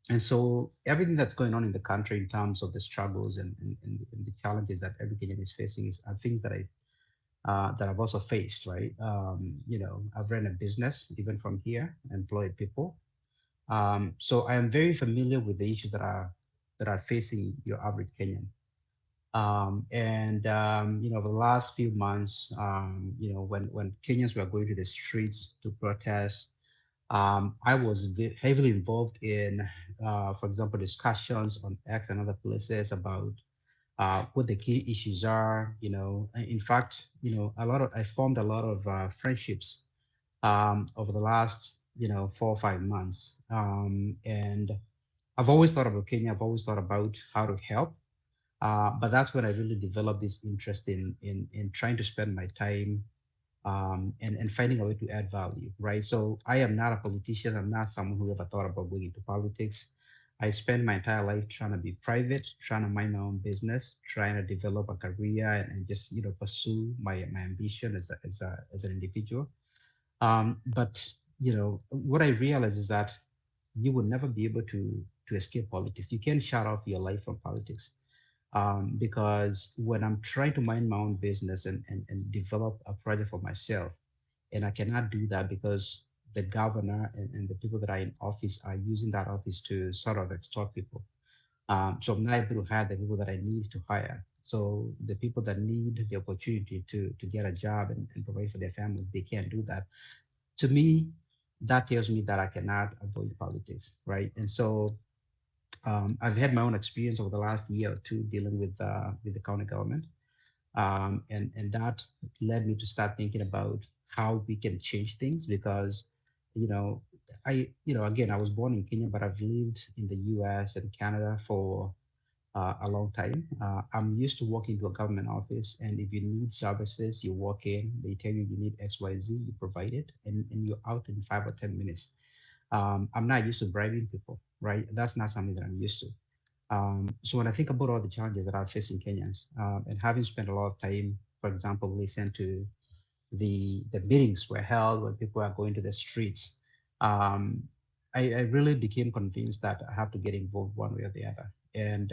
And so everything that's going on in the country in terms of the struggles and the challenges that every Kenyan is facing are things that I've also faced, right? I've run a business even from here, employed people. So I am very familiar with the issues that are facing your average Kenyan. Over the last few months, when Kenyans were going to the streets to protest, I was heavily involved in, for example, discussions on X and other places about what the key issues are. In fact, I formed a lot of friendships over the last 4 or 5 months, and I've always thought about Kenya. I've always thought about how to help. But that's when I really developed this interest in trying to spend my time and finding a way to add value, right? So I am not a politician. I'm not someone who ever thought about going into politics. I spent my entire life trying to be private, trying to mind my own business, trying to develop a career and just pursue my ambition as an individual. But what I realized is that you will never be able to escape politics. You can't shut off your life from politics. Because when I'm trying to mind my own business and develop a project for myself, and I cannot do that because the governor and the people that are in office are using that office to sort of extort people. So I'm not able to hire the people that I need to hire. So the people that need the opportunity to get a job and provide for their families, they can't do that. To me, that tells me that I cannot avoid politics, right? And so I've had my own experience over the last year or two dealing with the county government, and that led me to start thinking about how we can change things because, again, I was born in Kenya, but I've lived in the U.S. and Canada for a long time. I'm used to walking to a government office, and if you need services, you walk in, they tell you you need X, Y, Z, you provide it, and you're out in 5 or 10 minutes. I'm not used to bribing people, right? That's not something that I'm used to. So when I think about all the challenges that are facing Kenyans, and having spent a lot of time, for example, listen to the meetings were held when people are going to the streets, I really became convinced that I have to get involved one way or the other. And